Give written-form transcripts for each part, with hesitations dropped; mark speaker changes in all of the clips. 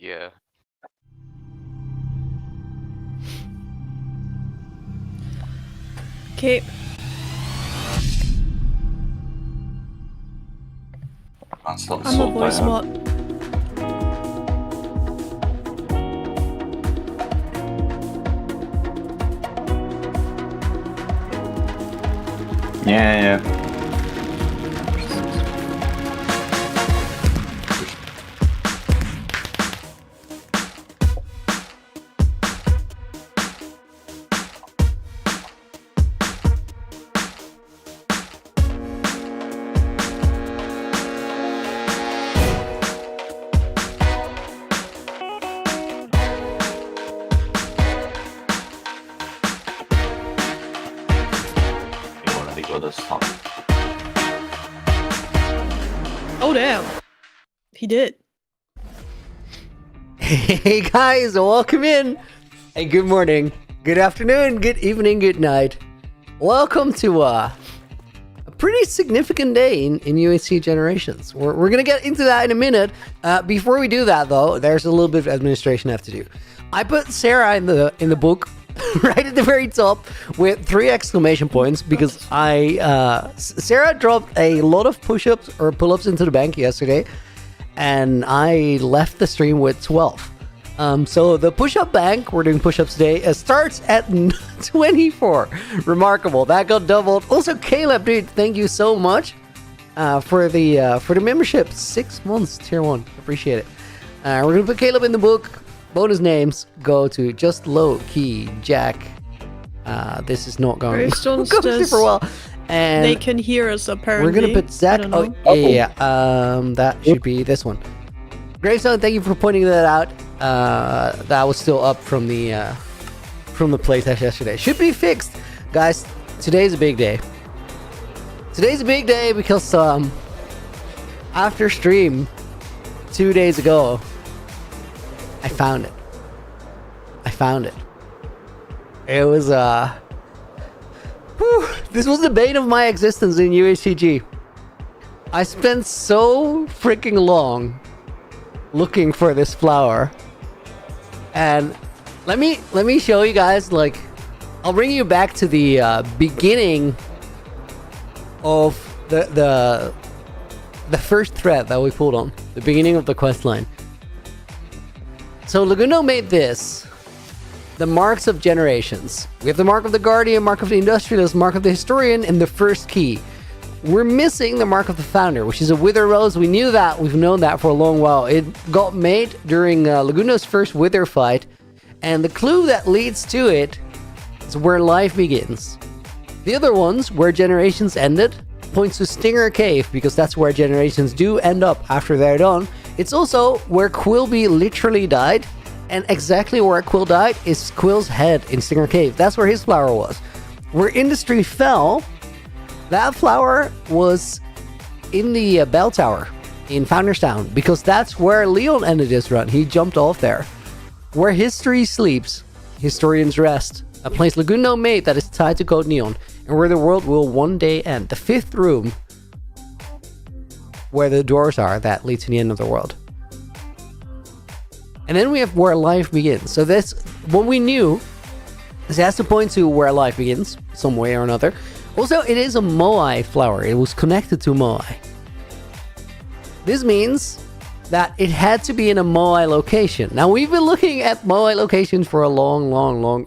Speaker 1: Yeah.
Speaker 2: Okay. I'm a voice bot.
Speaker 3: Yeah.
Speaker 2: Oh damn. He did.
Speaker 4: Hey guys, welcome in. Hey, good morning, good afternoon, good evening, good night. Welcome to a pretty significant day in UHCG Generations. We're gonna get into that in a minute. Before we do that though, there's a little bit of administration I have to do. I put Sarah in the book right at the very top with 3 exclamation points because Sarah dropped a lot of push-ups or pull-ups into the bank yesterday, and I left the stream with 12. So the push-up bank, we're doing push-ups today, starts at 24. Remarkable. That got doubled. Also, Caleb, dude, thank you so much for the membership. 6 months, tier 1. Appreciate it. We're going to put Caleb in the book. Bonus names go to Just Low Key Jack. This is not going
Speaker 2: Gravestone
Speaker 4: go super well. And
Speaker 2: they can hear us apparently.
Speaker 4: we're going to put Zach. Oh, yeah. That should be this one. Gravestone, thank you for pointing that out. That was still up from the playtest yesterday. Should be fixed. Guys, today's a big day. Today's a big day because after stream 2 days ago, I found it. It was this was the bane of my existence in UHCG. I spent so freaking long looking for this flower, and let me show you guys. Like, I'll bring you back to the beginning of the first thread that we pulled on, the beginning of the quest line. So Laguno made this, the marks of generations. We have the mark of the guardian, mark of the industrialist, mark of the historian, and the first key. We're missing the mark of the founder, which is a wither rose. We knew that. We've known that for a long while. It got made during Laguno's first wither fight, and the clue that leads to it is where life begins. The other ones, where generations ended, points to Stinger Cave, because that's where generations do end up after they're done. It's also where Quilby literally died, and exactly where Quill died is Quill's head in Stinger Cave. That's where his flower was. Where Industry fell, that flower was in the bell tower in Founderstown, because that's where Leon ended his run. He jumped off there. Where history sleeps, historians rest. A place Laguno made that is tied to Code Neon, and where the world will one day end. The 5th room, where the doors are that lead to the end of the world. And then we have where life begins. So this, what we knew, is it has to point to where life begins, some way or another. Also, it is a Moai flower. It was connected to Moai. This means that it had to be in a Moai location. Now, we've been looking at Moai locations for a long...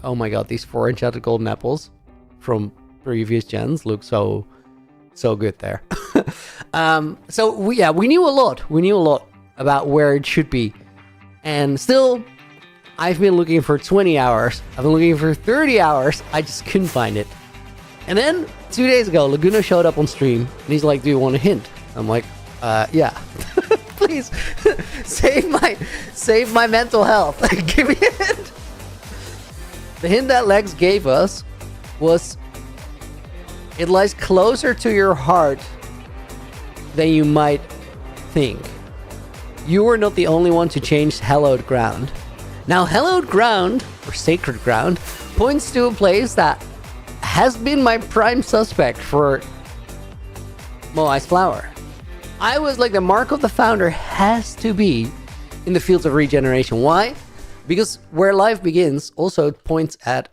Speaker 4: Oh my god, these 4 enchanted golden apples from previous gens look so good there. So we knew a lot. We knew a lot about where it should be. And still, I've been looking for 20 hours. I've been looking for 30 hours. I just couldn't find it. And then 2 days ago, Laguno showed up on stream and he's like, do you want a hint? I'm like, yeah. Please save my mental health. Give me a hint. The hint that Lex gave us was, it lies closer to your heart than you might think. You are not the only one to change hallowed ground. Now, hallowed ground, or sacred ground, points to a place that has been my prime suspect for Moai's flower. I was like, the mark of the founder has to be in the fields of regeneration. Why? Because where life begins also points at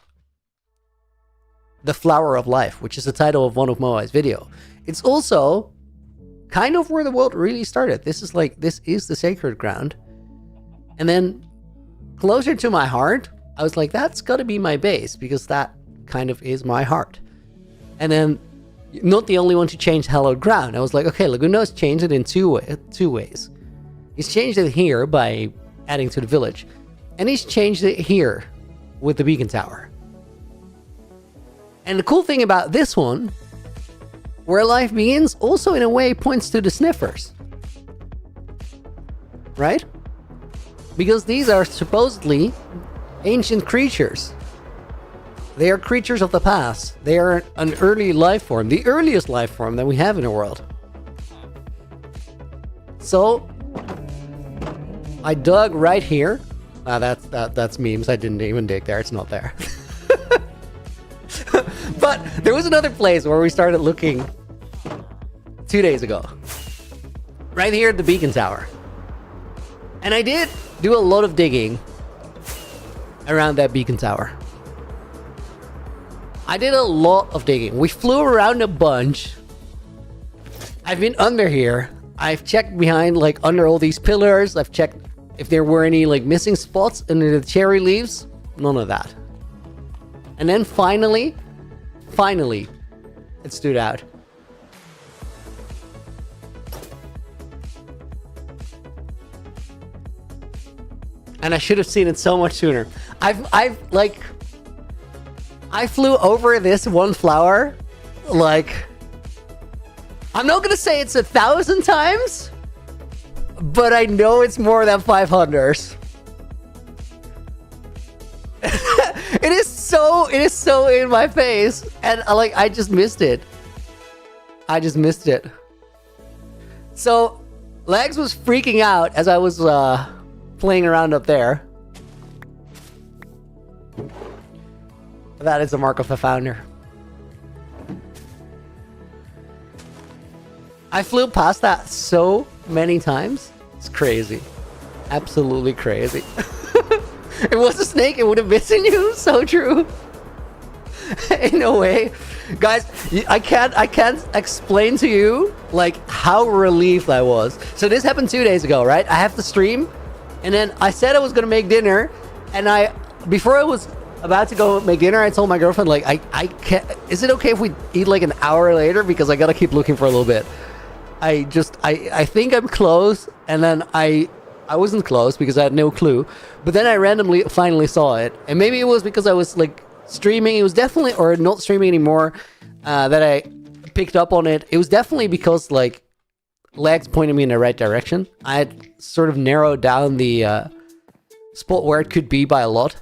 Speaker 4: the flower of life, which is the title of one of Moai's video. It's also kind of where the world really started. This is the sacred ground. And then closer to my heart, I was like, that's gotta be my base, because that kind of is my heart. And then, not the only one to change hallowed ground. I was like, okay, Laguno's changed it in two ways. He's changed it here by adding to the village. And he's changed it here with the beacon tower. And the cool thing about this one, where life begins, also in a way points to the sniffers. Right? Because these are supposedly ancient creatures. They are creatures of the past. They are an early life form, the earliest life form that we have in the world. So, I dug right here. That's memes. I didn't even dig there. It's not there. But there was another place where we started looking 2 days ago. Right here at the beacon tower. And I did do a lot of digging around that beacon tower. I did a lot of digging. We flew around a bunch. I've been under here. I've checked behind, like, under all these pillars. I've checked if there were any, like, missing spots under the cherry leaves. None of that. And then finally, it stood out. And I should have seen it so much sooner. I flew over this one flower, like, I'm not gonna say it's 1,000 times, but I know it's more than 500. It is so in my face, and I just missed it. So, Legs was freaking out as I was playing around up there. That is the mark of the founder. I flew past that so many times. It's crazy. Absolutely crazy. If it was a snake, it would have bitten you. So true. In a way. Guys, I can't explain to you, like, how relieved I was. So this happened 2 days ago, right? I have the stream, and then I said I was gonna make dinner, and before I was about to go make dinner, I told my girlfriend, like, I can't, is it okay if we eat like an hour later, because I gotta keep looking for a little bit. I think I'm close, and then I wasn't close because I had no clue, but then I randomly finally saw it, and maybe it was because I was, like, streaming. It was definitely, or not streaming anymore, that I picked up on it. It was definitely because, like, Legs pointed me in the right direction. I had sort of narrowed down the spot where it could be by a lot.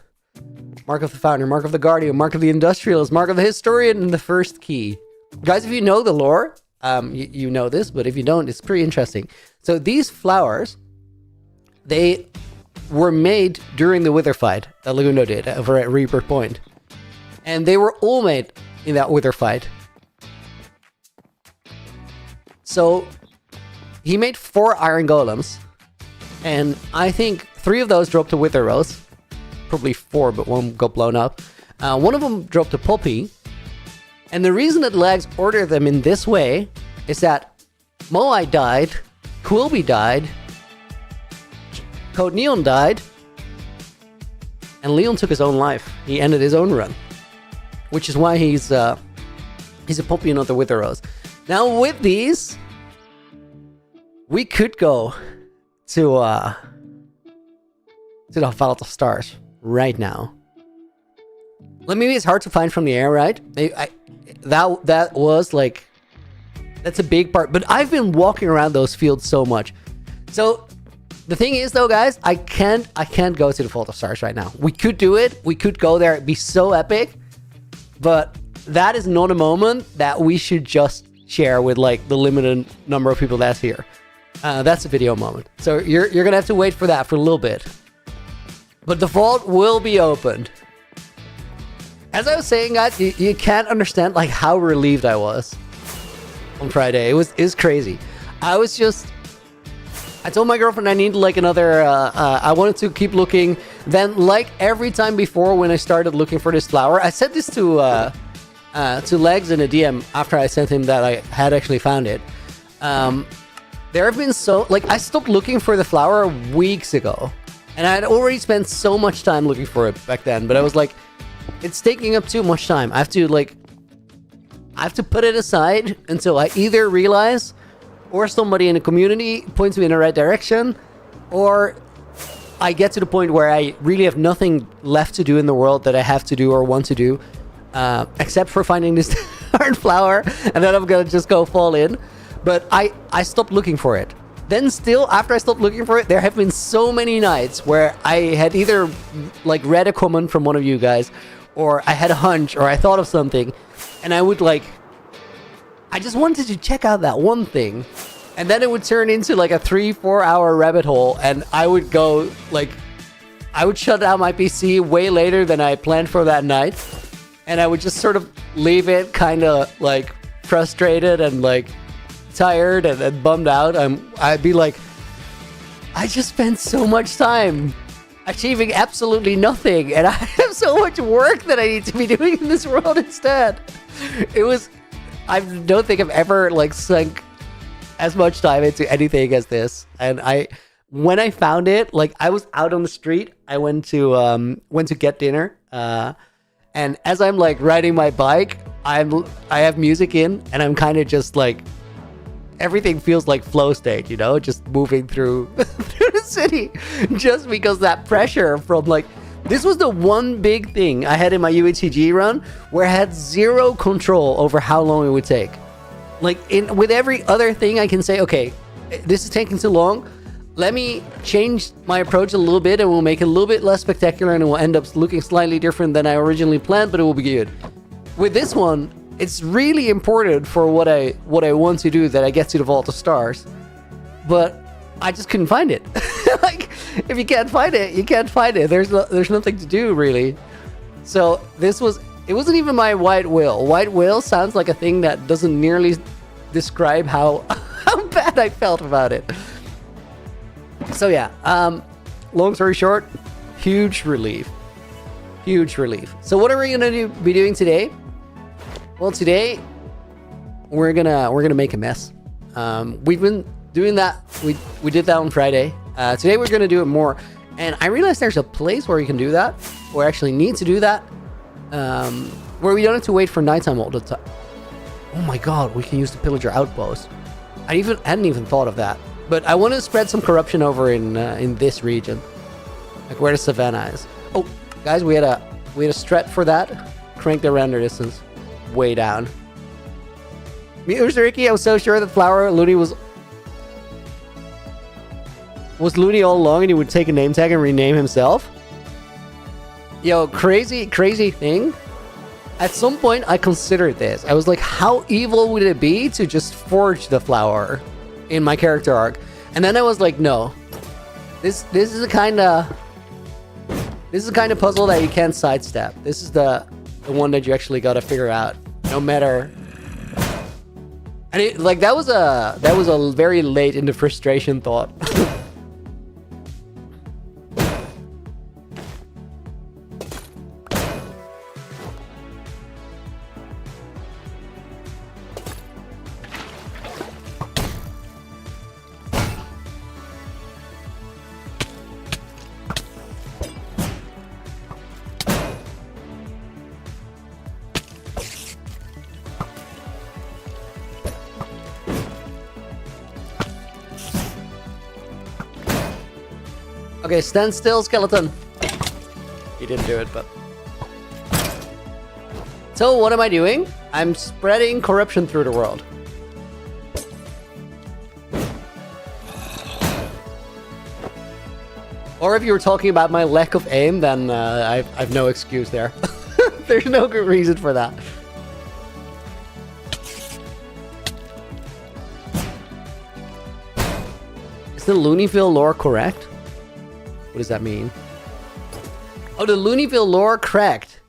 Speaker 4: Mark of the Founder, Mark of the Guardian, Mark of the Industrialist, Mark of the Historian, and the First Key. Guys, if you know the lore, you know this, but if you don't, it's pretty interesting. So these flowers, they were made during the Wither fight that Laguno did over at Reaper Point. And they were all made in that Wither fight. So he made 4 iron golems, and I think 3 of those dropped to Wither Rose. Probably 4, but 1 got blown up. One of them dropped a Poppy. And the reason that Legs ordered them in this way is that Moai died, Quilby died, Code Neon died, and Leon took his own life. He ended his own run, which is why he's a Poppy and not the Wither Rose. Now with these, we could go to the Vault of Stars right now. Maybe it's hard to find from the air, right? That was like, that's a big part. But I've been walking around those fields so much. So the thing is, though, guys, I can't go to the Vault of Stars right now. We could do it. We could go there. It'd be so epic. But that is not a moment that we should just share with, like, the limited number of people that's here. That's a video moment. So you're gonna have to wait for that for a little bit. But the vault will be opened. As I was saying, guys, you can't understand, like, how relieved I was on Friday. It was crazy. I was just I told my girlfriend I need like another, I wanted to keep looking. Then like every time before when I started looking for this flower, I said this to Legs in a DM after I sent him that I had actually found it. There have been I stopped looking for the flower weeks ago. And I had already spent so much time looking for it back then. But I was like, it's taking up too much time. I have to put it aside until I either realize or somebody in the community points me in the right direction, or I get to the point where I really have nothing left to do in the world that I have to do or want to do, except for finding this darn flower, and then I'm gonna just go fall in. But I stopped looking for it. Then still, after I stopped looking for it, there have been so many nights where I had either like read a comment from one of you guys, or I had a hunch, or I thought of something, and I would I just wanted to check out that one thing, and then it would turn into like a 3-4 hour rabbit hole, and I would go I would shut down my PC way later than I planned for that night, and I would just sort of leave it kind of like frustrated and like tired and bummed out. I'd be like, I just spent so much time achieving absolutely nothing, and I have so much work that I need to be doing in this world instead. I don't think I've ever sunk as much time into anything as this. And when I found it, I was out on the street. I went to get dinner. And as I'm riding my bike, I have music in, and I'm kind of just everything feels like flow state, just moving through through the city, just because that pressure from this was the one big thing I had in my UHCG run where I had zero control over how long it would take. With every other thing, I can say, okay, this is taking too long. Let me change my approach a little bit, and we'll make it a little bit less spectacular, and it will end up looking slightly different than I originally planned, but it will be good. With this one, it's really important for what I want to do that I get to the Vault of Stars, but I just couldn't find it. If you can't find it, you can't find it. There's nothing to do really. So it wasn't even my white whale. White whale sounds like a thing that doesn't nearly describe how bad I felt about it. So yeah, long story short, huge relief. So what are we gonna be doing today? Well, today we're gonna make a mess. We've been doing that. We did that on Friday. Today we're gonna do it more, and I realized there's a place where you can do that, or actually need to do that, where we don't have to wait for nighttime all the time. Oh my god, we can use the pillager outpost. I hadn't even thought of that. But I want to spread some corruption over in this region, where the savannah is. Oh, guys, we had a strat for that. Crank the render distance way down. Mr. Ricky, I was so sure that Flower Looney was Looney all along, and he would take a name tag and rename himself. Yo, crazy thing. At some point, I considered this. I was like, how evil would it be to just forge the flower in my character arc? And then I was like, no. This is the kind of puzzle that you can't sidestep. This is the one that you actually got to figure out, no matter. And that was a very late in the frustration thought. Okay, stand still, skeleton. He didn't do it, but... So, what am I doing? I'm spreading corruption through the world. Or if you were talking about my lack of aim, then I've no excuse there. There's no good reason for that. Is the Looneyville lore correct? What does that mean? Oh, the Looneyville lore correct.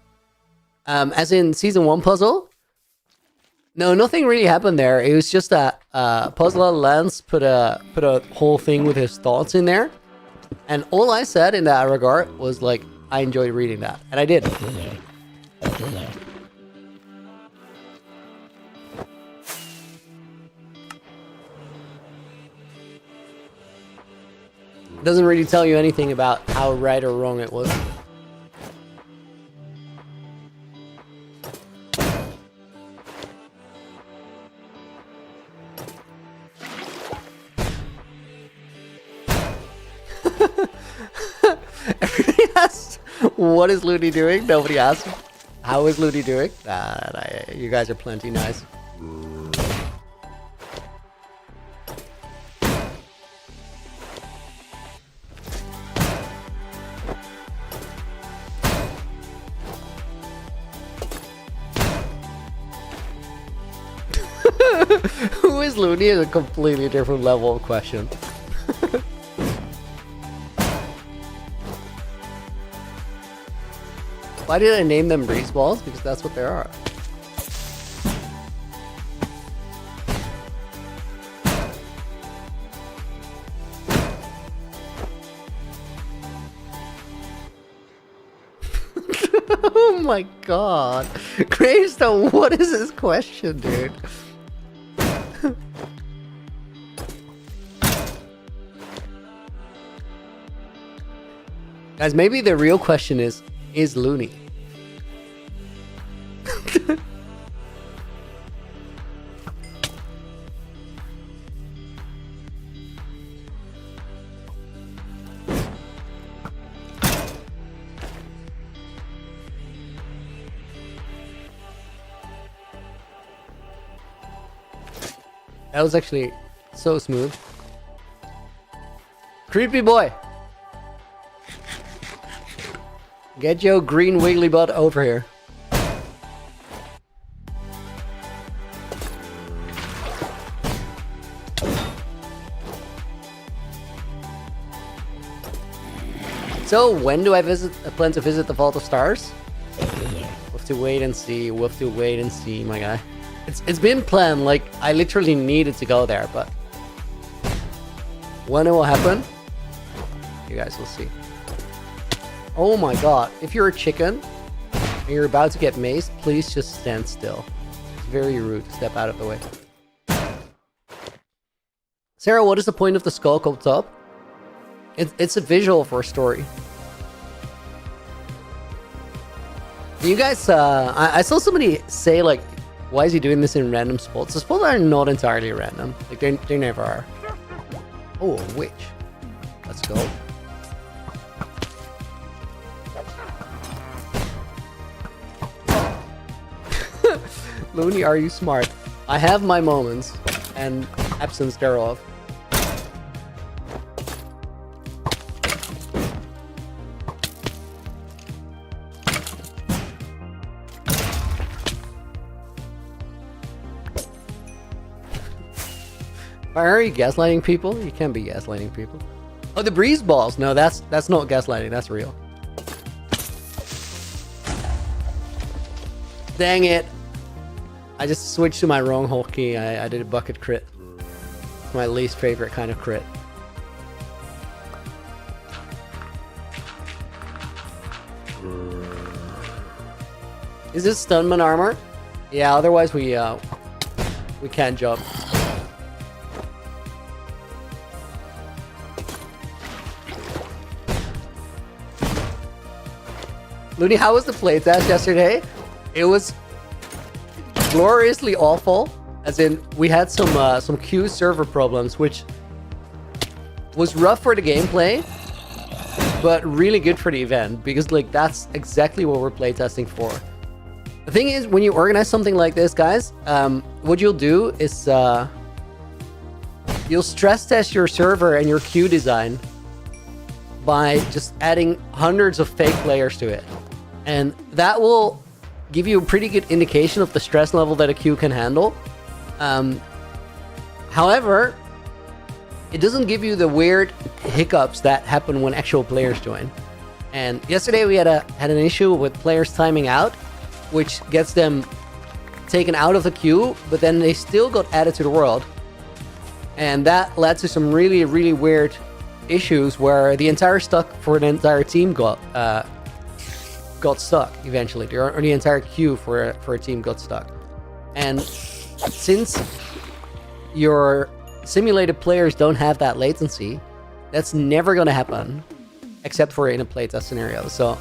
Speaker 4: As in Season 1 puzzle? No, nothing really happened there. It was just that Puzzle Lance put a whole thing with his thoughts in there, and all I said in that regard was like, I enjoyed reading that, and I did. It doesn't really tell you anything about how right or wrong it was. Everybody asks, what is Looney doing? Nobody asks, how is Looney doing? You guys are plenty nice. Who is Looney is a completely different level of question. Why did I name them breeze balls? Because that's what they are. Oh my god. Gravestone, what is this question, dude? Guys, maybe the real question is Looney? That was actually so smooth. Creepy boy! Get your green wiggly butt over here. So, when do I plan to visit the Vault of Stars? We'll have to wait and see. We'll have to wait and see, my guy. It's been planned, like, I literally needed to go there, but when it will happen, you guys will see. Oh my god, if you're a chicken and you're about to get maced, please just stand still. It's very rude to step out of the way. Sarah, what is the point of the sculk up top? It's a visual for a story. You guys, I saw somebody say, like, why is he doing this in random spots? The spots are not entirely random. Like, they never are. Oh, a witch. Let's go. Looney, are you smart? I have my moments, and absence thereof. Are you gaslighting people? You can't be gaslighting people. Oh, the breeze balls. No, that's not gaslighting. That's real. Dang it. I just switched to my wrong hotkey. I did a bucket crit. My least favorite kind of crit. Is this Stunman armor? Yeah, otherwise we can't jump. Looney, how was the playtest yesterday? It was gloriously awful, as in we had some queue server problems, which was rough for the gameplay, but really good for the event, because like that's exactly what we're playtesting for. The thing is, when you organize something like this, guys, what you'll do is you'll stress test your server and your queue design by just adding hundreds of fake players to it, and that will give you a pretty good indication of the stress level that a queue can handle. However, it doesn't give you the weird hiccups that happen when actual players join. And yesterday we had an issue with players timing out, which gets them taken out of the queue, but then they still got added to the world. And that led to some really, really weird issues where the entire stuck for the entire team got stuck eventually. Or the entire queue for a team got stuck. And since your simulated players don't have that latency, that's never going to happen except for in a playtest scenario. So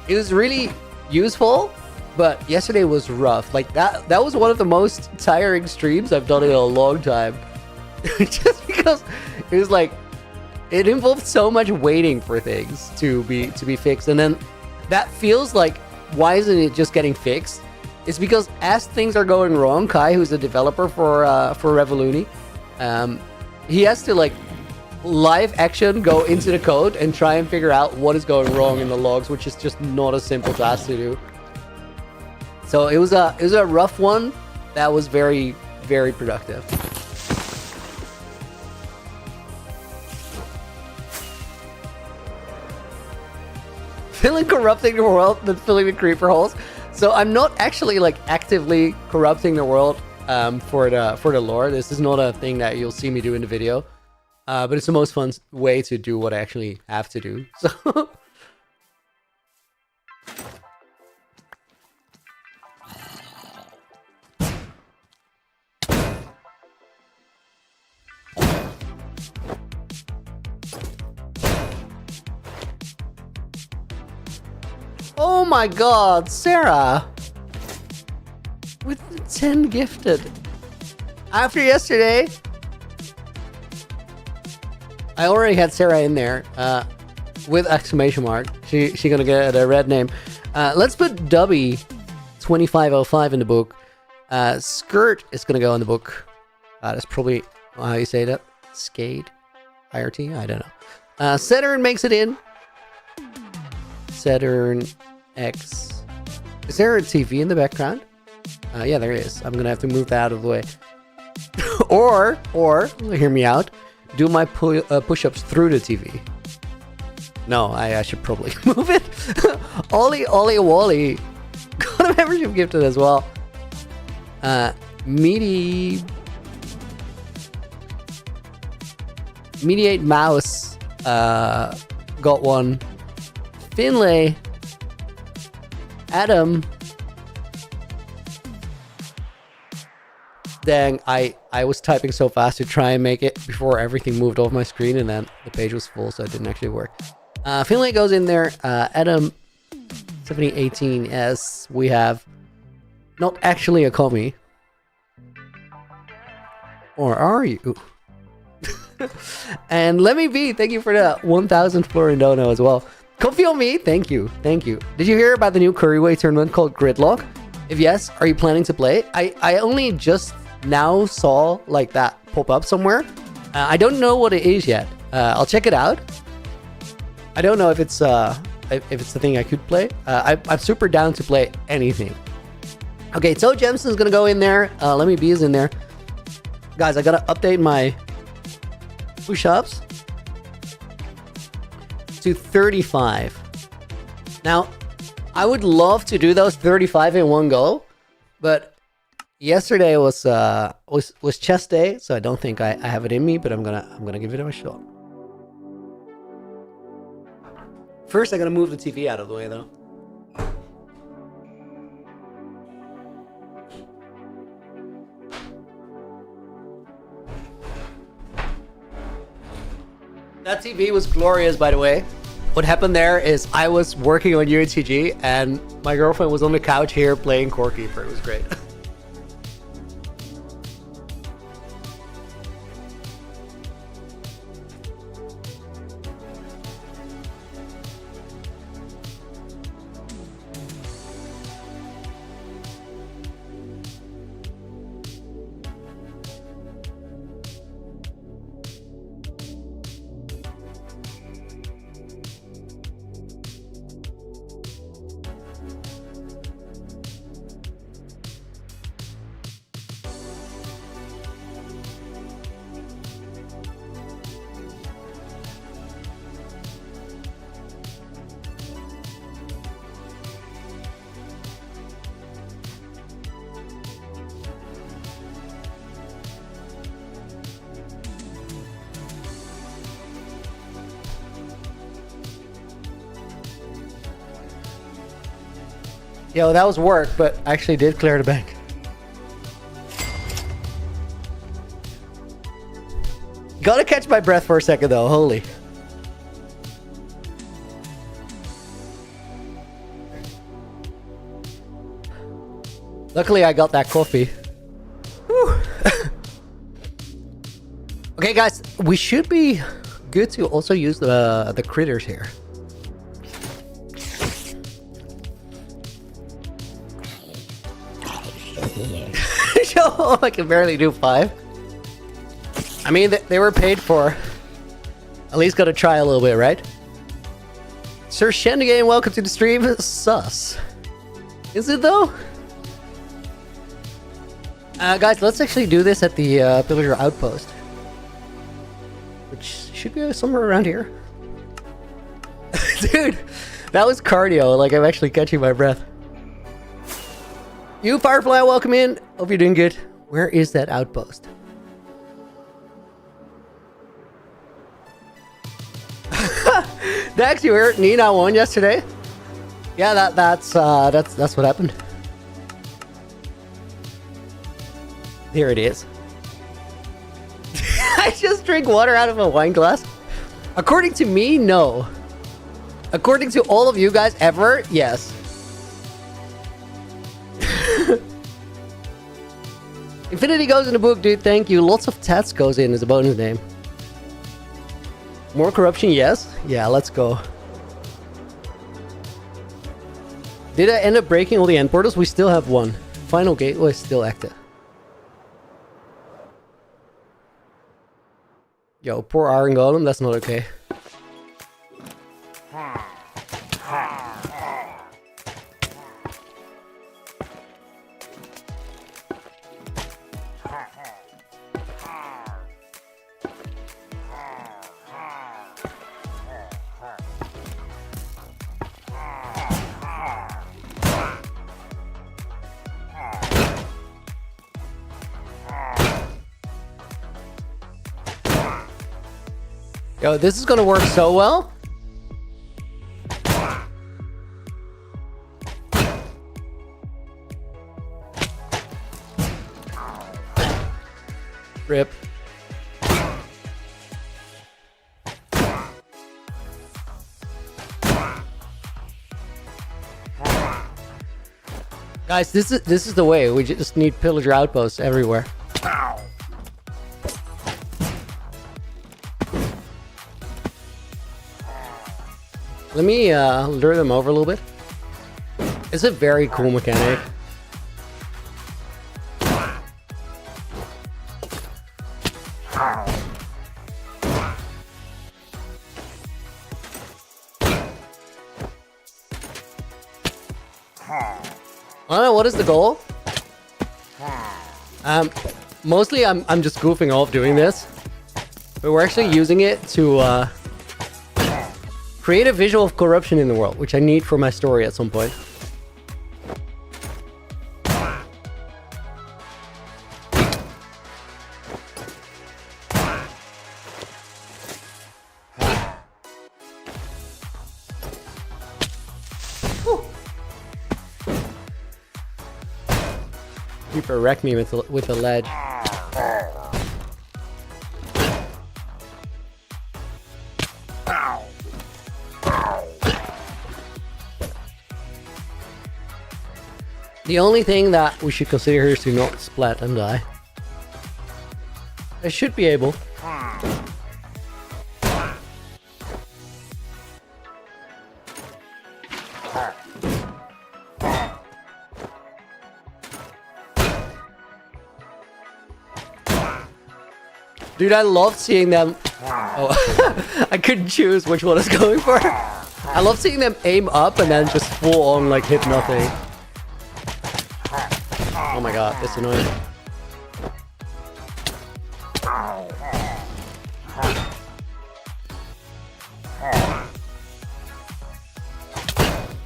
Speaker 4: it was really useful, but yesterday was rough. Like that was one of the most tiring streams I've done in a long time. Just because it was like, it involved so much waiting for things to be fixed. And then that feels like, why isn't it just getting fixed? It's because as things are going wrong, Kai, who's a developer for Revoluni, he has to like live action go into the code and try and figure out what is going wrong in the logs, which is just not a simple task to do. So it was a rough one that was very, very productive. Filling corrupting the world than filling the creeper holes. So I'm not actually like actively corrupting the world for the lore. This is not a thing that you'll see me do in the video. But it's the most fun way to do what I actually have to do. So oh my god, Sarah! With 10 gifted. After yesterday, I already had Sarah in there with exclamation mark. She gonna get a red name. Let's put Dubby 2505 in the book. Skirt is gonna go in the book. That's probably how you say that. Skate, IRT. I don't know. Saturn makes it in. Saturn X. Is there a TV in the background? Yeah, there is. I'm gonna have to move that out of the way. or hear me out. Do my push-ups through the TV. No, I should probably move it. Ollie Wally got a membership gifted as well. Mediate Mouse got one. Finlay, Adam. Dang, I was typing so fast to try and make it before everything moved off my screen, and then the page was full, so it didn't actually work. Finlay goes in there. Adam 7018, as we have not actually a commie. Or are you? And Let Me Be, thank you for the 1000 Florindono as well. Coffee on me, thank you. Did you hear about the new Curryway tournament called Gridlock? If yes, are you planning to play? I only just now saw like that pop up somewhere. I don't know what it is yet. I'll check it out. I don't know if it's the thing I could play. I'm super down to play anything. Okay, so Jemson's gonna go in there. Let Me Be is in there. Guys, I gotta update my push-ups to 35. Now, I would love to do those 35 in one go, but yesterday was chest day, so I don't think I have it in me, but I'm gonna give it a shot. First, I gotta move the TV out of the way, though. That TV was glorious, by the way. What happened there is I was working on UHCG and my girlfriend was on the couch here playing Core Keeper. It was great. Yo, that was work, but I actually did clear the bank. Gotta catch my breath for a second though, holy. Luckily I got that coffee. Whew. Okay guys, we should be good to also use the critters here. Oh, I can barely do 5. I mean, they were paid for. At least gotta try a little bit, right? Sir Shendigan, welcome to the stream. Sus. Is it though? Guys, let's actually do this at the villager outpost. Which should be somewhere around here. Dude, that was cardio. Like, I'm actually catching my breath. You, Firefly, welcome in. Hope you're doing good. Where is that outpost? Dax, you heard Nina won yesterday? Yeah, that's what happened. Here it is. I just drink water out of a wine glass? According to me, no. According to all of you guys ever, yes. Infinity goes in the book, dude. Thank you. Lots of tats goes in as a bonus name. More corruption, yes. Yeah, let's go. Did I end up breaking all the end portals? We still have one. Final gateway is still active. Yo, poor Iron Golem. That's not okay. Yo, this is gonna work so well. Rip. Guys, this is the way. We just need pillager outposts everywhere. Let me lure them over a little bit. It's a very cool mechanic. I don't know, what is the goal? Mostly I'm just goofing off doing this, but we're actually using it to create a visual of corruption in the world, which I need for my story at some point. Keeper wrecked me with the ledge. The only thing that we should consider here is to not splat and die. I should be able. Dude, I love seeing them. Oh, I couldn't choose which one I was going for. I love seeing them aim up and then just full on like hit nothing. Oh my god, that's annoying.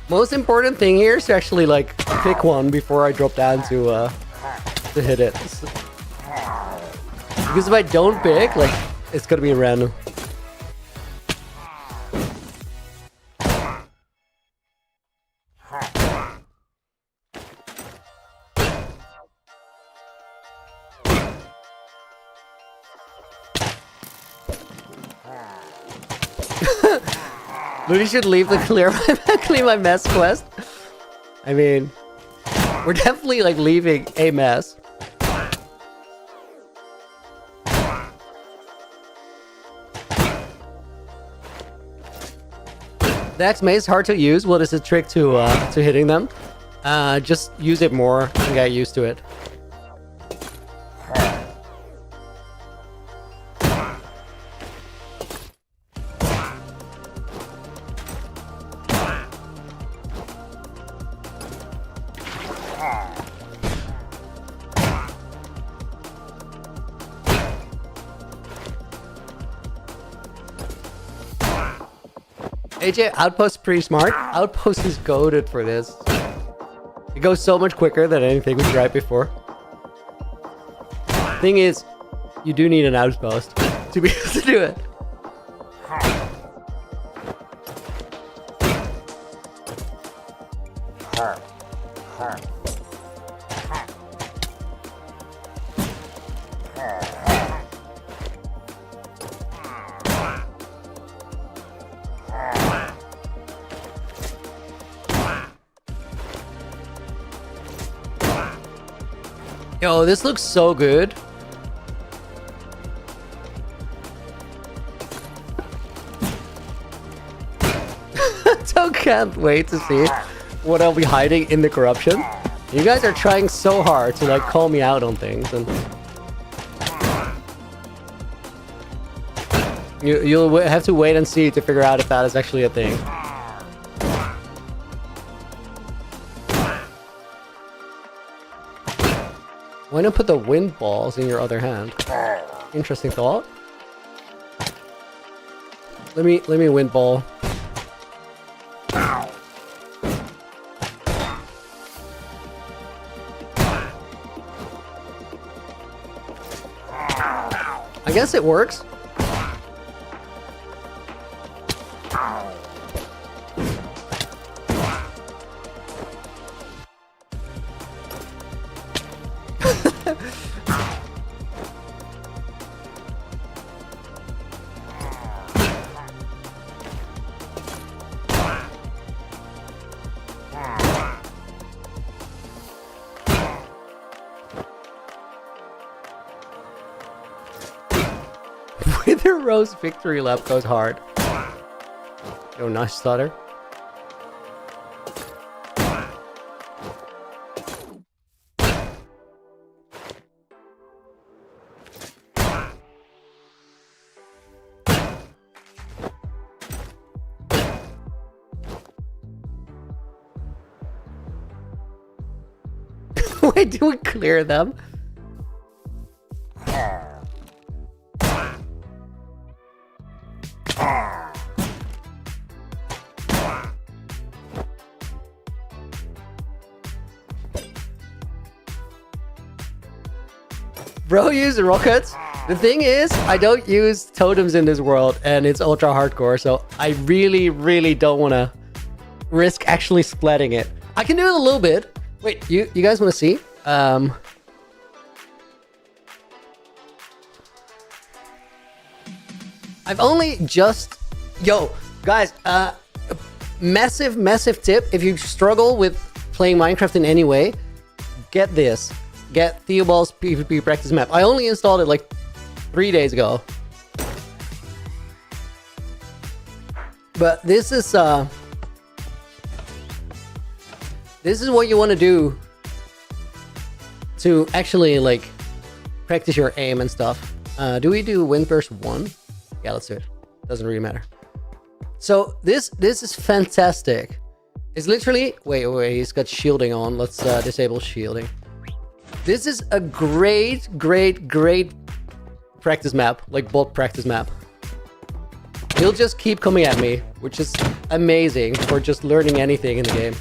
Speaker 4: Most important thing here is to actually like pick one before I drop down to hit it. Because if I don't pick, like, it's gonna be random. Maybe should leave the clean my mess quest. I mean, we're definitely like leaving a mess. The X maze is hard to use. What is the trick to hitting them? Just use it more and get used to it. AJ, Outpost is pretty smart. Outpost is goated for this. It goes so much quicker than anything we tried before. Thing is, you do need an Outpost to be able to do it. Yo, this looks so good. So can't wait to see what I'll be hiding in the corruption. You guys are trying so hard to like call me out on things, and you'll have to wait and see to figure out if that is actually a thing. Why not put the wind balls in your other hand? Interesting thought. Let me wind ball. I guess it works. Wither Rose victory lap goes hard. Oh, nice stutter. Wait, do we clear them? Bro, use rockets. The thing is, I don't use totems in this world, and it's ultra hardcore, so I really don't want to risk actually splatting it. I can do it a little bit. Wait, you guys want to see? I've only just... Yo, guys, massive tip. If you struggle with playing Minecraft in any way, get this. Get Theobald's PvP practice map. I only installed it like 3 days ago. But this is what you want to do to actually like practice your aim and stuff. Do we do Windburst 1? Yeah, let's do it. Doesn't really matter. So this is fantastic. It's literally... Wait, he's got shielding on. Let's disable shielding. This is a great practice map, like bot practice map. He'll just keep coming at me, which is amazing for just learning anything in the game.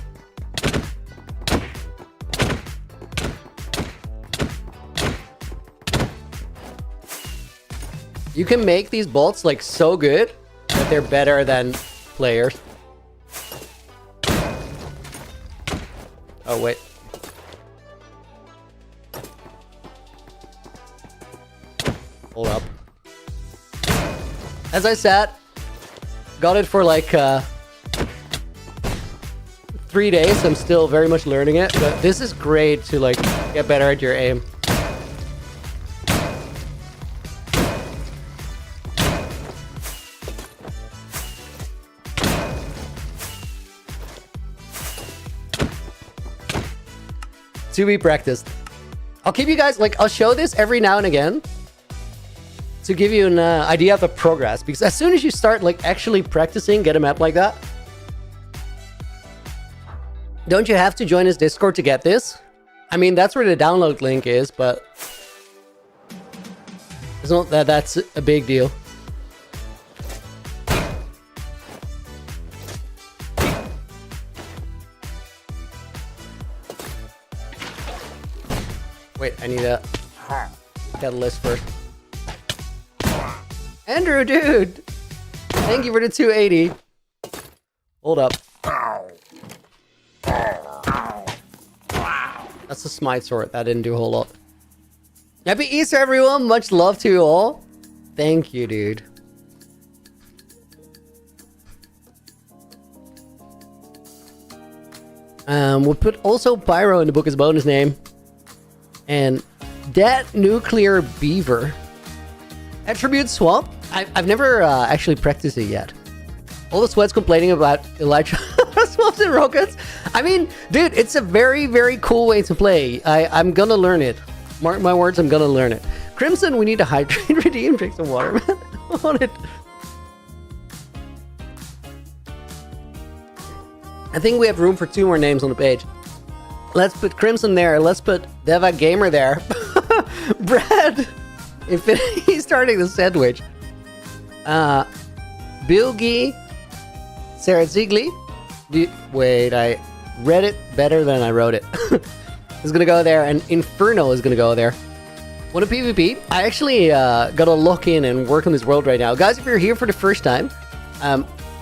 Speaker 4: You can make these bots like so good that they're better than players. Oh, wait. Hold up. As I said, got it for like 3 days. I'm still very much learning it, but this is great to like get better at your aim. To be practiced. I'll keep you guys, like, I'll show this every now and again to give you an idea of the progress, because as soon as you start like actually practicing, get a map like that, don't you have to join his Discord to get this? I mean, that's where the download link is, but it's not that that's a big deal. Wait, I need a catalyst first. Andrew, dude! Thank you for the 280. Hold up. That's a smite sword. That didn't do a whole lot. Happy Easter, everyone! Much love to you all. Thank you, dude. We'll put also Pyro in the book as bonus name. And that nuclear beaver. Attribute swap? I've never actually practiced it yet. All the sweats complaining about Elytra swaps and rockets. I mean, dude, it's a very, very cool way to play. I'm gonna learn it. Mark my words, I'm gonna learn it. Crimson, we need to hydrate, redeem, drink some water, man. On it. I think we have room for 2 more names on the page. Let's put Crimson there. Let's put Deva Gamer there. Brad Infinity starting the sandwich. Bilgi Sarah Ziegler. Wait, I read it better than I wrote it. It's gonna go there, and Inferno is gonna go there. What a PvP. I actually gotta lock in and work on this world right now. Guys, if you're here for the first time,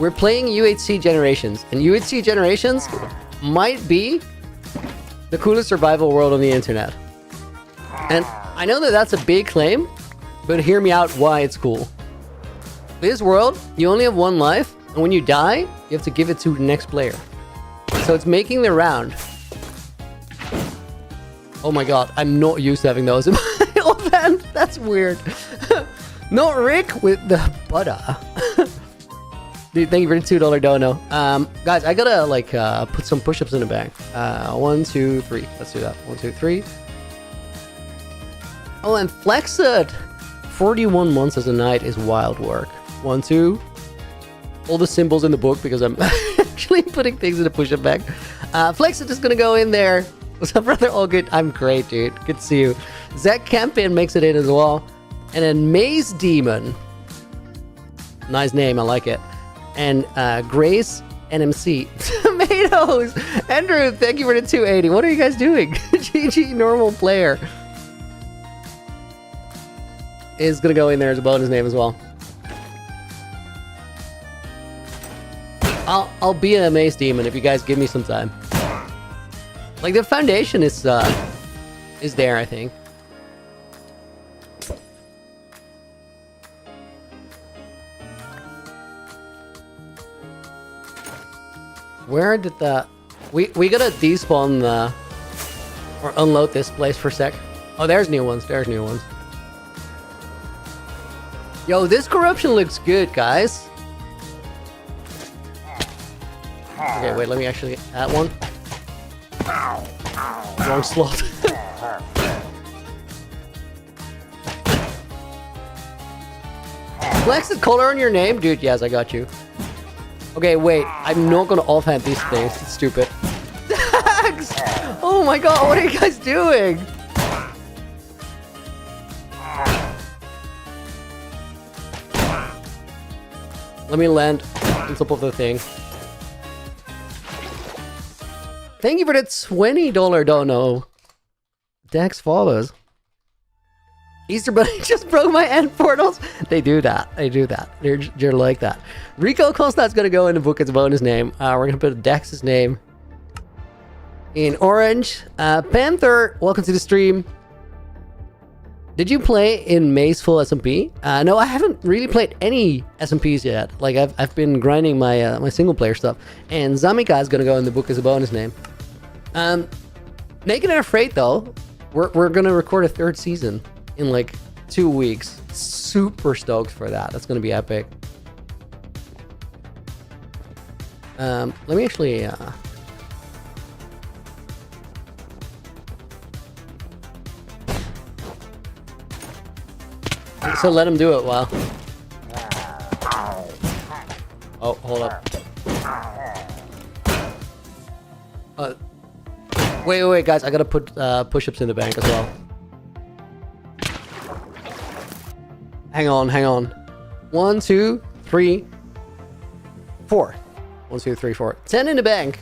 Speaker 4: we're playing UHC Generations, and UHC Generations might be the coolest survival world on the internet. And I know that that's a big claim, but hear me out why it's cool. This world, you only have 1 life, and when you die, you have to give it to the next player. So it's making the round. Oh my god, I'm not used to having those in my offhand. That's weird. Not Rick with the butter. Dude, thank you for the $2 dono. Guys, I gotta like put some push-ups in the bag. 1, 2, 3. Let's do that. 1, 2, 3. Oh, and flex it. 41 months as a knight is wild work. 1, 2. All the symbols in the book because I'm actually putting things in the push-up bag. Flex it is gonna go in there. What's up, brother? All good. I'm great, dude. Good to see you. Zach Campion makes it in as well. And then Maze Demon. Nice name. I like it. And Grace NMC. Tomatoes! Andrew, thank you for the 280. What are you guys doing? GG normal player is gonna go in there as a bonus name as well. I'll be a Maze Demon if you guys give me some time. Like, the foundation is there, I think. Where did the... We gotta despawn the... Or unload this place for a sec. Oh, there's new ones. There's new ones. Yo, this corruption looks good, guys. Okay, wait, let me actually add one. Wrong slot. Flex the color on your name? Dude, yes, I got you. Okay, wait. I'm not gonna offhand these things. It's stupid. Dax! Oh my god, what are you guys doing? Let me land on top of the thing. Thank you for that $20 dono. Dax follows. Easter Bunny just broke my end portals. They do that. They do that. They're like that. Rico Constant's gonna go in the book as a bonus name. We're gonna put Dax's name in orange. Panther, welcome to the stream. Did you play in Maze full SMP? No, I haven't really played any SMPs yet. Like I've been grinding my my single player stuff, and Zamika is gonna go in the book as a bonus name. Naked and Afraid though, we're gonna record a 3rd season in like 2 weeks. Super stoked for that. That's gonna be epic. Let me actually. So let him do it while. Oh, hold up. Wait, guys! I gotta put push-ups in the bank as well. Hang on. 1, 2, 3, 4. 1, 2, 3, 4. 10 in the bank.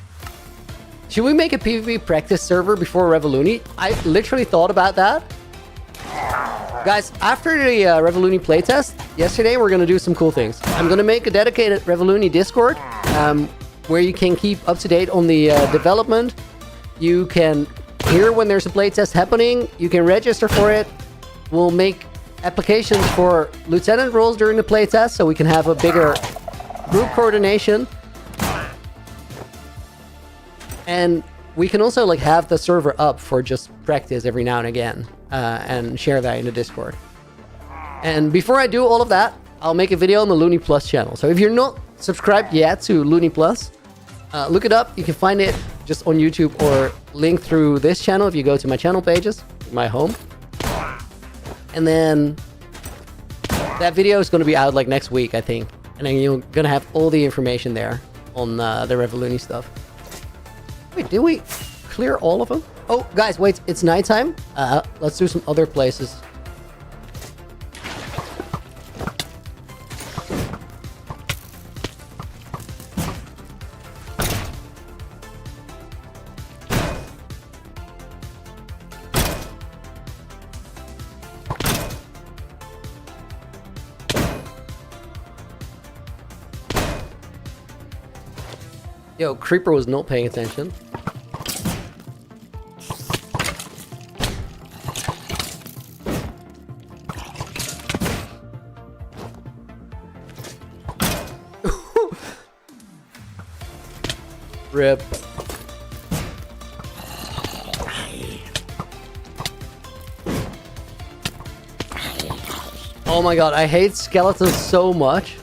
Speaker 4: Should we make a PvP practice server before Revoluni? I literally thought about that. Guys, after the Revoluni playtest yesterday, we're gonna do some cool things. I'm gonna make a dedicated Revoluni Discord where you can keep up to date on the development. You can hear when there's a playtest happening. You can register for it. We'll make applications for lieutenant roles during the playtest so we can have a bigger group coordination. And we can also like have the server up for just practice every now and again and share that in the Discord. And before I do all of that, I'll make a video on the Looney Plus channel. So if you're not subscribed yet to Looney Plus, look it up. You can find it just on YouTube or link through this channel if you go to my channel pages, my home. And then that video is going to be out like next week, I think. And then you're going to have all the information there on the Revoluni stuff. Wait, did we clear all of them? Oh, guys, wait, it's nighttime. Let's do some other places. Yo, Creeper was not paying attention. Rip. Oh my god, I hate skeletons so much.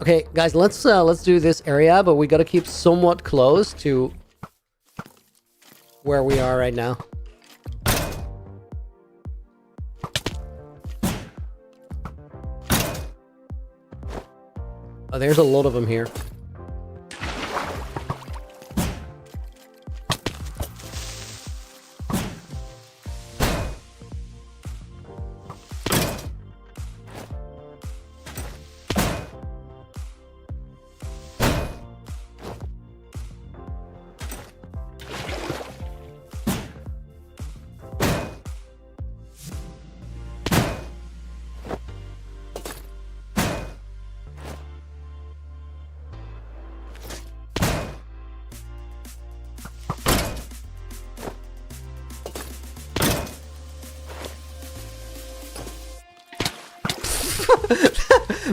Speaker 4: Okay, guys, let's do this area, but we gotta keep somewhat close to where we are right now. Oh, there's a lot of them here.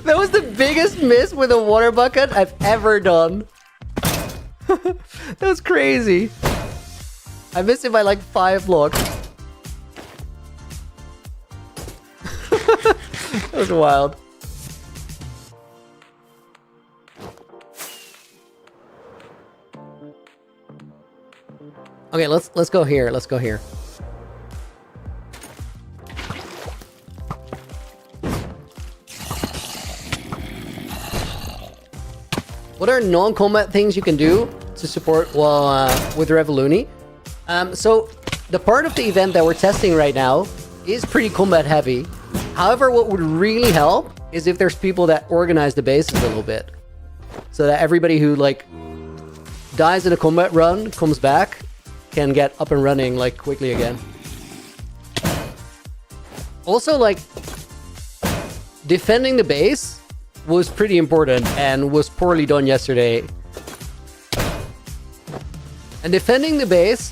Speaker 4: That was the biggest miss with a water bucket I've ever done. That was crazy. I missed it by like 5 blocks. That was wild. Okay, let's go here. Let's go here. What are non-combat things you can do to support while with Revoluni? So the part of the event that we're testing right now is pretty combat heavy. However, what would really help is if there's people that organize the bases a little bit. So that everybody who, like, dies in a combat run, comes back, can get up and running, like, quickly again. Also, like, defending the base was pretty important and was poorly done yesterday. And defending the base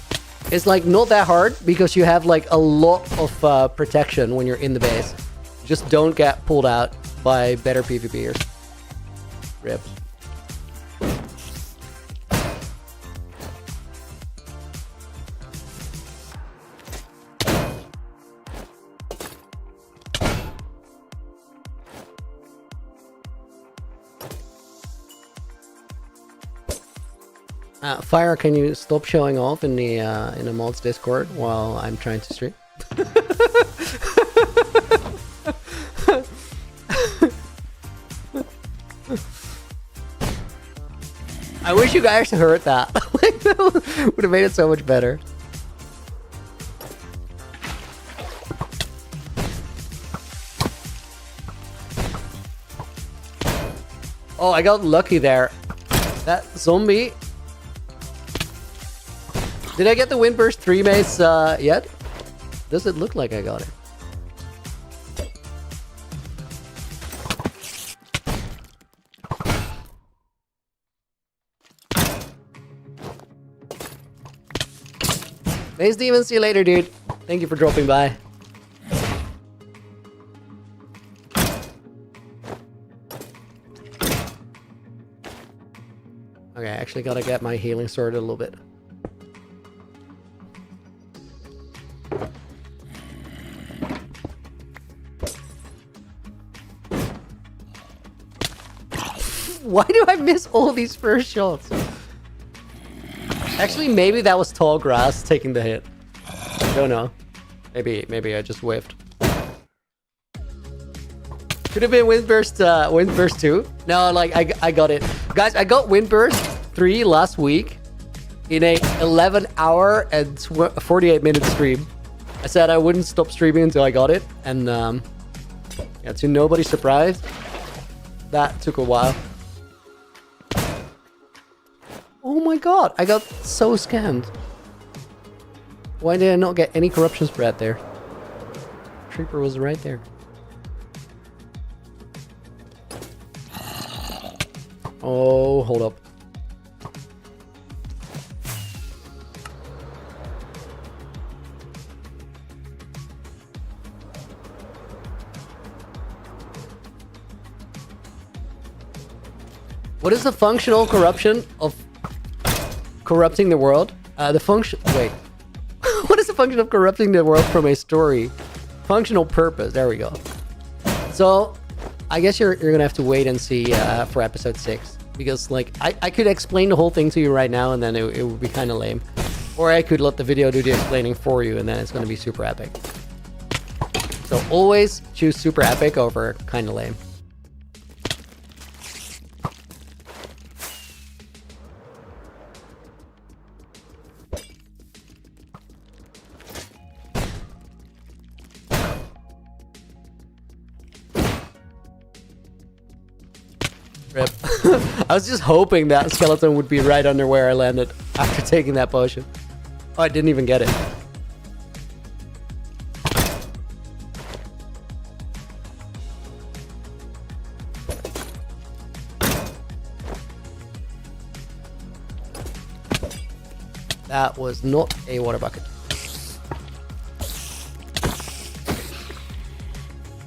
Speaker 4: is, like, not that hard because you have, like, a lot of protection when you're in the base. Just don't get pulled out by better PvPers. Rip. Fire, can you stop showing off in the mods Discord while I'm trying to stream? I wish you guys heard that. That would have made it so much better. Oh, I got lucky there. That zombie. Did I get the Windburst 3 mace yet? Does it look like I got it? Mace Demon, see you later, dude. Thank you for dropping by. Okay, I actually gotta get my healing sorted a little bit. Why do I miss all these first shots? Actually, maybe that was tall grass taking the hit. I don't know. Maybe I just whiffed. Could have been Windburst 2. No, like I got it. Guys, I got Windburst 3 last week in a 11-hour and 48-minute stream. I said I wouldn't stop streaming until I got it, and yeah, to nobody's surprise, that took a while. Oh my god, I got so scammed. Why did I not get any corruption spread there? Creeper was right there. Oh, hold up. What is the functional corruption of corrupting the world? The function... Wait. What is the function of corrupting the world from a story? Functional purpose. There we go. So, I guess you're gonna have to wait and see for episode 6. Because, like, I could explain the whole thing to you right now and then it would be kind of lame. Or I could let the video do the explaining for you and then it's gonna be super epic. So, always choose super epic over kind of lame. Rip. I was just hoping that skeleton would be right under where I landed after taking that potion. Oh, I didn't even get it. That was not a water bucket.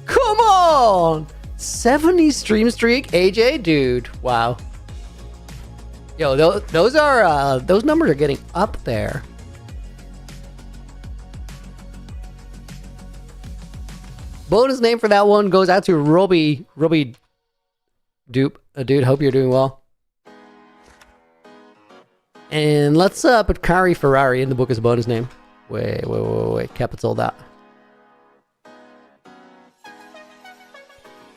Speaker 4: Come on! 70 stream streak, AJ, dude. Wow. Yo, those are those numbers are getting up there. Bonus name for that one goes out to Robbie Dupe. Dude, hope you're doing well. And let's put Kari Ferrari in the book as a bonus name. Wait, capital that.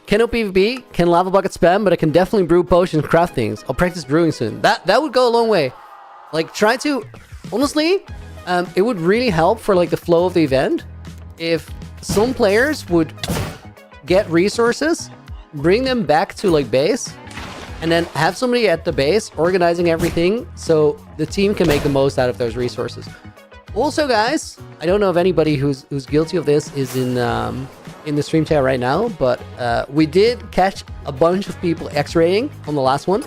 Speaker 4: Cannot PvP, can lava bucket spam, but I can definitely brew potions, craft things. I'll practice brewing soon. That would go a long way. Like, try to... Honestly, it would really help for, like, the flow of the event if some players would get resources bring them back to like base, and then have somebody at the base organizing everything so the team can make the most out of those resources. Also, guys, I don't know if anybody who's guilty of this is in the stream chat right now, but we did catch a bunch of people X-raying on the last one,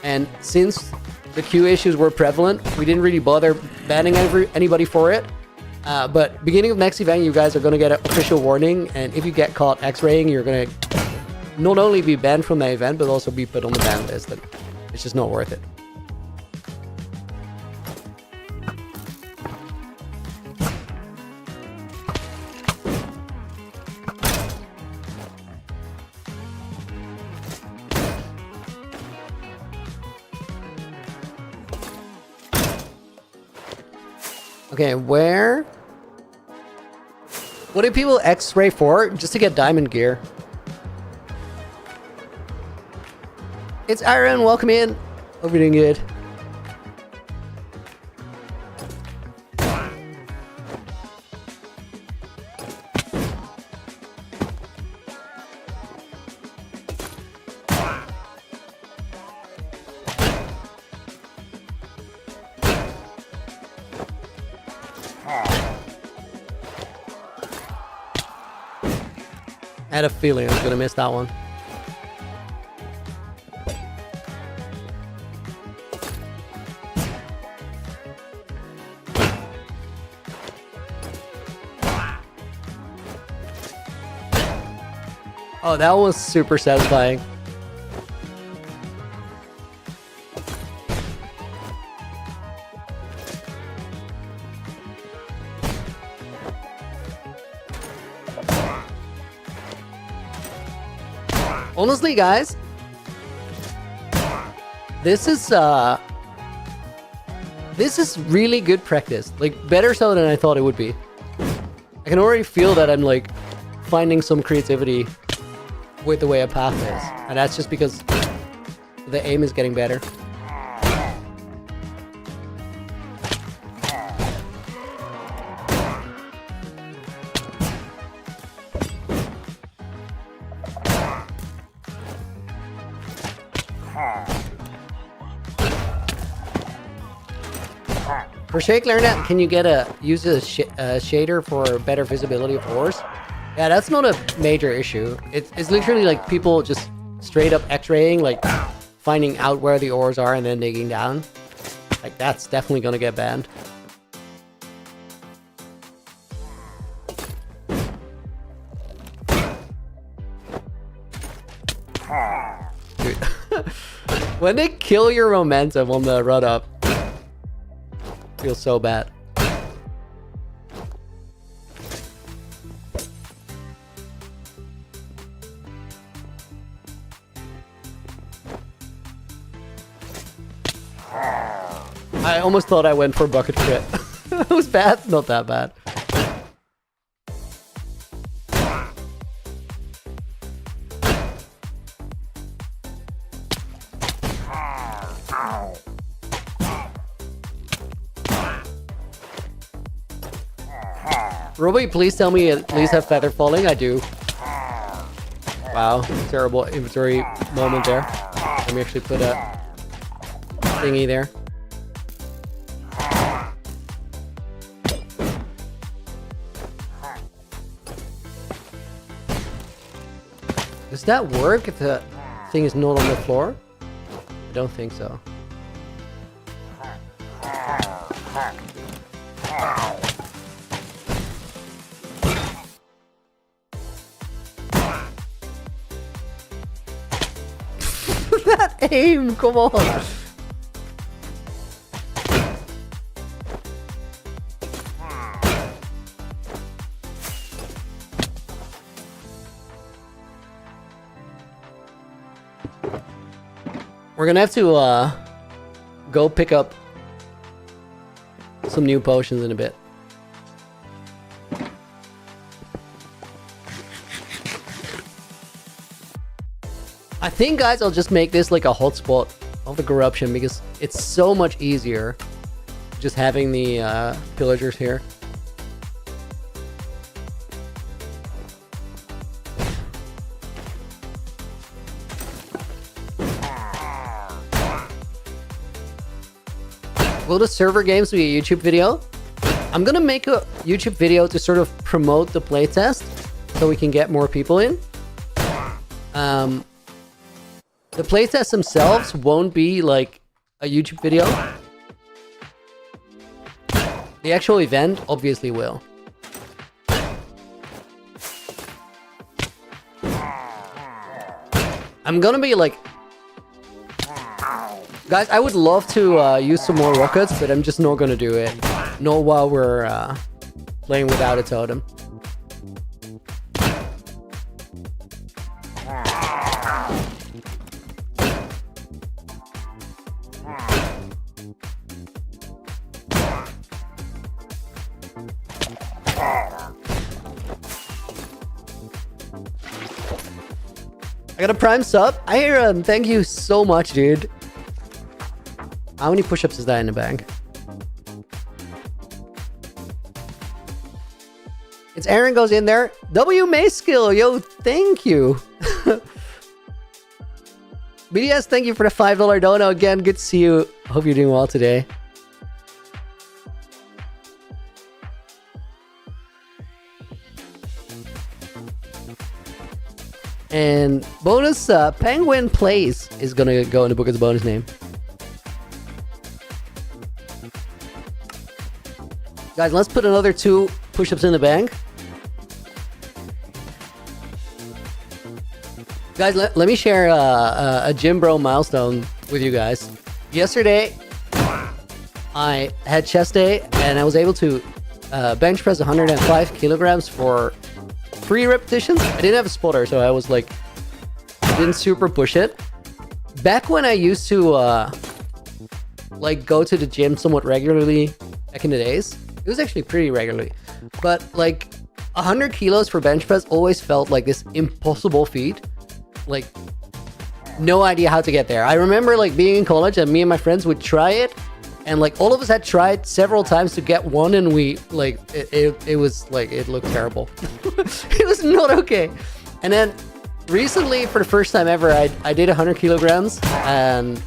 Speaker 4: and since the Q issues were prevalent, we didn't really bother banning anybody for it. But beginning of next event, you guys are going to get an official warning, and if you get caught X-raying, you're going to not only be banned from the event, but also be put on the ban list, and it's just not worth it. Okay, what do people X-ray for? Just to get diamond gear. It's Aaron, welcome in. Hope you're doing good. I had a feeling I was gonna miss that one. Oh, that was super satisfying. Honestly, guys, this is really good practice. Like, better so than I thought it would be. I can already feel that I'm like finding some creativity with the way a path is, and that's just because the aim is getting better. For Shake Learn That, can you use a shader for better visibility of ores? Yeah, that's not a major issue. It's literally like people just straight up X-raying, like finding out where the ores are and then digging down. Like, that's definitely gonna get banned. Dude. When they kill your momentum on the run up, feels so bad. I almost thought I went for bucket crit. It was bad, not that bad. Roby, please tell me at least have feather falling. I do. Wow, terrible inventory moment there. Let me actually put a thingy there. Does that work if the thing is not on the floor? I don't think so. That aim, come on. We're gonna have to go pick up some new potions in a bit. I think, guys, I'll just make this like a hotspot of the corruption because it's so much easier just having the pillagers here. will the server games be a YouTube video? I'm gonna make a YouTube video to sort of promote the playtest so we can get more people in. The playtests themselves won't be like a YouTube video. The actual event obviously will. I'm gonna be like... Guys, I would love to use some more rockets, but I'm just not gonna do it. Not while we're playing without a totem. I got a prime sub. Aaron, thank you so much, dude. How many push-ups is that in the bank? It's Aaron goes in there. W May skill, yo, thank you. BDS, thank you for the $5 dono. Again, good to see you. Hope you're doing well today. And bonus, Penguin Plays is gonna go in the book as a bonus name. Guys, let's put another 2 push-ups in the bank. Guys, let me share a Gym Bro milestone with you guys. Yesterday, I had chest day, and I was able to bench press 105 kilograms for 3 repetitions. I didn't have a spotter, so I was like, didn't super push it. Back when I used to like go to the gym somewhat regularly back in the days, it was actually pretty regularly, but like 100 kilos for bench press always felt like this impossible feat. Like, no idea how to get there. I remember like being in college and me and my friends would try it, and like all of us had tried several times to get one, and we like it was like, it looked terrible. It was not okay. And then recently, for the first time ever, I did 100 kilograms, and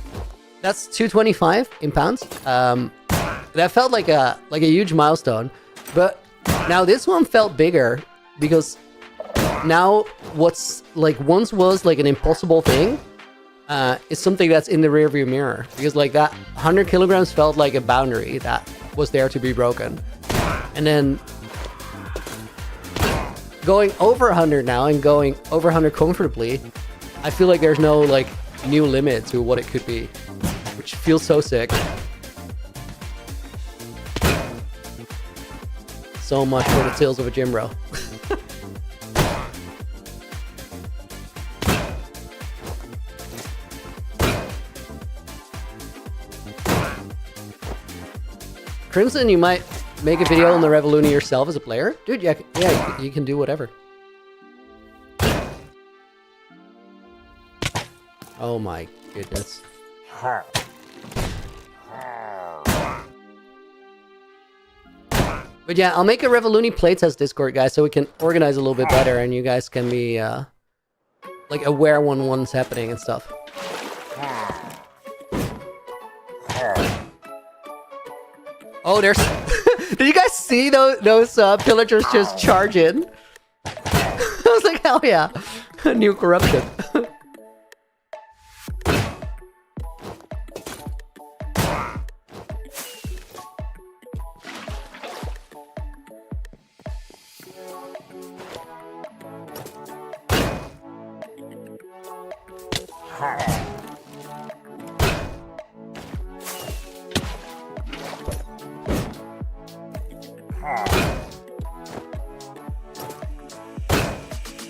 Speaker 4: that's 225 in pounds. That felt like a huge milestone. But now this one felt bigger, because now what's like once was like an impossible thing is something that's in the rearview mirror, because like that 100 kilograms felt like a boundary that was there to be broken. And then going over 100 now, and going over 100 comfortably, I feel like there's no like new limit to what it could be, which feels so sick. So much for the tales of a gym bro. Crimson, you might make a video on the Revoluni yourself as a player? Dude, yeah, you can do whatever. Oh my goodness. But yeah, I'll make a Revoluni playtest Discord, guys, so we can organize a little bit better, and you guys can be like aware when one's happening and stuff. Oh, there's... Did you guys see those pillagers just charge in? I was like, hell yeah. New corruption.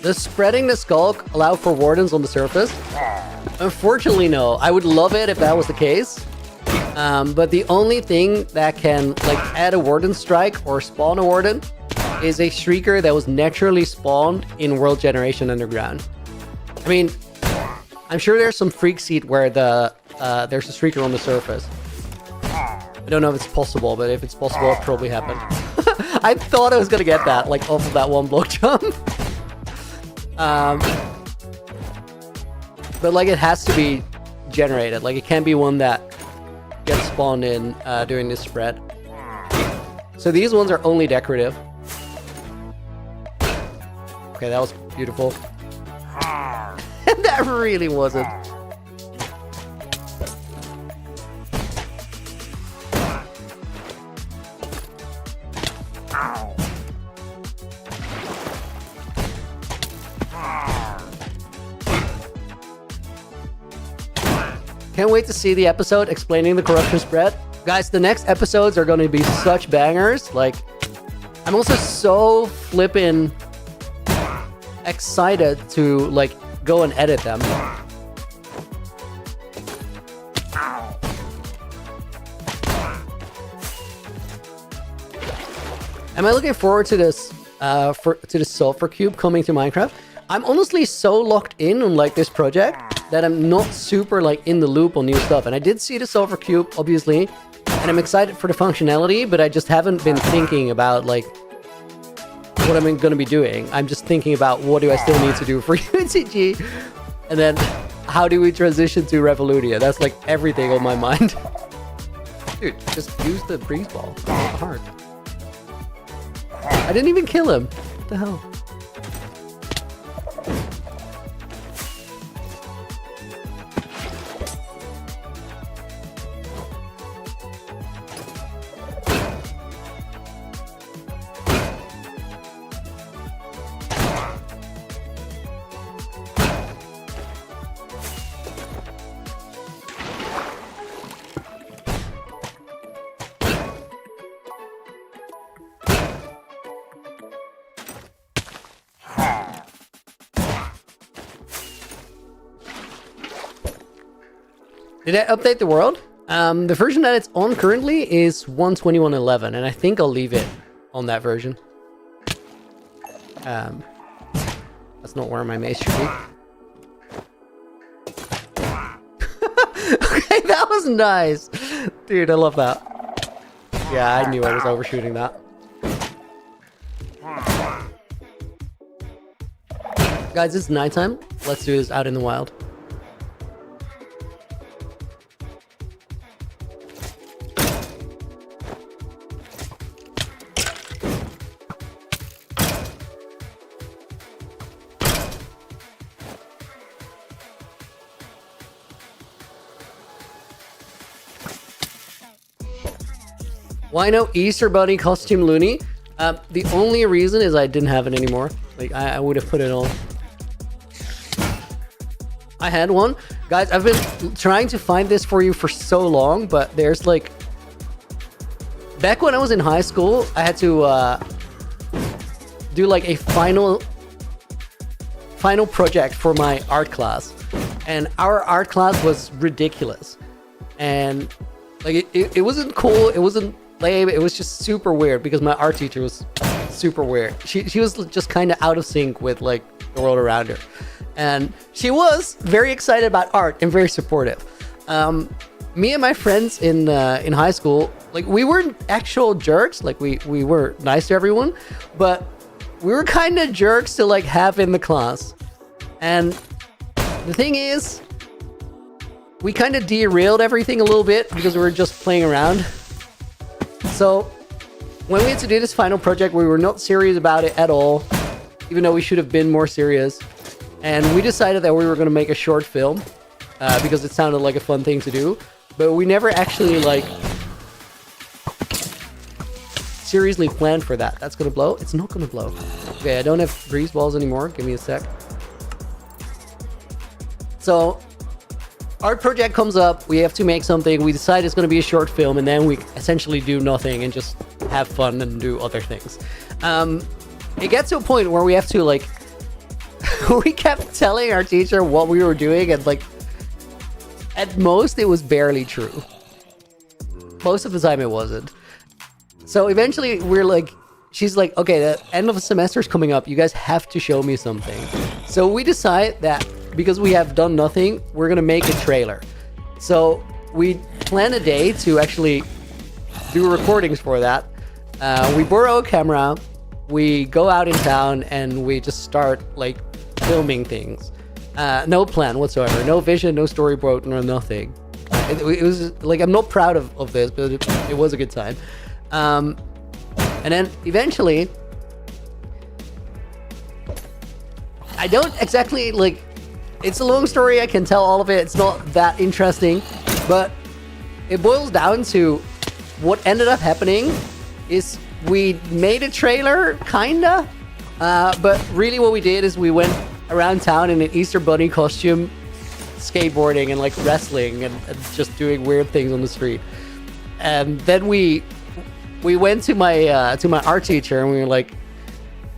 Speaker 4: Does spreading the sculk allow for wardens on the surface? Unfortunately, no. I would love it if that was the case. But the only thing that can like add a warden strike or spawn a warden is a shrieker that was naturally spawned in World Generation Underground. I mean, I'm sure there's some freak seed where there's a shrieker on the surface. I don't know if it's possible, but if it's possible, it probably happened. I thought I was gonna get that, like off of that one block jump. But like it has to be generated. Like it can't be one that gets spawned in during this spread. So these ones are only decorative. Okay, that was beautiful. That really wasn't. Can't wait to see the episode explaining the corruption spread. Guys, the next episodes are going to be such bangers. Like, I'm also so flippin' excited to, like, go and edit them. Am I looking forward to this, to the sulfur cube coming to Minecraft? I'm honestly so locked in on, like, this project that I'm not super, like, in the loop on new stuff. And I did see the sulfur cube, obviously, and I'm excited for the functionality, but I just haven't been thinking about, like, what I'm going to be doing. I'm just thinking about what do I still need to do for UHCG, and then how do we transition to Revolutia? That's, like, everything on my mind. Dude, just use the breeze ball. It's not hard. I didn't even kill him. What the hell? Did I update the world? The version that it's on currently is 121.11, and I think I'll leave it on that version. That's not where my mace should be. Okay, that was nice. Dude, I love that. Yeah, I knew I was overshooting that. Guys, it's nighttime. Let's do this out in the wild. Why no Easter Bunny costume loony? The only reason is I didn't have it anymore. Like, I would have put it on. I had one. Guys, I've been trying to find this for you for so long, but there's like... Back when I was in high school, I had to do like a final project for my art class. And our art class was ridiculous. And like, it wasn't cool, it wasn't lame, it was just super weird because my art teacher was super weird. She was just kind of out of sync with like the world around her. And she was very excited about art and very supportive. Me and my friends in high school, like, we weren't actual jerks, like we were nice to everyone, but we were kind of jerks to like have in the class. And the thing is, we kind of derailed everything a little bit because we were just playing around. So when we had to do this final project, we were not serious about it at all, even though we should have been more serious. And we decided that we were going to make a short film because it sounded like a fun thing to do. But we never actually like seriously planned for that. That's going to blow? It's not going to blow. Okay, I don't have grease balls anymore. Give me a sec. So our project comes up, we have to make something, we decide it's going to be a short film, and then we essentially do nothing and just have fun and do other things. It gets to a point where we have to like, we kept telling our teacher what we were doing, and like, at most it was barely true. Most of the time it wasn't. So eventually we're like, she's like, okay, the end of the semester is coming up, you guys have to show me something. So we decide that because we have done nothing, we're gonna make a trailer. So we plan a day to actually do recordings for that. We borrow a camera, we go out in town, and we just start like filming things. No plan whatsoever, no vision, no storyboard, no nothing. it was like, I'm not proud of this, but it was a good time. And then eventually, I don't exactly like, it's a long story. I can tell all of it. It's not that interesting, but it boils down to what ended up happening is we made a trailer, kinda, but really what we did is we went around town in an Easter Bunny costume, skateboarding and like wrestling and just doing weird things on the street. And then we went to my art teacher and we were like,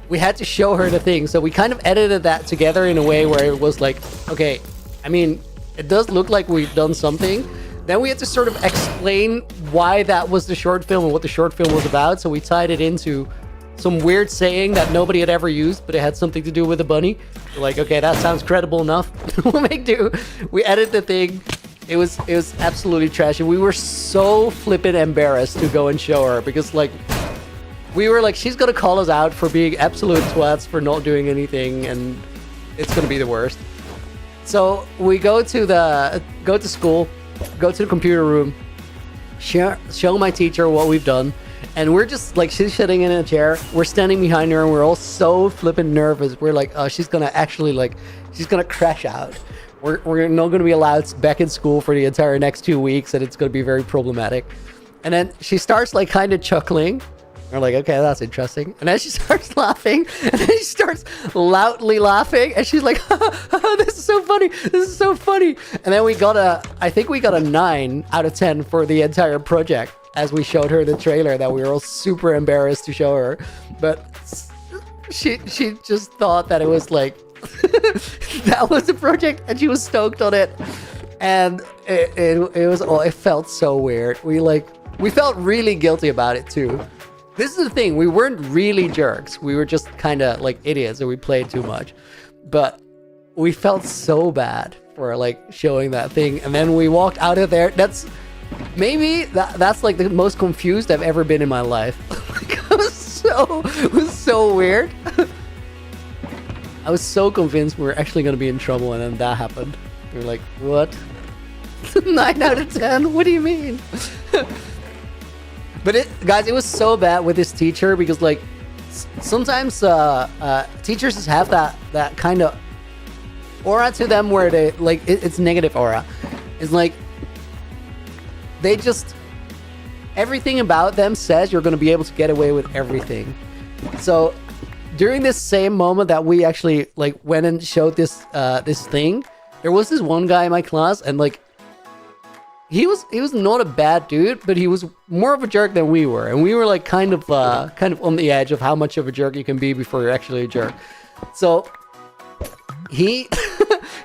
Speaker 4: we had to show her the thing. So we kind of edited that together in a way where it was like, okay, I mean, it does look like we've done something. Then we had to sort of explain why that was the short film and what the short film was about. So we tied it into some weird saying that nobody had ever used, but it had something to do with a bunny. We're like, okay, that sounds credible enough. We'll make do. We edited the thing. It was absolutely trashy. We were so flippin' embarrassed to go and show her because like, we were like, she's gonna call us out for being absolute twats for not doing anything, and it's gonna be the worst. So we go to school, go to the computer room, show my teacher what we've done, and we're just like, she's sitting in a chair, we're standing behind her, and we're all so flippin' nervous. We're like, oh, she's gonna actually like, she's gonna crash out. We're not gonna be allowed back in school for the entire next 2 weeks, and it's gonna be very problematic. And then she starts like kind of chuckling. We're like, okay, that's interesting. And then she starts laughing, and then she starts loudly laughing, and she's like, this is so funny, this is so funny. And then I think we got a 9 out of 10 for the entire project as we showed her the trailer that we were all super embarrassed to show her. But she just thought that it was like, that was the project, and she was stoked on it. And it felt so weird. We felt really guilty about it too. This is the thing, we weren't really jerks. We were just kind of like idiots and we played too much. But we felt so bad for like showing that thing. And then we walked out of there. That's like the most confused I've ever been in my life. It was so weird. I was so convinced we were actually going to be in trouble, and then that happened. We were like, what? 9 out of 10? What do you mean? But guys, it was so bad with this teacher because like sometimes teachers just have that kind of aura to them where they like it's negative aura. It's like they just, everything about them says you're going to be able to get away with everything. So during this same moment that we actually like went and showed this thing, there was this one guy in my class, and like he was not a bad dude, but he was more of a jerk than we were, and we were like kind of on the edge of how much of a jerk you can be before you're actually a jerk. So he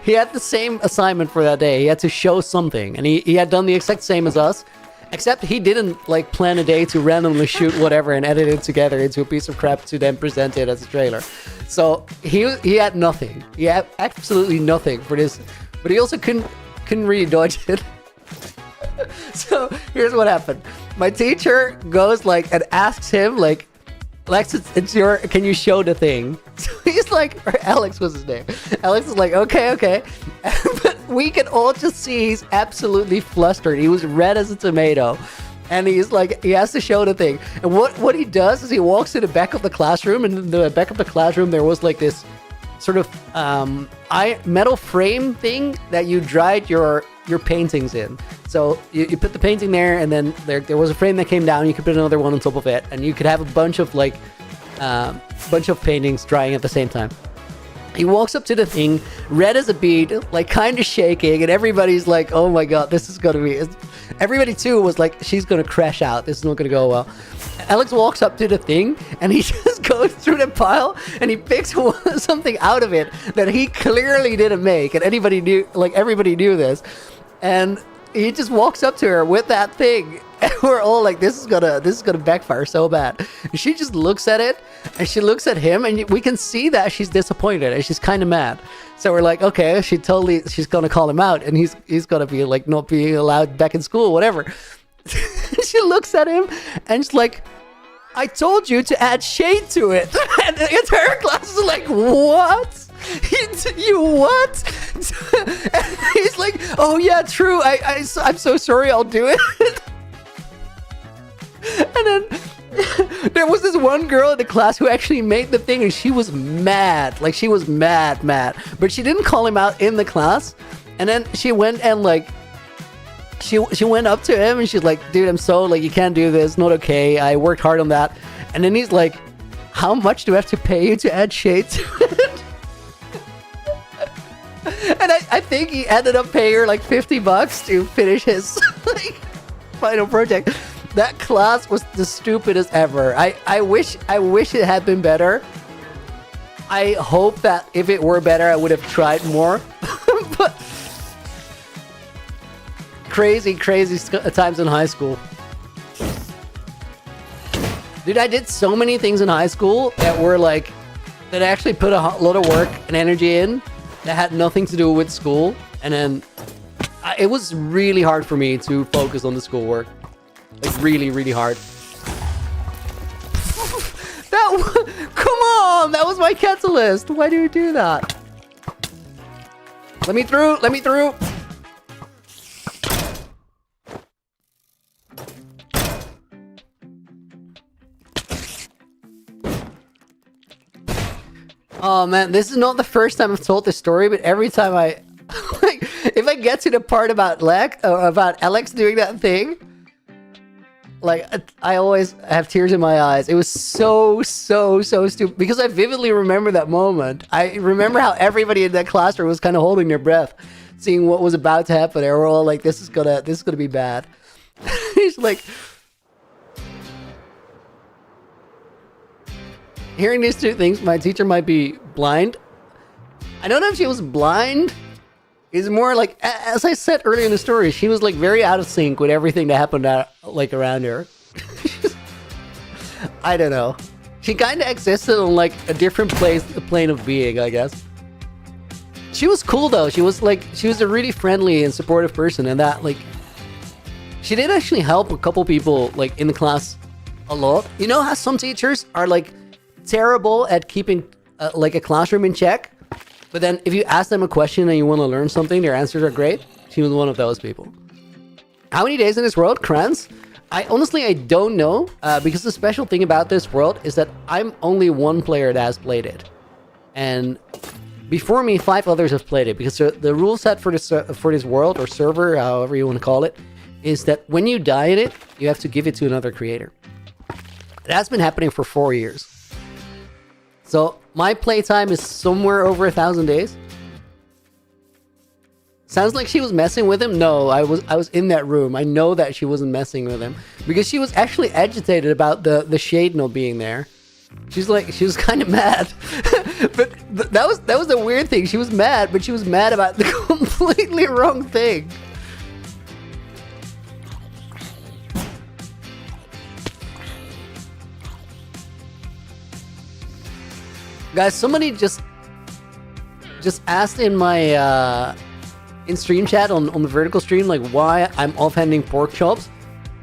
Speaker 4: had the same assignment for that day. He had to show something, and he had done the exact same as us, except he didn't like plan a day to randomly shoot whatever and edit it together into a piece of crap to then present it as a trailer. So he had nothing. He had absolutely nothing for this, but he also couldn't really dodge it. So here's what happened. My teacher goes like and asks him like, Lex, can you show the thing? So he's like, or Alex was his name. Alex is like, okay. But we can all just see he's absolutely flustered. He was red as a tomato. And he's like, he has to show the thing. And what he does is he walks to the back of the classroom, and in the back of the classroom there was like this sort of metal frame thing that you dried your paintings in. So you put the painting there, and then there was a frame that came down. You could put another one on top of it, and you could have a bunch of paintings drying at the same time. He walks up to the thing, red as a bead, like kind of shaking, and everybody's like, oh my god, this is gonna be... Everybody too was like, she's gonna crash out, this is not gonna go well. Alex walks up to the thing, and he just goes through the pile, and he picks something out of it that he clearly didn't make, and everybody knew this. And he just walks up to her with that thing, and we're all like, this is gonna backfire so bad. And she just looks at it, and she looks at him, and we can see that she's disappointed, and she's kind of mad. So we're like, okay, she's gonna call him out, and he's gonna be like not being allowed back in school, whatever. She looks at him, and she's like, I told you to add shade to it. And the entire class is like, what? You what? And he's like, oh yeah, true. I'm so sorry. I'll do it. And then there was this one girl in the class who actually made the thing, and she was mad. Like, she was mad. But she didn't call him out in the class. And then she went and like, she went up to him and she's like, dude, I'm so like, you can't do this. Not okay. I worked hard on that. And then he's like, how much do I have to pay you to add shade to it? And I think he ended up paying her like $50 to finish his like final project. That class was the stupidest ever. I wish it had been better. I hope that if it were better, I would have tried more. But crazy times in high school. Dude, I did so many things in high school that were like, that I actually put a lot of work and energy in that had nothing to do with school. And then it was really hard for me to focus on the schoolwork. Like really hard. Come on, that was my catalyst. Why do you do that? Let me through. Oh man, this is not the first time I've told this story, but every time I, like, if I get to the part about Alex doing that thing, like, I always have tears in my eyes. It was so stupid because I vividly remember that moment. I remember how everybody in that classroom was kind of holding their breath, seeing what was about to happen. They were all like, "This is gonna be bad." He's like, hearing these two things, my teacher might be blind. I don't know if she was blind. It's more like, as I said earlier in the story, she was like very out of sync with everything that happened like around her. I don't know. She kind of existed on like a different plane of being, I guess. She was cool though. She was a really friendly and supportive person, and that like, she did actually help a couple people like in the class a lot. You know how some teachers are like terrible at keeping like a classroom in check? But then if you ask them a question and you want to learn something, their answers are great. She was one of those people. How many days in this world? Krans? I don't know, because the special thing about this world is that I'm only one player that has played it. And before me, 5 others have played it, because the rule set for this world, or server, however you want to call it, is that when you die in it, you have to give it to another creator. That's been happening for 4 years. So my playtime is somewhere over 1,000 days. Sounds like she was messing with him. No, I was in that room. I know that she wasn't messing with him because she was actually agitated about the shade not being there. She was kind of mad. But that was the weird thing. She was mad, but she was mad about the completely wrong thing. Guys, somebody just asked in my in stream chat on the vertical stream, like, why I'm offhanding pork chops,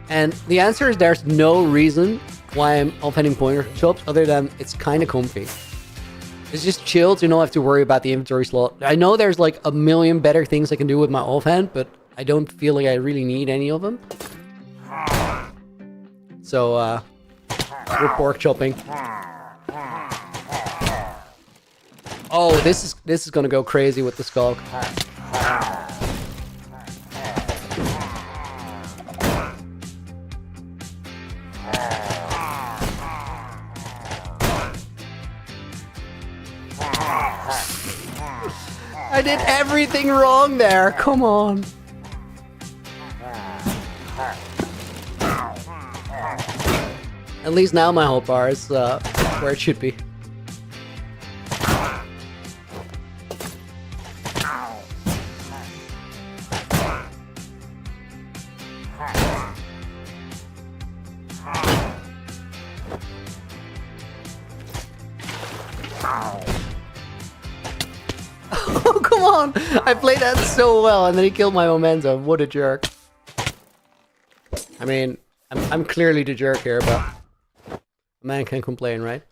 Speaker 4: and the answer is there's no reason why I'm offhanding pork chops other than it's kind of comfy. It's just chill to not have to worry about the inventory slot. I know there's like a million better things I can do with my offhand, but I don't feel like I really need any of them. So we're pork chopping. Oh, this is gonna go crazy with the sculk. I did everything wrong there. Come on. At least now my whole bar is where it should be. Oh, come on! I played that so well, and then he killed my momentum. What a jerk. I mean, I'm clearly the jerk here, but a man can't complain, right?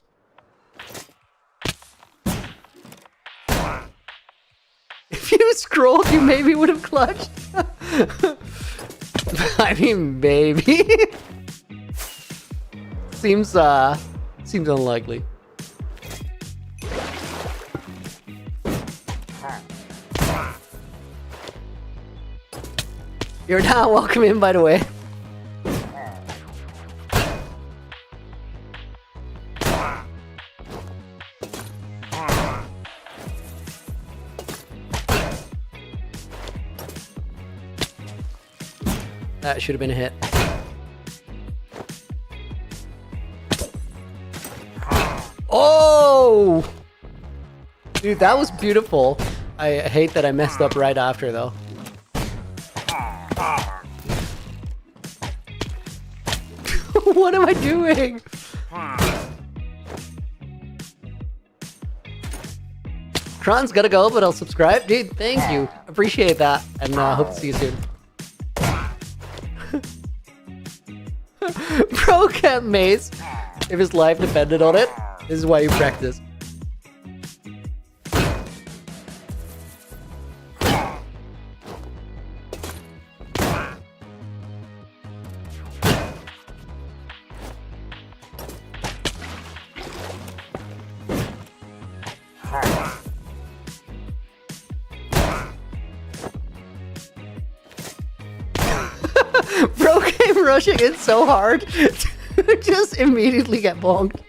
Speaker 4: If you you scrolled, you maybe would have clutched. I mean, maybe. Seems unlikely. You're now welcome in, by the way. That should have been a hit. Oh! Dude, that was beautiful. I hate that I messed up right after, though. What am I doing? Tron's gotta go, but I'll subscribe. Dude, thank you. Appreciate that. And hope to see you soon. Bro can't mace if his life depended on it. This is why you practice. Bro came rushing in so hard to just immediately get bonked.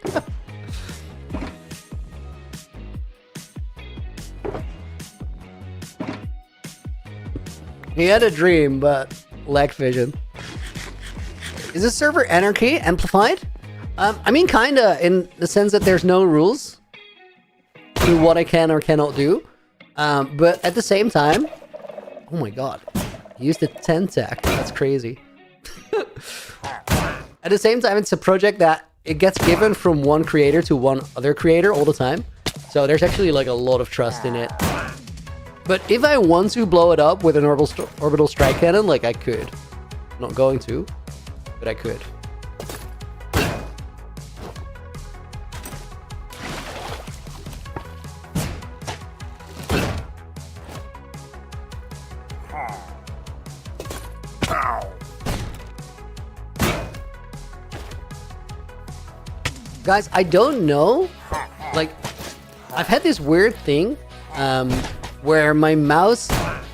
Speaker 4: He had a dream, but lacked vision. Is this server anarchy amplified? I mean, kinda, in the sense that there's no rules to what I can or cannot do. But at the same time, oh my god, he used a 10 tack. That's crazy. At the same time, it's a project that it gets given from one creator to one other creator all the time. So there's actually like a lot of trust in it. But if I want to blow it up with an orbital strike cannon, like I could. I'm not going to, but I could. Guys, I don't know. Like, I've had this weird thing where my mouse,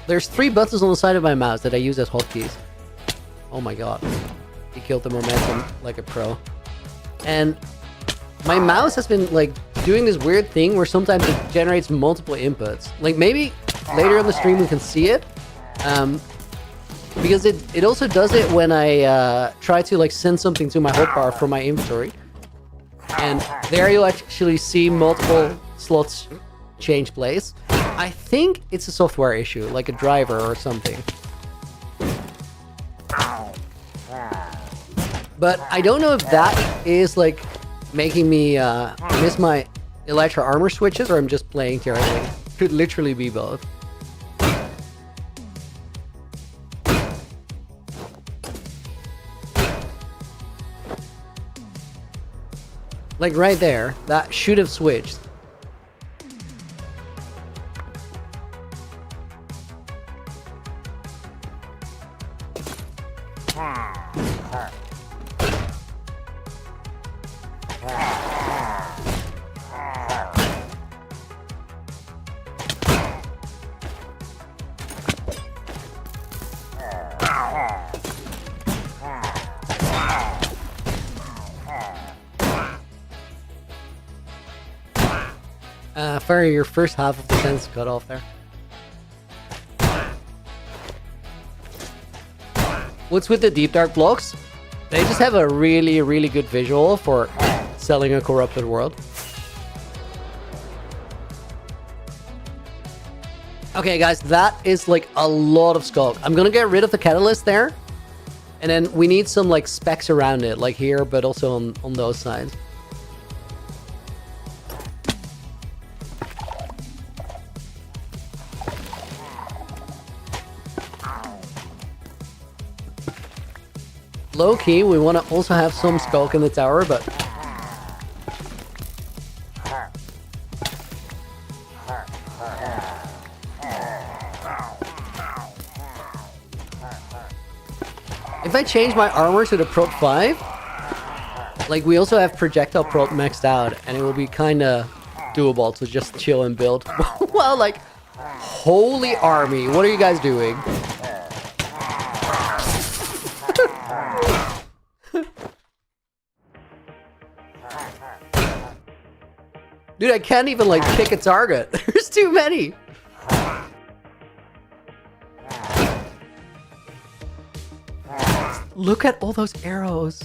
Speaker 4: there's 3 buttons on the side of my mouse that I use as hotkeys. Oh my god. He killed the momentum like a pro. And my mouse has been like doing this weird thing where sometimes it generates multiple inputs. Like maybe later on the stream we can see it. Because it also does it when I try to like send something to my hotbar from my inventory. And there you'll actually see multiple slots change place. I think it's a software issue, like a driver or something. But I don't know if that is like making me miss my Elytra armor switches, or I'm just playing terribly. Could literally be both. Like right there, that should have switched. Fire, your first half of the sentence cut off there. What's with the deep dark blocks? They just have a really, really good visual for selling a corrupted world. Okay, guys, that is like a lot of sculk. I'm gonna get rid of the catalyst there, and then we need some like specs around it, like here, but also on those sides. Low key, we want to also have some sculk in the tower, but If I change my armor to the Prot 5, like we also have projectile Prot maxed out, and it will be kind of doable to just chill and build. Well, like, holy army, what are you guys doing? Dude, I can't even like pick a target. There's too many. Look at all those arrows.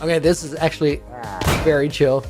Speaker 4: Okay, this is actually very chill.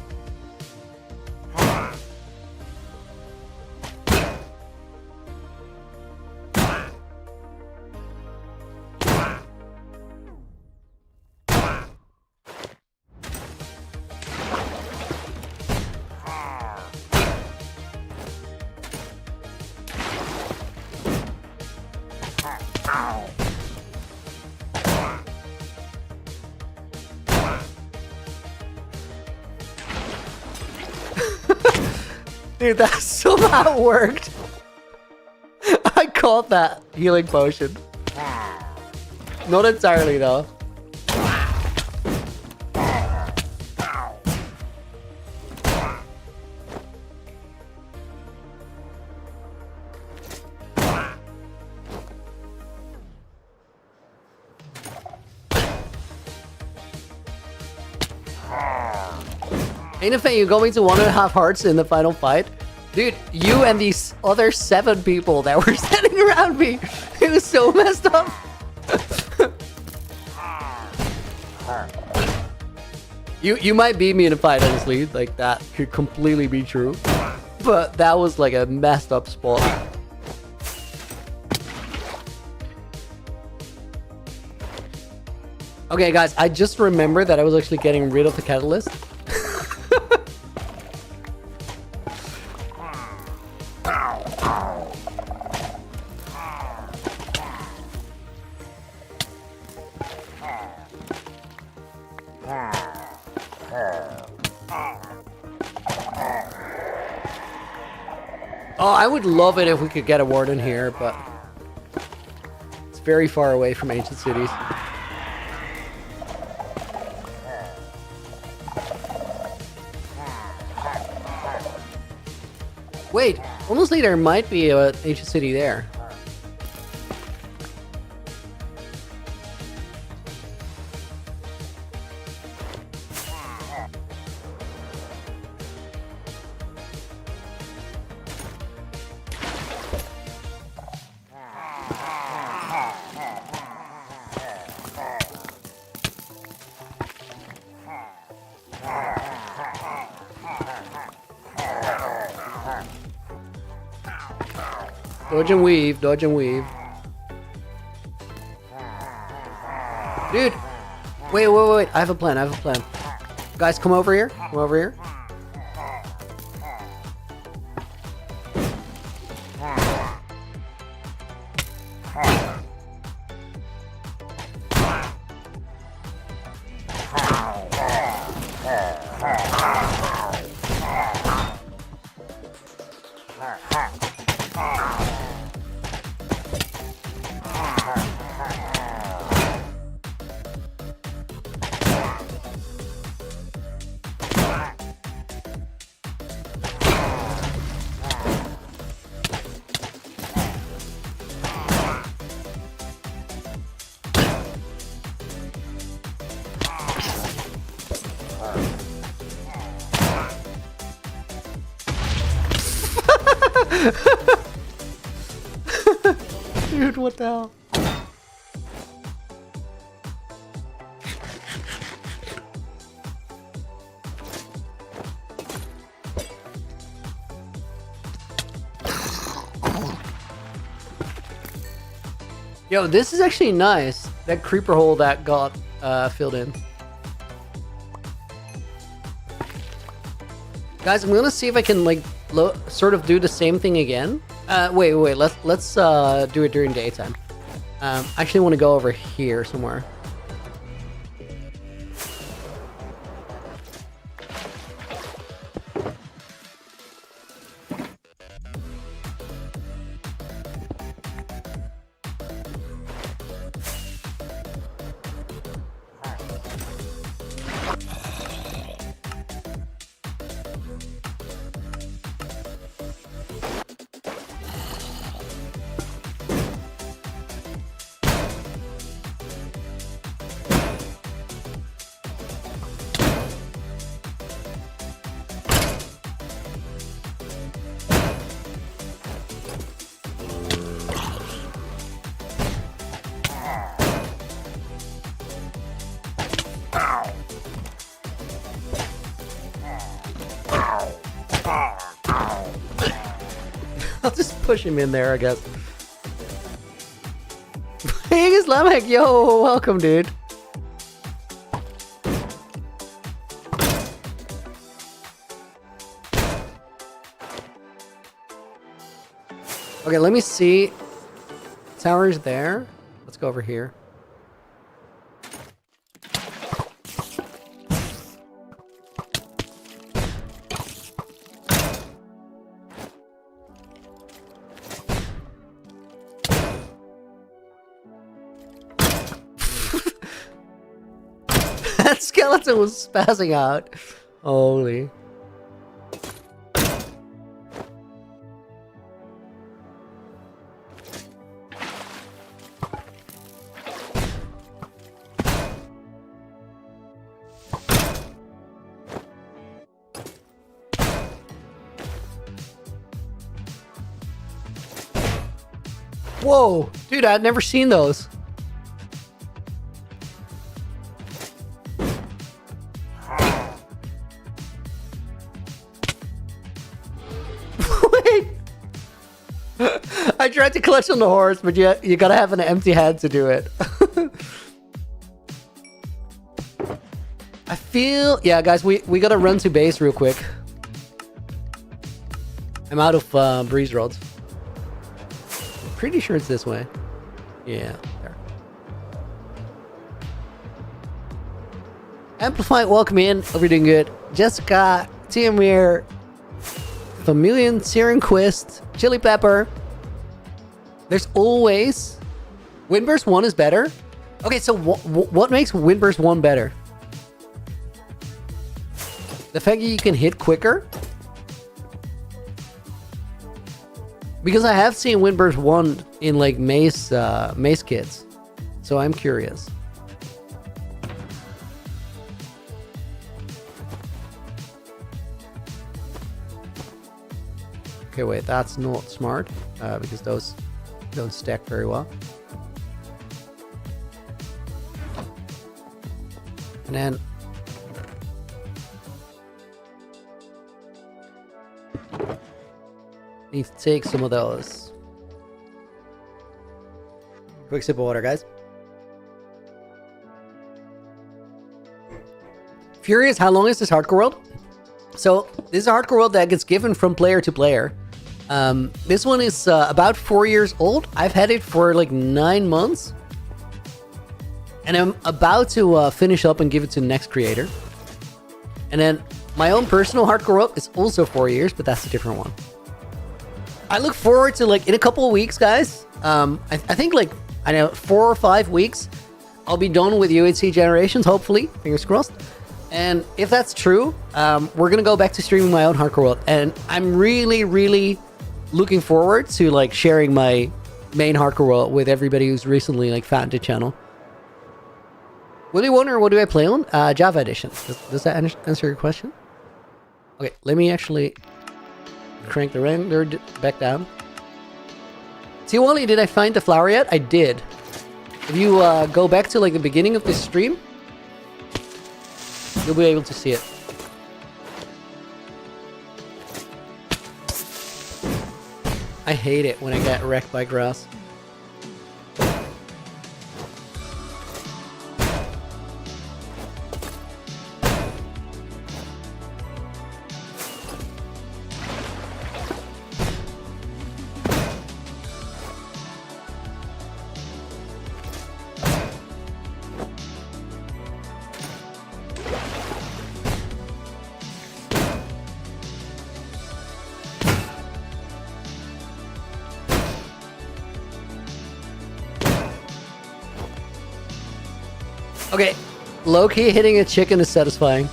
Speaker 4: Dude, that somehow worked. I called that healing potion. Not entirely though. Ain't a thing, you're going to 1.5 hearts in the final fight? Dude, you and these other 7 people that were standing around me, it was so messed up. You might beat me in a fight, honestly, like that could completely be true. But that was like a messed up spot. Okay guys, I just remembered that I was actually getting rid of the catalyst. Oh, I would love it if we could get a warden here, but it's very far away from ancient cities. Wait, honestly, there might be an ancient city there. Dodge and weave, dodge and weave. Dude! Wait, I have a plan, Guys, come over here, Dude, what the hell? Yo, this is actually nice. That creeper hole that got filled in. Guys, I'm gonna see if I can like sort of do the same thing again. Wait. Let's do it during daytime. I actually want to go over here somewhere. I'll just push him in there, I guess. Hey, Islamic, yo, welcome, dude. Okay, let me see. Tower's there. Let's go over here. That skeleton was spazzing out. Holy. Whoa, dude, I'd never seen those. Wait. I tried to clutch on the horse, but you gotta have an empty hand to do it. I feel... Yeah, guys, we gotta run to base real quick. I'm out of breeze rods. Pretty sure it's this way. Yeah, there. Amplify, welcome in. Hope you're doing good. Jessica, Tiamir, Familian, Siren Quist, Chili Pepper. There's always... Windburst 1 is better? Okay, so what makes Windburst 1 better? The fact that you can hit quicker? Because I have seen Windburst 1 in like mace kits. So I'm curious. Okay, wait, that's not smart. Because those don't stack very well. And then... need to take some of those. Quick sip of water, guys. Furious, how long is this hardcore world? So this is a hardcore world that gets given from player to player. This one is about 4 years old. I've had it for like 9 months. And I'm about to finish up and give it to the next creator. And then my own personal hardcore world is also 4 years, but that's a different one. I look forward to, like, in a couple of weeks, guys. I think, like, I know 4 or 5 weeks, I'll be done with UHCG Generations, hopefully. Fingers crossed. And if that's true, we're going to go back to streaming my own hardcore world. And I'm really, really looking forward to, like, sharing my main hardcore world with everybody who's recently, like, found the channel. Will you wonder what do I play on? Java Edition. Does that answer your question? Okay, let me actually... crank the render back down. Tiwali, did I find the flower yet? I did. If you go back to like the beginning of this stream, you'll be able to see it. I hate it when I get wrecked by grass. Okay, low-key hitting a chicken is satisfying.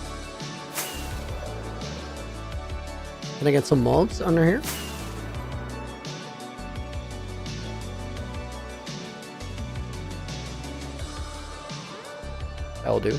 Speaker 4: Can I get some mobs under here? That'll do.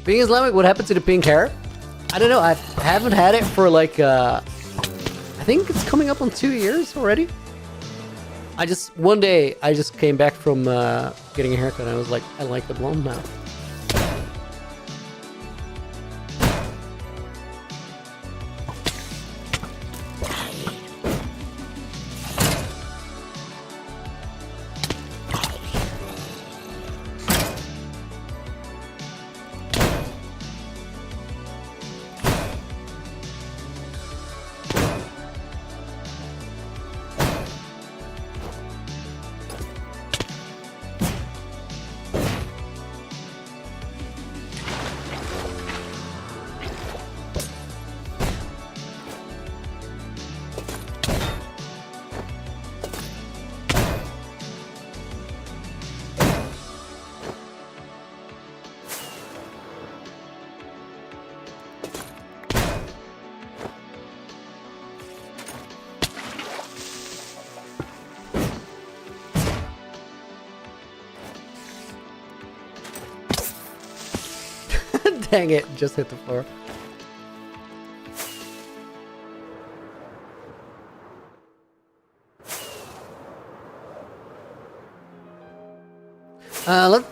Speaker 4: Being Islamic, what happened to the pink hair? I don't know. I haven't had it for like, I think it's coming up on 2 years already. One day, I just came back from getting a haircut and I was like, I like the blonde now. Dang it, just hit the floor.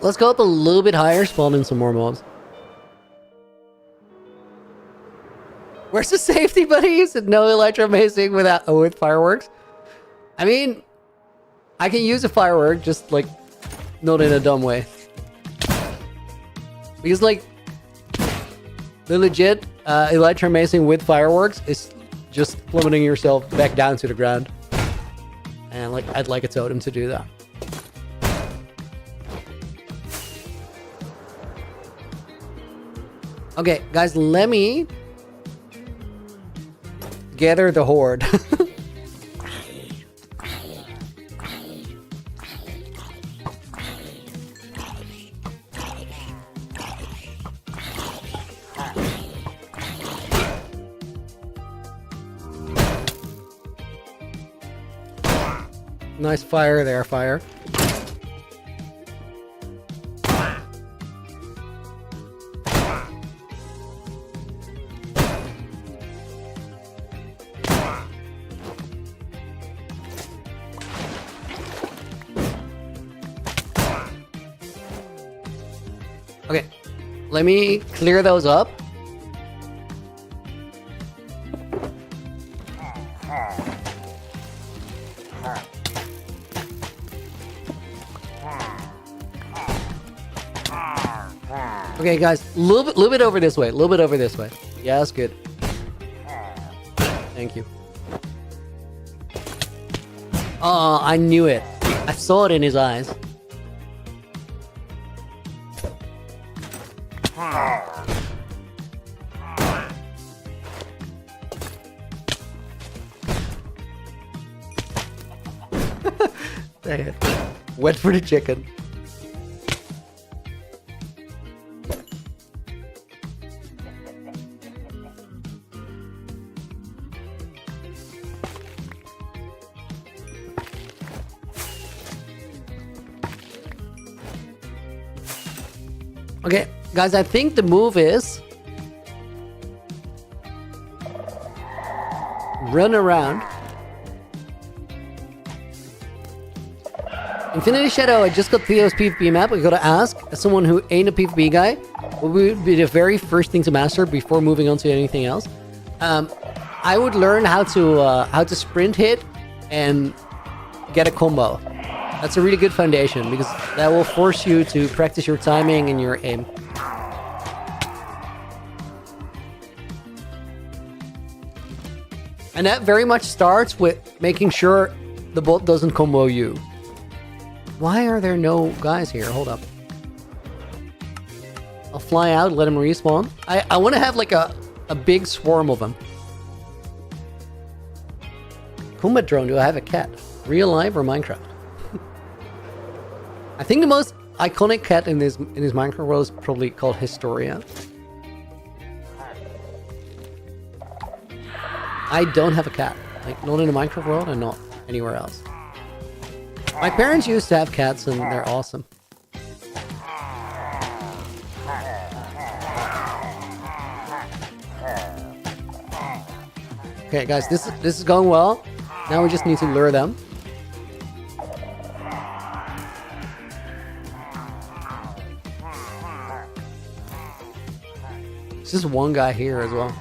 Speaker 4: Let's go up a little bit higher, spawn in some more mobs. Where's the safety buddies? No electromazing with fireworks. I mean, I can use a firework, just like not in a dumb way. Because like the legit electromazing with fireworks is just plummeting yourself back down to the ground. And like I'd like a totem to do that. Okay, guys, let me gather the horde. Nice fire there, fire. Okay, let me clear those up. Okay, guys, little bit over this way. A little bit over this way. Yeah, that's good. Thank you. Oh, I knew it. I saw it in his eyes. Dang it. Wet for the chicken. Okay, guys, I think the move is run around. Infinity Shadow, I just got Theo's PvP map. I gotta ask, as someone who ain't a PvP guy, what would be the very first thing to master before moving on to anything else? I would learn how to sprint hit and get a combo. That's a really good foundation because that will force you to practice your timing and your aim. And that very much starts with making sure the bolt doesn't combo you. Why are there no guys here? Hold up. I'll fly out, let them respawn. I want to have like a big swarm of them. Combat drone, do I have a cat? Real life or Minecraft? I think the most iconic cat in this Minecraft world is probably called Historia. I don't have a cat. Like, not in the Minecraft world and not anywhere else. My parents used to have cats and they're awesome. Okay, guys, this is going well. Now we just need to lure them. There's just one guy here as well.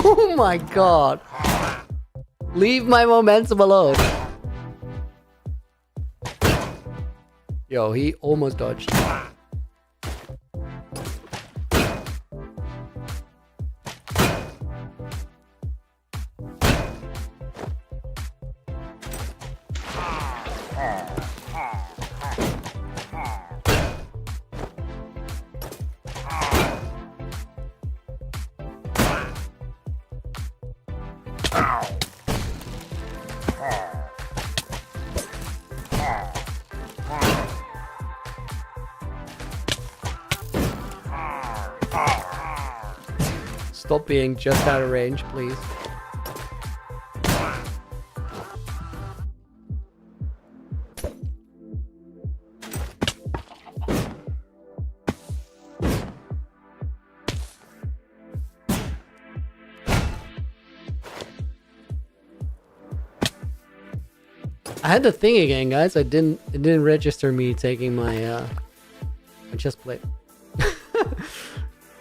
Speaker 4: Oh my god. Leave my momentum alone. Yo, he almost dodged. Stop being just out of range, please. I had the thing again, guys. It didn't register me taking my chest plate.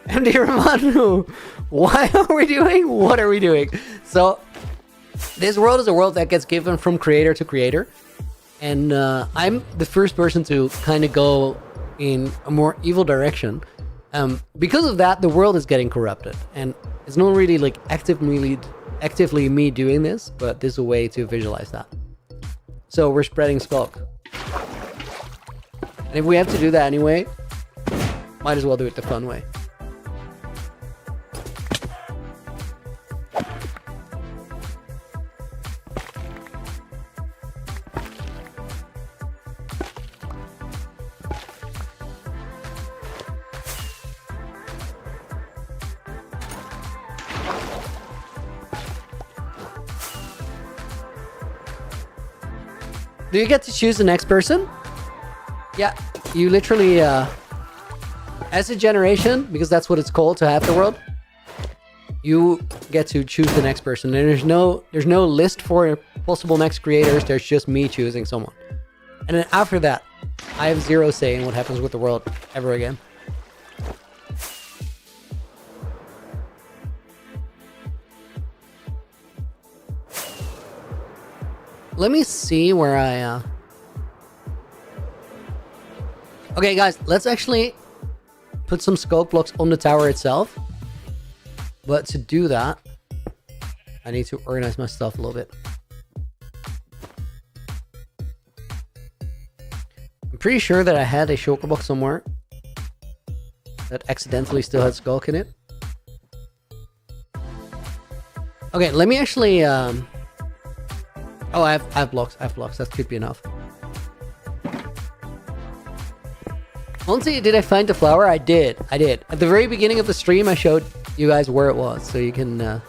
Speaker 4: MD Romano, why are we doing? What are we doing? So, this world is a world that gets given from creator to creator. And I'm the first person to kind of go in a more evil direction. Because of that, the world is getting corrupted. And it's not really like actively me doing this, but there's a way to visualize that. So we're spreading sculk. And if we have to do that anyway, might as well do it the fun way. Do you get to choose the next person? Yeah, you literally, as a generation, because that's what it's called to have the world, you get to choose the next person. And there's no list for possible next creators. There's just me choosing someone. And then after that, I have zero say in what happens with the world ever again. Let me see where I... Okay, guys, let's actually put some scope blocks on the tower itself. But to do that, I need to organize my stuff a little bit. I'm pretty sure that I had a shulker box somewhere that accidentally still had sculk in it. Okay, let me actually... Oh, I have blocks. That could be enough. Honestly, did I find the flower? I did. At the very beginning of the stream, I showed you guys where it was, so you can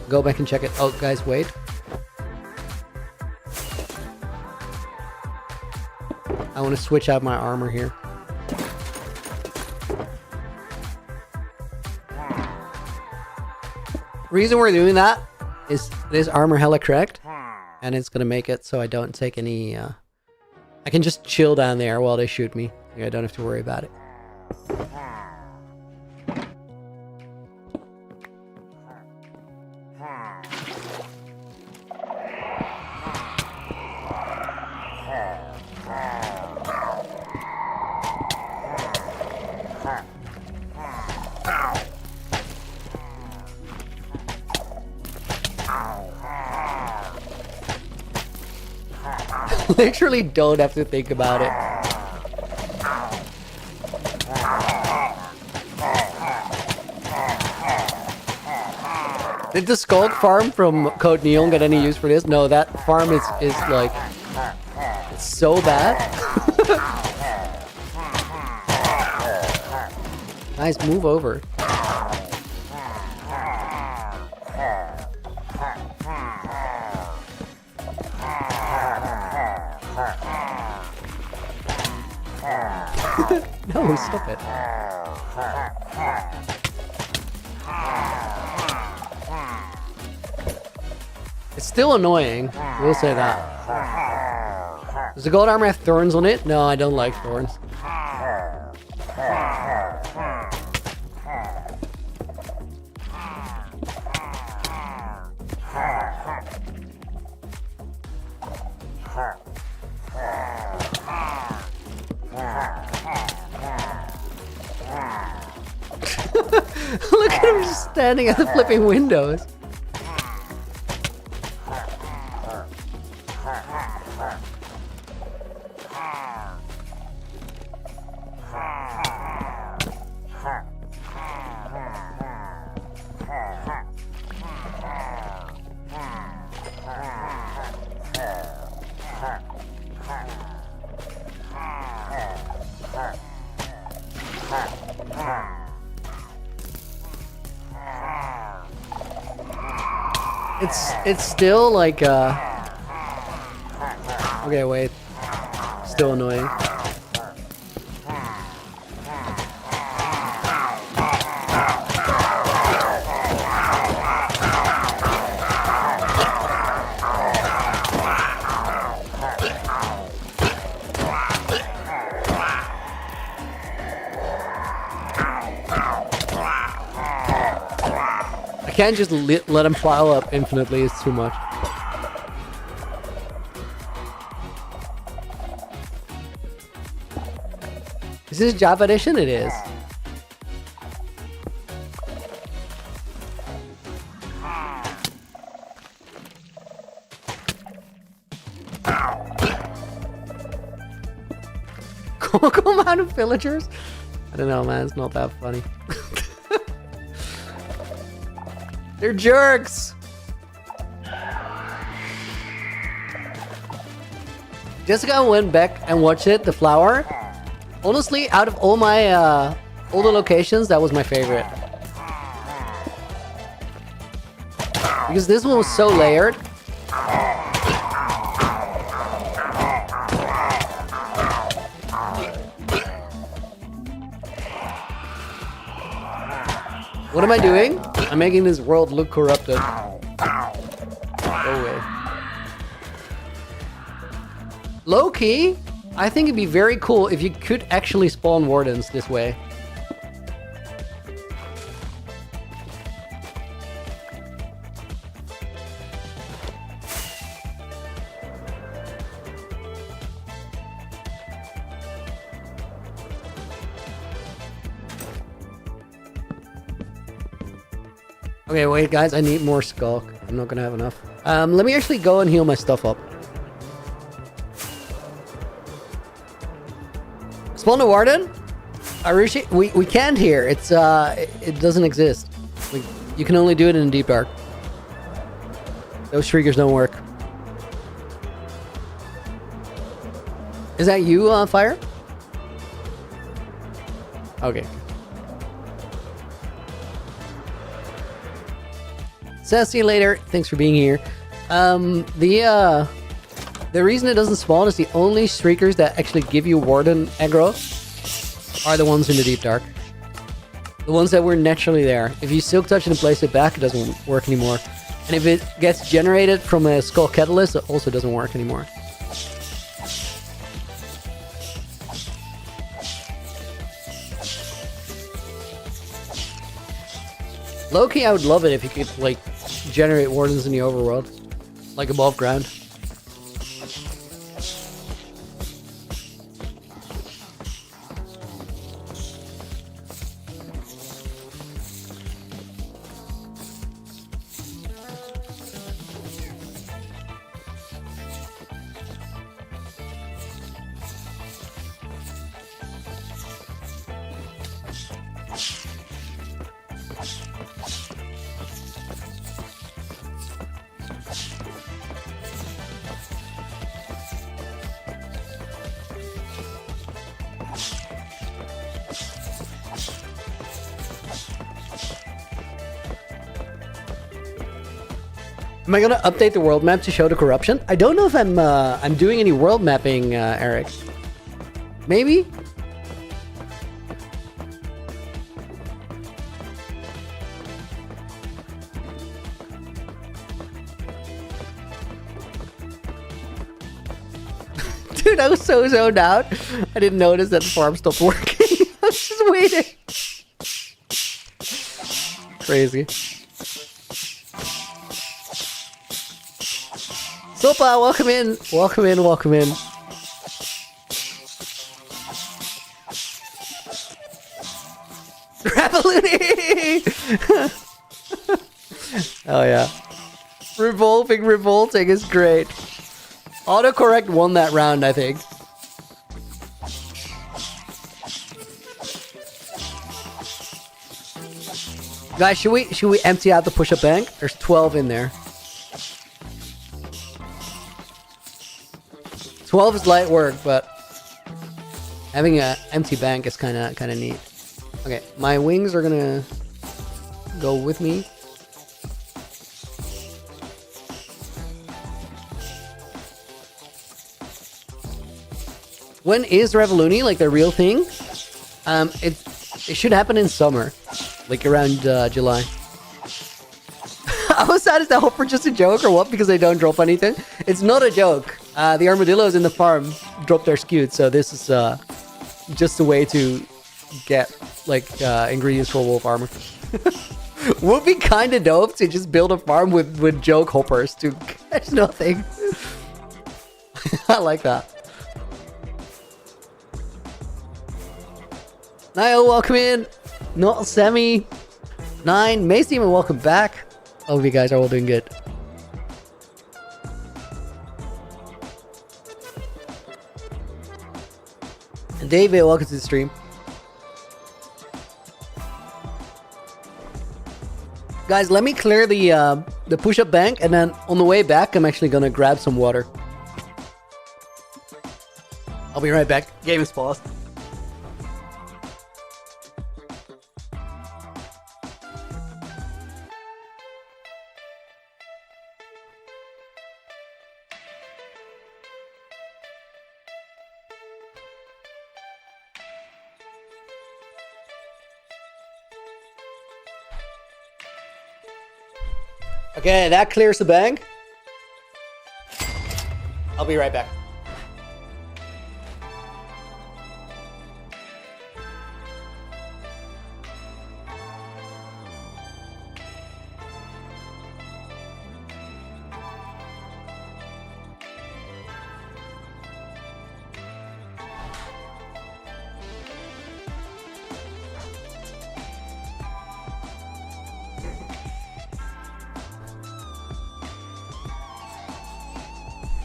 Speaker 4: go back and check it out, guys. Wait. I want to switch out my armor here. Reason we're doing that is this armor hella cracked, and it's gonna make it so I don't take any. I can just chill down there while they shoot me. I don't have to worry about it. Literally don't have to think about it. Did the sculk farm from Code Neon get any use for this? No, that farm is like, it's so bad. Guys, move over. No, stop it. It's still annoying, we'll say that. Does the gold armor have thorns on it? No, I don't like thorns. Look at him just standing at the flipping windows. It's still like okay, wait. Still annoying. I can't just let him pile up infinitely, it's too much. Is this Java Edition? It is. Comical amount of villagers? I don't know, man, it's not that funny. They're jerks! Jessica went back and watched it, the flower. Honestly, out of all my all the locations, that was my favorite. Because this one was so layered. What am I doing? I'm making this world look corrupted. Go away. Low-key, I think it'd be very cool if you could actually spawn wardens this way. Okay, wait guys, I need more sculk. I'm not gonna have enough. Let me actually go and heal my stuff up. Spawn a warden? Arushi, we can't here. It's it doesn't exist. You can only do it in deep dark. Those triggers don't work. Is that you, Fire? Okay. So see you later. Thanks for being here. The reason it doesn't spawn is the only streakers that actually give you Warden aggro are the ones in the Deep Dark. The ones that were naturally there. If you Silk Touch and place it back, it doesn't work anymore. And if it gets generated from a Skull Catalyst, it also doesn't work anymore. Low-key, I would love it if you could, like, generate Wardens in the overworld. Like above ground. Am I gonna update the world map to show the corruption? I don't know if I'm doing any world mapping, Eric. Maybe? Dude, I was so zoned out. I didn't notice that the farm stopped working. I was just waiting. Crazy. Sopa, welcome in. Welcome in, welcome in. Ravaluni! Oh yeah. Revolting is great. Autocorrect won that round, I think. Guys, should we empty out the push-up bank? There's 12 in there. 12 is light work, but having an empty bank is kind of neat. Okay, my wings are gonna go with me. When is Revoluni, like the real thing? It should happen in summer, like around July. How sad is that hope for just a joke or what? Because they don't drop anything? It's not a joke. The armadillos in the farm drop their scute, so this is just a way to get like ingredients for wolf armor. Would be kind of dope to just build a farm with joke hoppers to catch nothing. I like that. Niall, welcome in. Not Semi. 9. Mace Demon, welcome back. Hope you guys are all doing good. And David, welcome to the stream. Guys, let me clear the push-up bank, and then on the way back, I'm actually gonna grab some water. I'll be right back. Game is paused. Okay, that clears the bank. I'll be right back.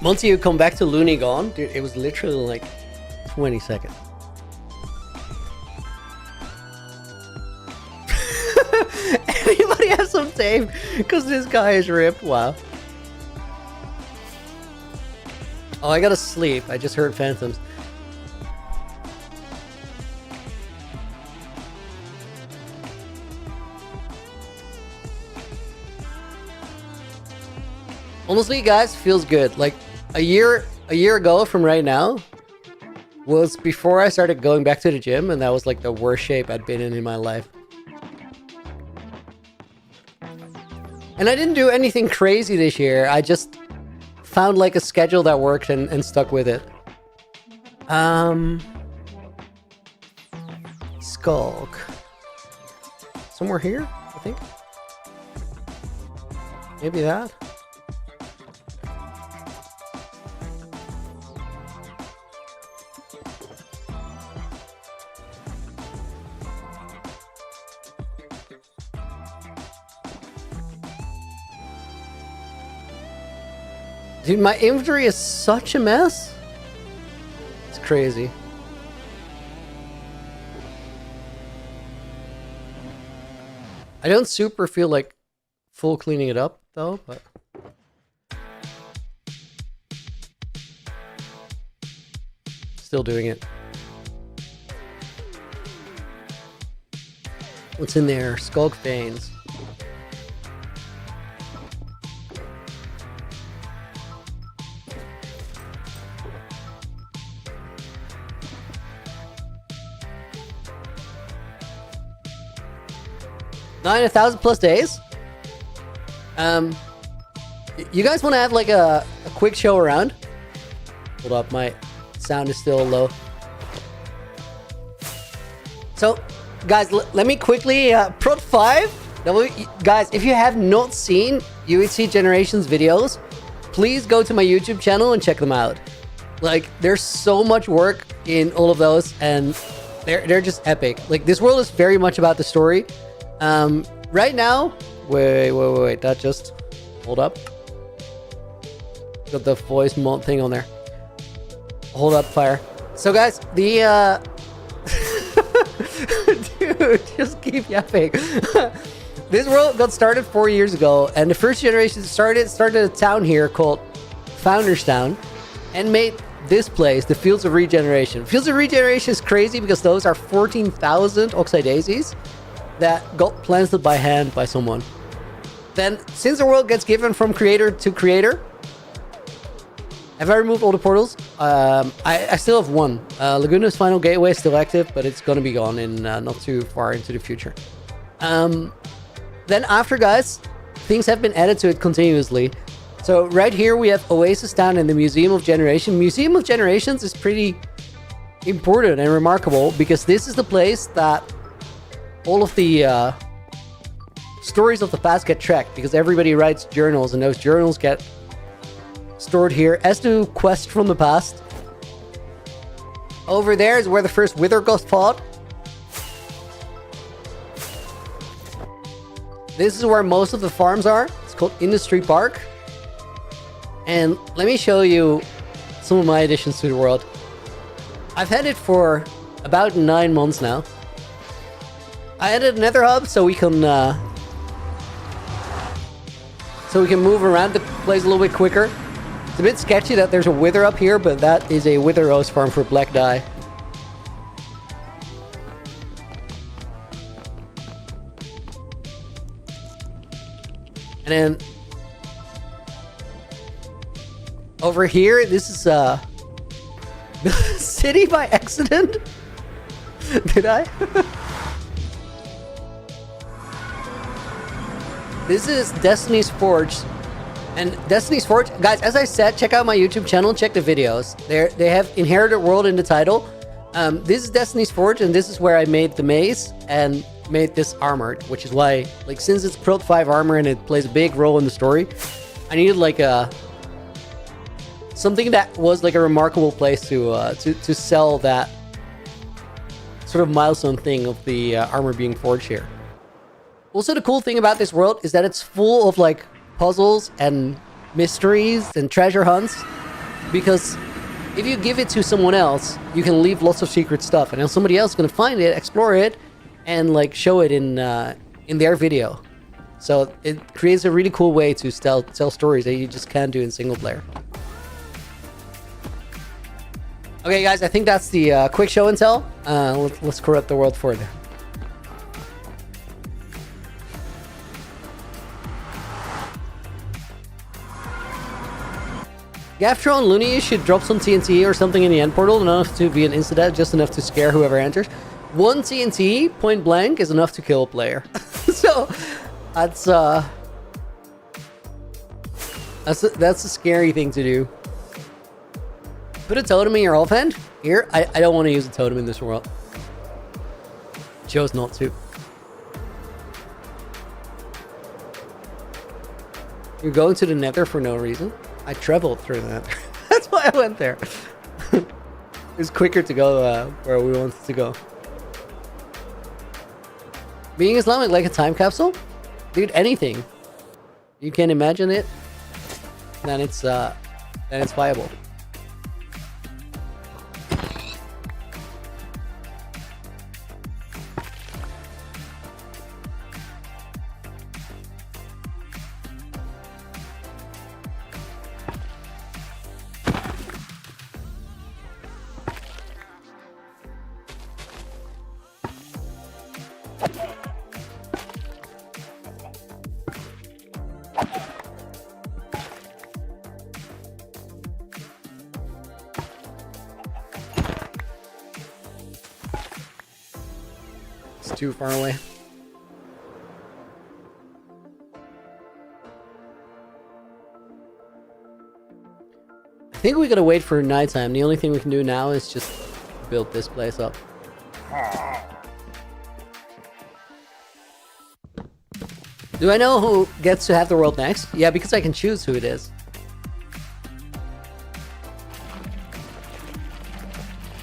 Speaker 4: Once you come back to Looney Gone, dude, it was literally like 20 seconds. Anybody have some tape? Because this guy is ripped. Wow. Oh, I gotta sleep. I just heard phantoms. Honestly, guys, feels good. Like a year ago from right now was before I started going back to the gym, and that was like the worst shape I'd been in my life. And I didn't do anything crazy this year. I just found like a schedule that worked and stuck with it. Sculk. Somewhere here, I think. Maybe that. Dude, my inventory is such a mess. It's crazy. I don't super feel like full cleaning it up though, but still doing it. What's in there? Sculk veins. Nine 1,000+ days. You guys want to have like a quick show around? Hold up, my sound is still low. So, guys, let me quickly Prot 5. Guys, if you have not seen UHCG Generations videos, please go to my YouTube channel and check them out. Like, there's so much work in all of those, and they're just epic. Like, this world is very much about the story. Right now, wait, that just, hold up. Got the voice mode thing on there. Hold up, fire. So guys, the, dude, just keep yapping. This world got started 4 years ago, and the first generation started a town here called Founders Town, and made this place, the Fields of Regeneration. Fields of Regeneration is crazy because those are 14,000 oxide-daisies that got planted by hand by someone. Then, since the world gets given from creator to creator, have I removed all the portals? I still have one. Laguna's Final Gateway is still active, but it's gonna be gone in not too far into the future. Then after, guys, things have been added to it continuously. So right here we have Oasis Town and the Museum of Generation. Museum of Generations is pretty important and remarkable because this is the place that all of the stories of the past get tracked, because everybody writes journals, and those journals get stored here, as do quests from the past. Over there is where the first Wither Ghost fought. This is where most of the farms are. It's called Industry Park. And let me show you some of my additions to the world. I've had it for about 9 months now. I added another hub so we can move around the place a little bit quicker. It's a bit sketchy that there's a wither up here, but that is a wither rose farm for black dye. And then over here, this is city by accident. Did I? This is Destiny's Forge. And Destiny's Forge, guys, as I said, check out my YouTube channel, check the videos. They have Inherited World in the title. This is Destiny's Forge, and this is where I made the maze and made this armor, which is why, like, since it's Prot 5 armor and it plays a big role in the story, I needed like something that was like a remarkable place to sell that sort of milestone thing of the armor being forged here. Also, the cool thing about this world is that it's full of like puzzles and mysteries and treasure hunts, because if you give it to someone else, you can leave lots of secret stuff, and then somebody else is going to find it, explore it, and like show it in their video. So it creates a really cool way to tell stories that you just can't do in single player. Okay, guys, I think that's the quick show and tell. Let's corrupt the world further. Gaftron Looney should drop some TNT or something in the end portal, enough to be an insta-death, just enough to scare whoever enters. One TNT, point blank, is enough to kill a player. So, that's a scary thing to do. Put a totem in your offhand? Here, I don't want to use a totem in this world. Chose not to. You're going to the nether for no reason? I traveled through the nether. That's why I went there. It's quicker to go where we wanted to go. Being Islamic like a time capsule? Dude, anything. You can imagine it, then it's viable. It's too far away. I think we gotta wait for nighttime. The only thing we can do now is just build this place up. Do I know who gets to have the world next? Yeah, because I can choose who it is.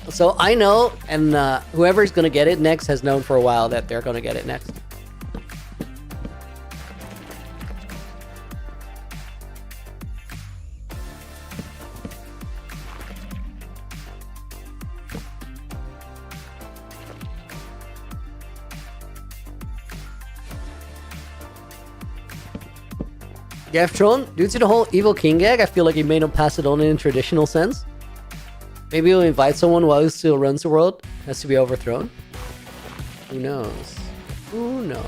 Speaker 4: So I know, and whoever's gonna get it next has known for a while that they're gonna get it next. Gaftron, due to the whole evil king gag, I feel like he may not pass it on in a traditional sense. Maybe he'll invite someone while he still runs the world. Has to be overthrown. Who knows? Who knows?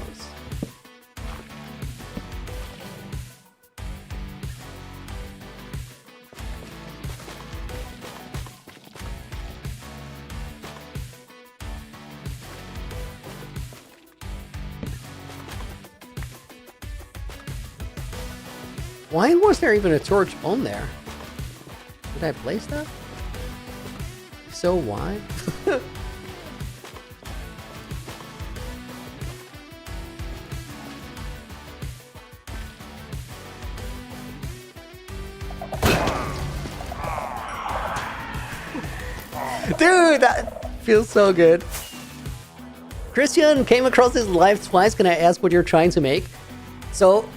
Speaker 4: Why was there even a torch on there? Did I place that? So why? Dude, that feels so good. Christian came across this live twice. Can I ask what you're trying to make? So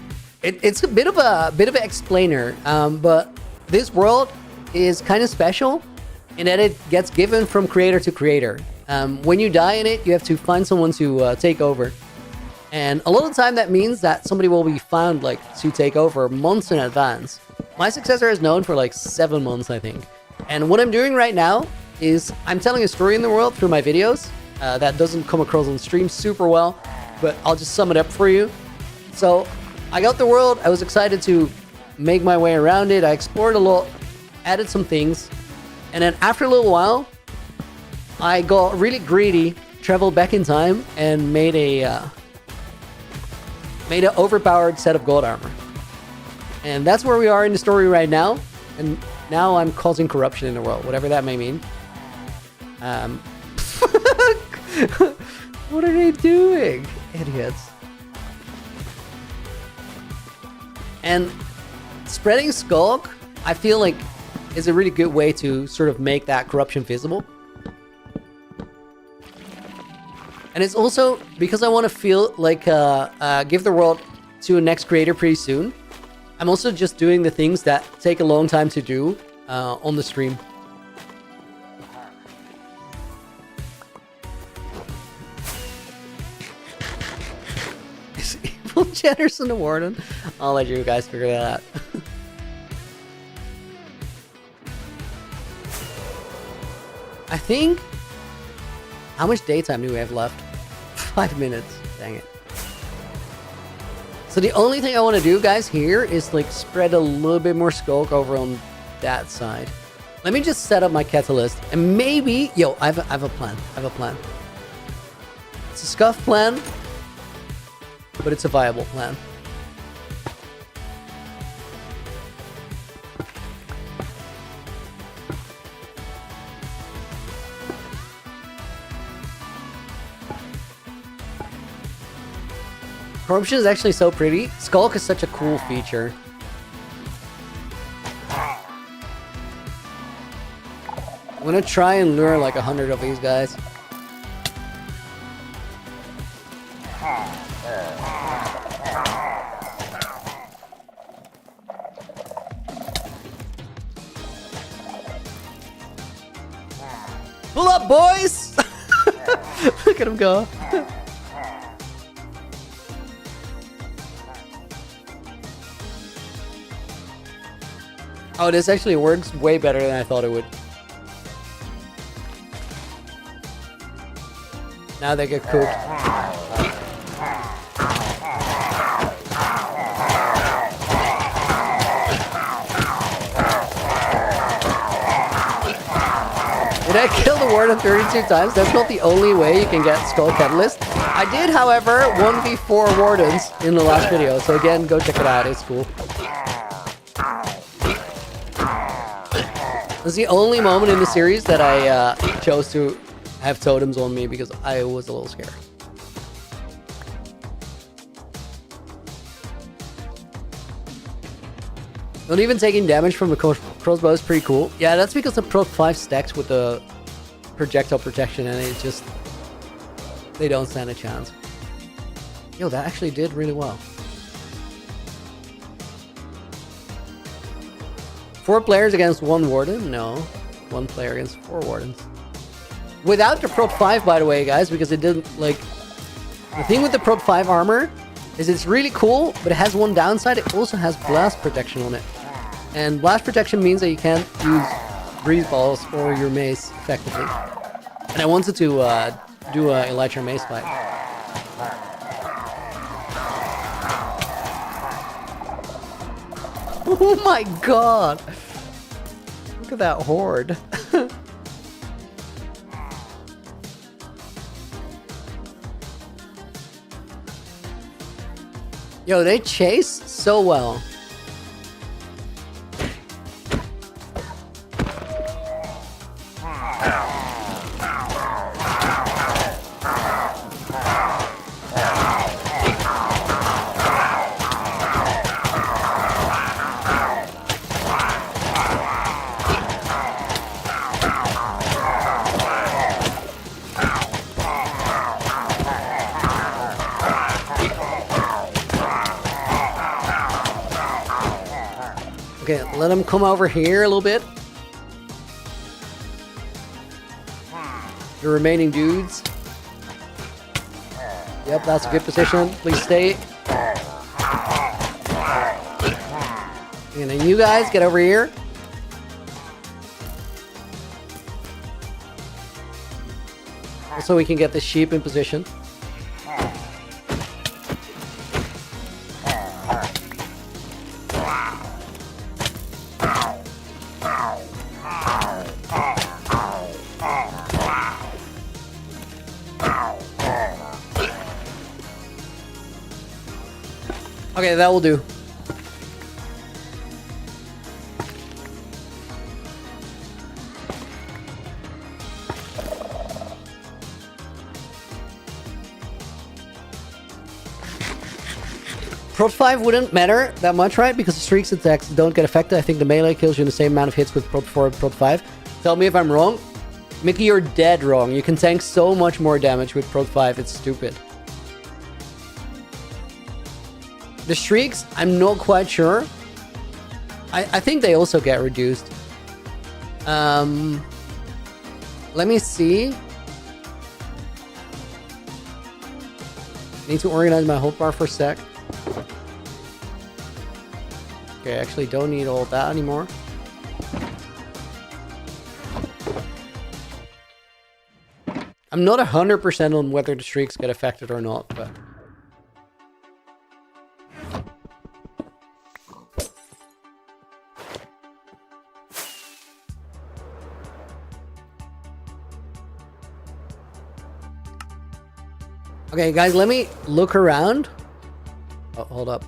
Speaker 4: it's a bit of an explainer, but this world is kind of special in that it gets given from creator to creator. When you die in it, you have to find someone to take over. And a lot of the time that means that somebody will be found like to take over months in advance. My successor is known for like 7 months, I think. And what I'm doing right now is I'm telling a story in the world through my videos. That doesn't come across on stream super well, but I'll just sum it up for you. So I got the world, I was excited to make my way around it, I explored a lot, added some things, and then after a little while, I got really greedy, traveled back in time, and made an overpowered set of gold armor. And that's where we are in the story right now, and now I'm causing corruption in the world, whatever that may mean. What are they doing? Idiots. And spreading sculk, I feel like, is a really good way to sort of make that corruption visible. And it's also because I want to feel like give the world to a next creator pretty soon. I'm also just doing the things that take a long time to do on the stream. Is Evil Jennison the Warden? I'll let you guys figure that out. I think... How much daytime do we have left? 5 minutes. Dang it. So the only thing I want to do, guys, here is like spread a little bit more sculk over on that side. Let me just set up my catalyst and maybe, yo, I have a plan. I have a plan. It's a scuff plan, but it's a viable plan. Corruption is actually so pretty. Sculk is such a cool feature. I'm gonna try and lure like 100 of these guys. Pull up, boys! Look at him go. Oh, this actually works way better than I thought it would. Now they get cooked. Did I kill the warden 32 times? That's not the only way you can get Skull Catalyst. I did, however, 1v4 wardens in the last video. So again, go check it out. It's cool. It's the only moment in the series that I chose to have totems on me because I was a little scared. Not even taking damage from the crossbow is pretty cool. Yeah, that's because the Prot 5 stacks with the projectile protection and it just... they don't stand a chance. Yo, that actually did really well. 4 players against 1 warden? No. 1 player against 4 wardens. Without the Prot 5, by the way, guys, because it didn't, like... The thing with the Prot 5 armor is it's really cool, but it has one downside. It also has blast protection on it. And blast protection means that you can't use breeze balls or your mace effectively. And I wanted to do a Elytra mace fight. Oh my god! Look at that horde. Yo, they chase so well. Okay, let him come over here a little bit. The remaining dudes. Yep, that's a good position. Please stay. And then you guys get over here. So we can get the sheep in position. Okay, that will do. Prot 5 wouldn't matter that much, right? Because the streaks attacks don't get affected. I think the melee kills you in the same amount of hits with Prot 4 and Prot 5. Tell me if I'm wrong. Mickey, you're dead wrong. You can tank so much more damage with Prot 5. It's stupid. The streaks, I'm not quite sure. I think they also get reduced. Let me see. Need to organize my health bar for a sec. Okay, I actually don't need all that anymore. I'm not 100% on whether the streaks get affected or not, but... Okay, guys, let me look around. Oh, hold up.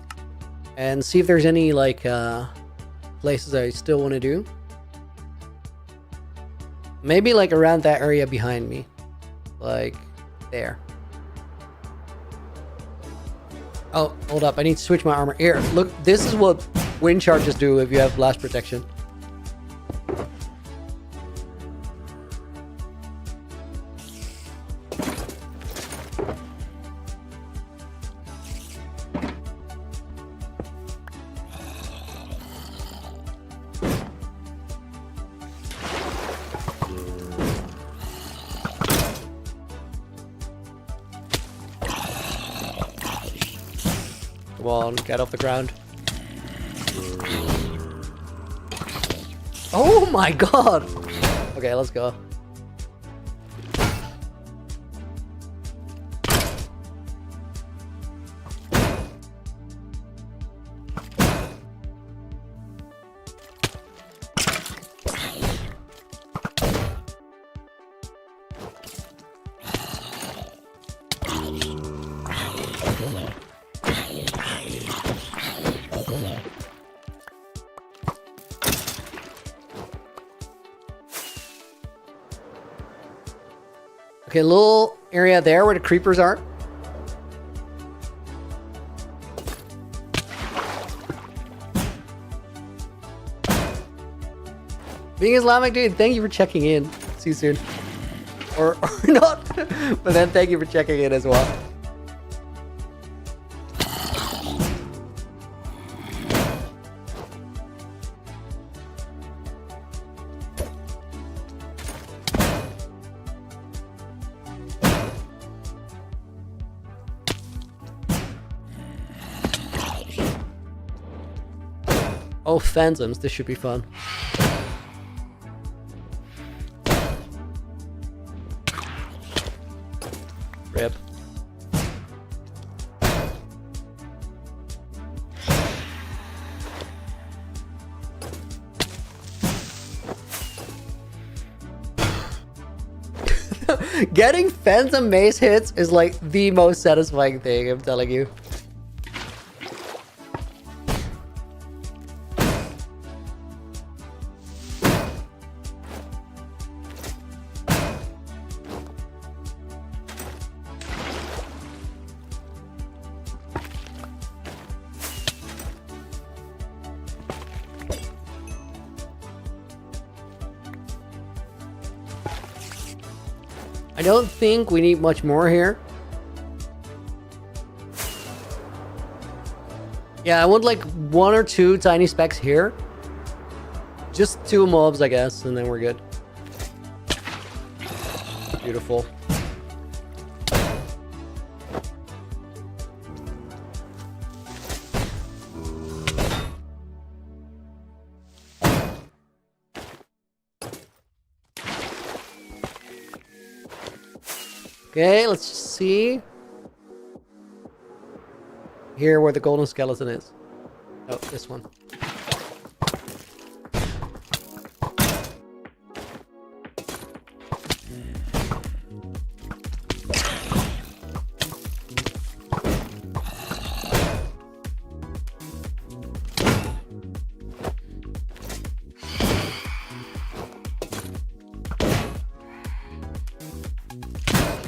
Speaker 4: And see if there's any, like, places I still want to do. Maybe, like, around that area behind me. Like, there. Oh, hold up. I need to switch my armor. Here, look. This is what wind charges do if you have blast protection. Come on, get off the ground. Oh my god! Okay, let's go. Okay, little area there where the creepers are. Being Islamic, dude, thank you for checking in. See you soon. Or not, but then thank you for checking in as well. Oh, phantoms, this should be fun. Rip. Getting phantom mace hits is like the most satisfying thing, I'm telling you. I don't think we need much more here. Yeah, I want like 1 or 2 tiny specks here. Just 2 mobs, I guess, and then we're good. Beautiful. Okay, let's see. Here where the golden skeleton is. Oh, this one.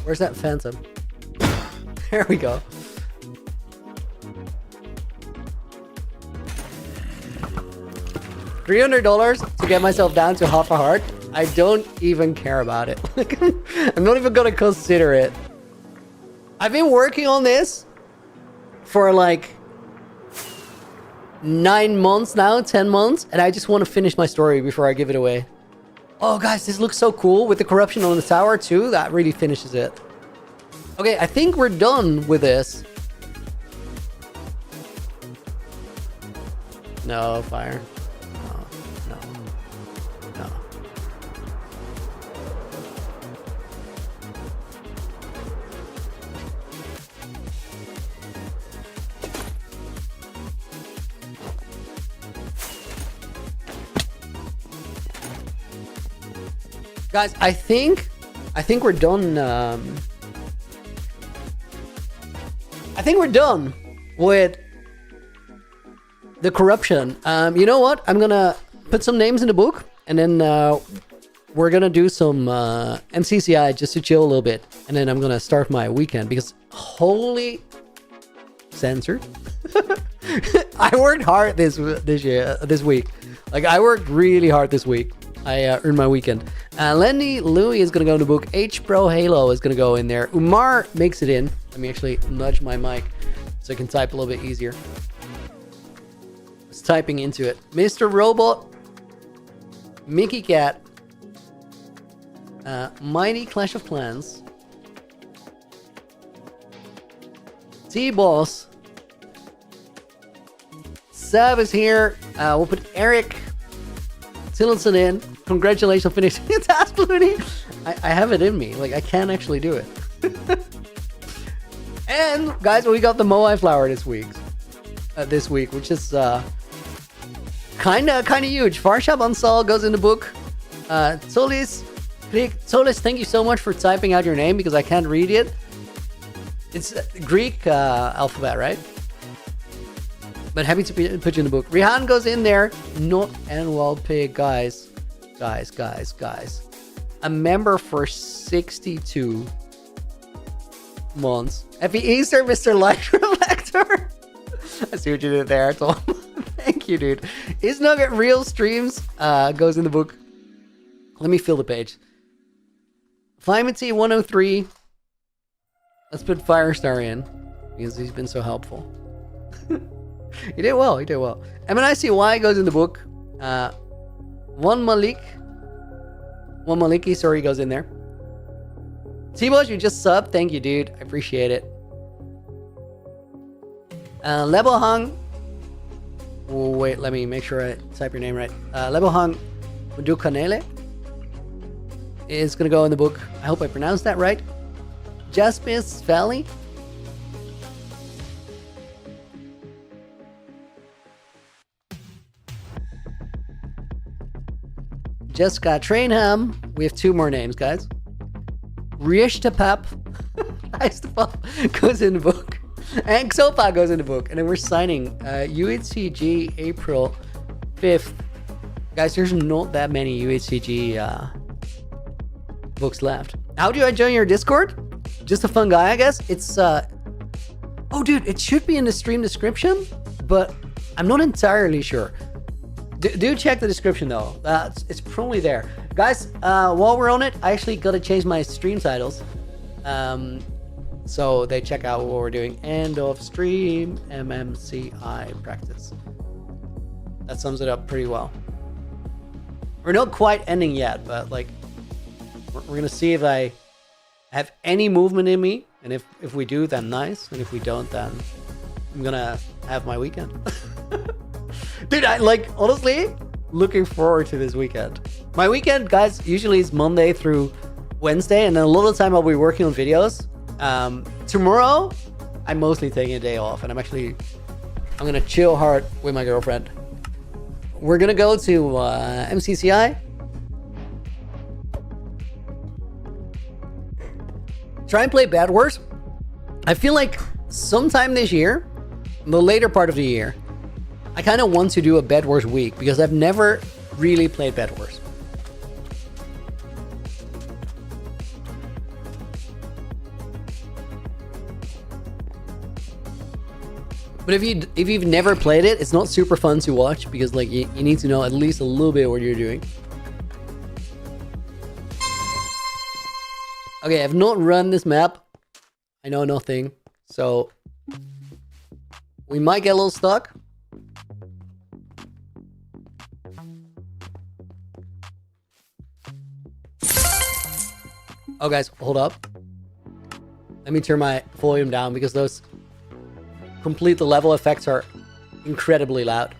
Speaker 4: Where's that phantom? There we go. $300 to get myself down to half a heart. I don't even care about it. I'm not even gonna consider it. I've been working on this for like 9 months now, 10 months, and I just want to finish my story before I give it away. Oh, guys, this looks so cool with the corruption on the tower, too. That really finishes it. Okay, I think we're done with this. No, fire. No. Guys, I think we're done. I think we're done with the corruption. You know what? I'm gonna put some names in the book, and then we're gonna do some MCCI just to chill a little bit, and then I'm gonna start my weekend because holy censored. I worked hard this week. Like I worked really hard this week. I earned my weekend. Lenny Louie is gonna go in the book. H Pro Halo is gonna go in there. Umar makes it in. Let me actually nudge my mic so I can type a little bit easier. It's typing into it. Mr. Robot, Mickey Cat, Mighty Clash of Clans, T-Boss, Sab is here. We'll put Eric Tillinson in. Congratulations on finishing the task, Looney. I have it in me. Like, I can actually do it. And, guys, we got the Moai flower this week, which is kind of huge. Farshab Ansal goes in the book. Solis, thank you so much for typing out your name because I can't read it. It's Greek alphabet, right? But happy to put you in the book. Rihan goes in there. Not Anwell Pig, guys. A member for 62 months. Happy Easter, Mr. Light Reflector. I see what you did there, Tom. Thank you, dude. Is Nugget Real Streams goes in the book. Let me fill the page. Flymanty 103. Let's put Firestar in because he's been so helpful. He did well. MNICY goes in the book. One Maliki, sorry, goes in there. T-Boss, you just subbed. Thank you, dude. I appreciate it. Lebohang. Oh, wait, let me make sure I type your name right. Lebohang Dukanele is going to go in the book. I hope I pronounced that right. Jaspis Valley. Jessica Trainham. We have 2 more names, guys. Rishtapap. Goes in the book. And Xopa goes in the book. And then we're signing UHCG April 5th. Guys, there's not that many UHCG books left. How do I join your Discord? Just a fun guy, I guess. It's oh, dude, it should be in the stream description, but I'm not entirely sure. Do check the description though. It's probably there. Guys, while we're on it, I actually got to change my stream titles. So they check out what we're doing. End of stream, MMCI practice. That sums it up pretty well. We're not quite ending yet, but like, we're going to see if I have any movement in me. And if we do, then nice. And if we don't, then I'm going to have my weekend. Dude, I like, honestly, looking forward to this weekend. My weekend, guys, usually is Monday through Wednesday, and then a lot of the time I'll be working on videos. Tomorrow, I'm mostly taking a day off, and I'm gonna chill hard with my girlfriend. We're gonna go to MCCI. Try and play Bad Wars. I feel like sometime this year, the later part of the year, I kind of want to do a Bed Wars week because I've never really played Bed Wars. But if you've never played it, it's not super fun to watch because like you need to know at least a little bit what you're doing. Okay, I've not run this map. I know nothing, so we might get a little stuck. Oh, guys, hold up. Let me turn my volume down because those complete the level effects are incredibly loud.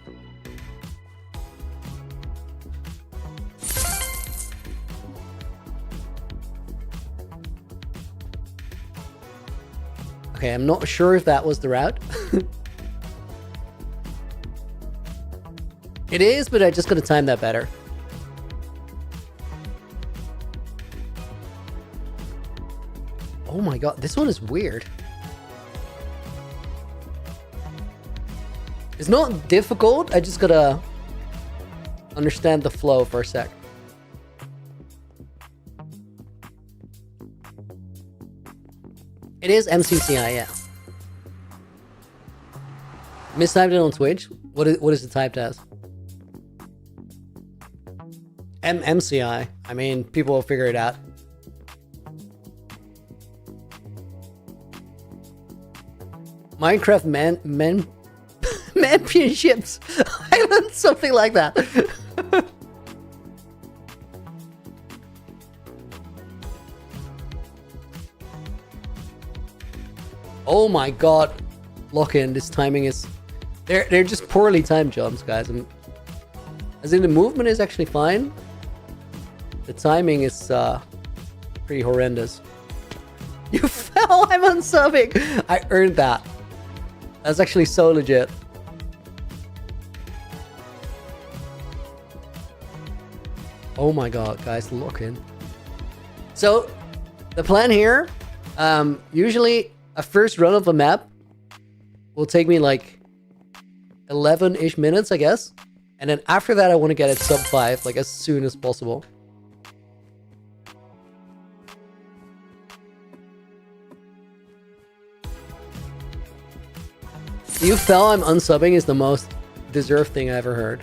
Speaker 4: Okay, I'm not sure if that was the route. It is, but I just gotta time that better. Oh my god, this one is weird. It's not difficult, I just gotta understand the flow for a sec. It is MCCI, yeah. Mistyped it on Twitch. What is it typed as? MCI. I mean, people will figure it out. Minecraft men championships island, something like that. Oh my god, lock-in. This timing is they're just poorly timed jumps, guys. As in, the movement is actually fine. The timing is pretty horrendous. You fell. I'm unsubbing. I earned that. That's actually so legit. Oh my god, guys, look in. So, the plan here, usually a first run of a map will take me like 11-ish minutes, I guess. And then after that, I want to get it sub 5, like as soon as possible. You fell, I'm unsubbing is the most deserved thing I ever heard.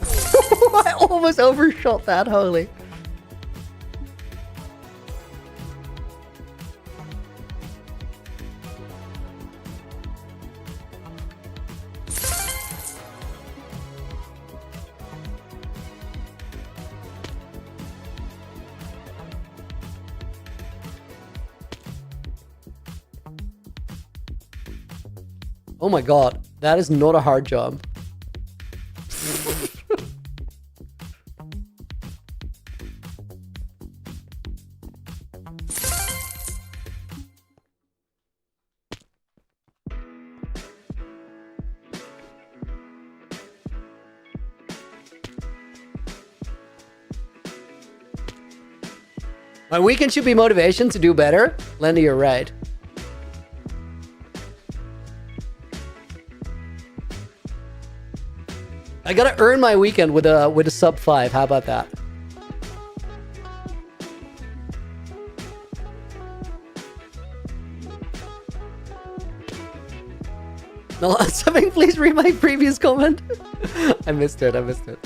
Speaker 4: I almost overshot that, holy. Oh my god, that is not a hard job. My weekend should be motivation to do better. Lenny, you're right. I gotta earn my weekend with a sub 5. How about that? No, something. Please read my previous comment. I missed it. I missed it.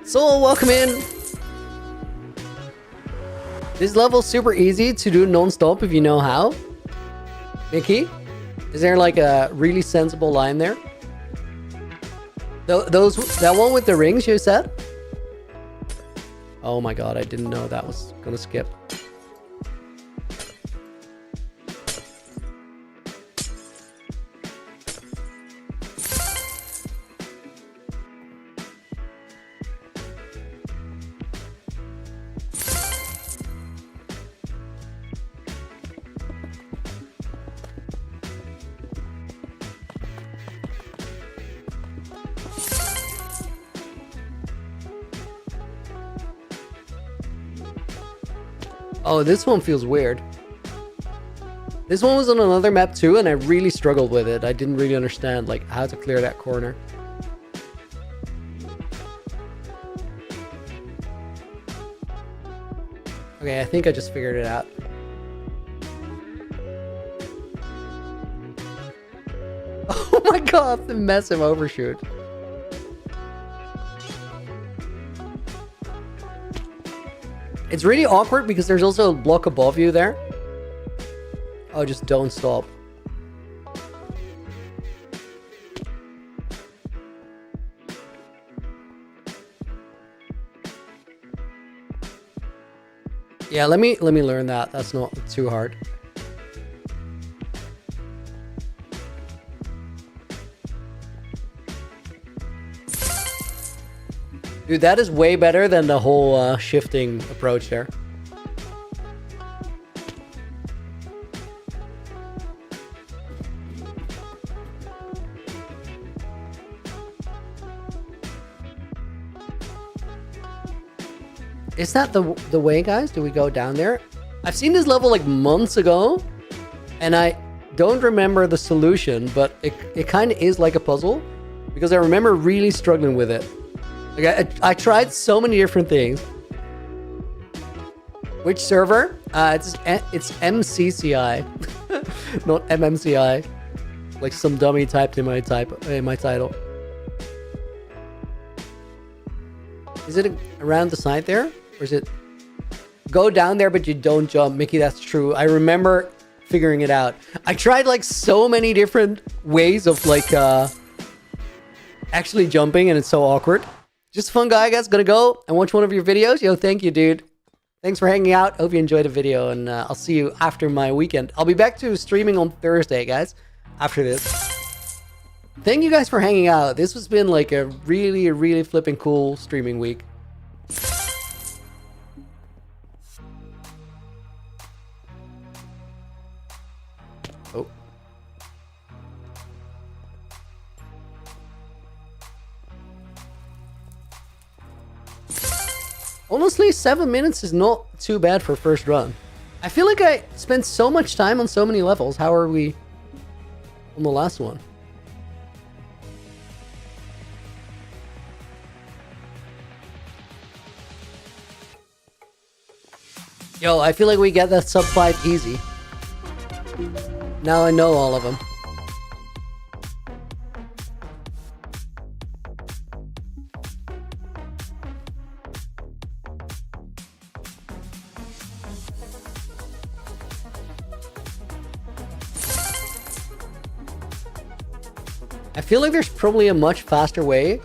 Speaker 4: So welcome in. This level's super easy to do non-stop if you know how. Mickey, is there like a really sensible line there? That one with the rings you said? Oh my god, I didn't know that was gonna skip. Oh, this one feels weird. This one was on another map too, and I really struggled with it. I didn't really understand like how to clear that corner. Okay, I think I just figured it out. Oh my god, the massive overshoot. It's really awkward because there's also a block above you there. Oh, just don't stop. Yeah, let me learn that. That's not too hard. Dude, that is way better than the whole shifting approach there. Is that the way, guys? Do we go down there? I've seen this level like months ago, and I don't remember the solution, but it kind of is like a puzzle, because I remember really struggling with it. Like I tried so many different things. Which server? It's MCCI, not MMCI. Like some dummy typed in my title. Is it around the side there, or is it go down there but you don't jump? Mickey, that's true. I remember figuring it out. I tried like so many different ways of like actually jumping, and it's so awkward. Just a fun guy, guys. Gonna go and watch one of your videos. Yo, thank you, dude. Thanks for hanging out. Hope you enjoyed the video, and I'll see you after my weekend. I'll be back to streaming on Thursday, guys, after this. Thank you guys for hanging out. This has been like a really flipping cool streaming week. Oh. Honestly, 7 minutes is not too bad for first run. I feel like I spent so much time on so many levels. How are we on the last one? Yo, I feel like we get that sub 5 easy. Now I know all of them. I feel like there's probably a much faster way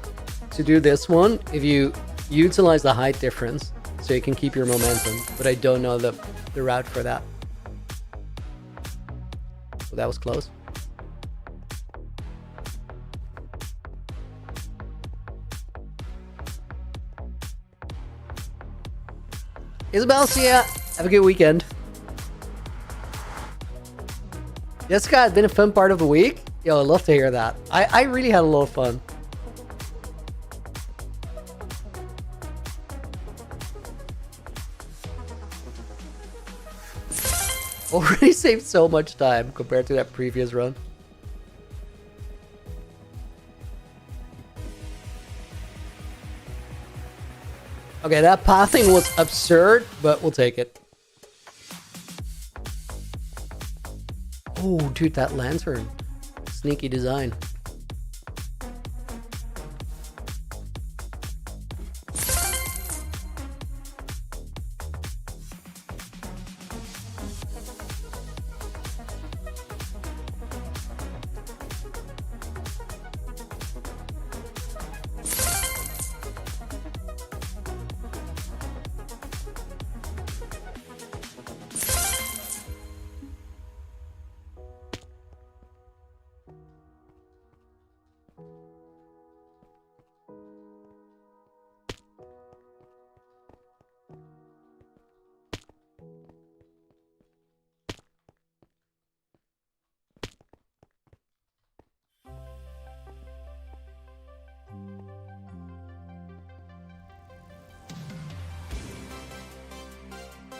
Speaker 4: to do this one if you utilize the height difference so you can keep your momentum, but I don't know the route for that. Well, that was close. Isabel, see ya. Have a good weekend. Jessica, it's been a fun part of the week. Yo, I'd love to hear that. I really had a lot of fun. Already saved so much time compared to that previous run. Okay, that pathing was absurd, but we'll take it. Oh, dude, that lantern. Sneaky design.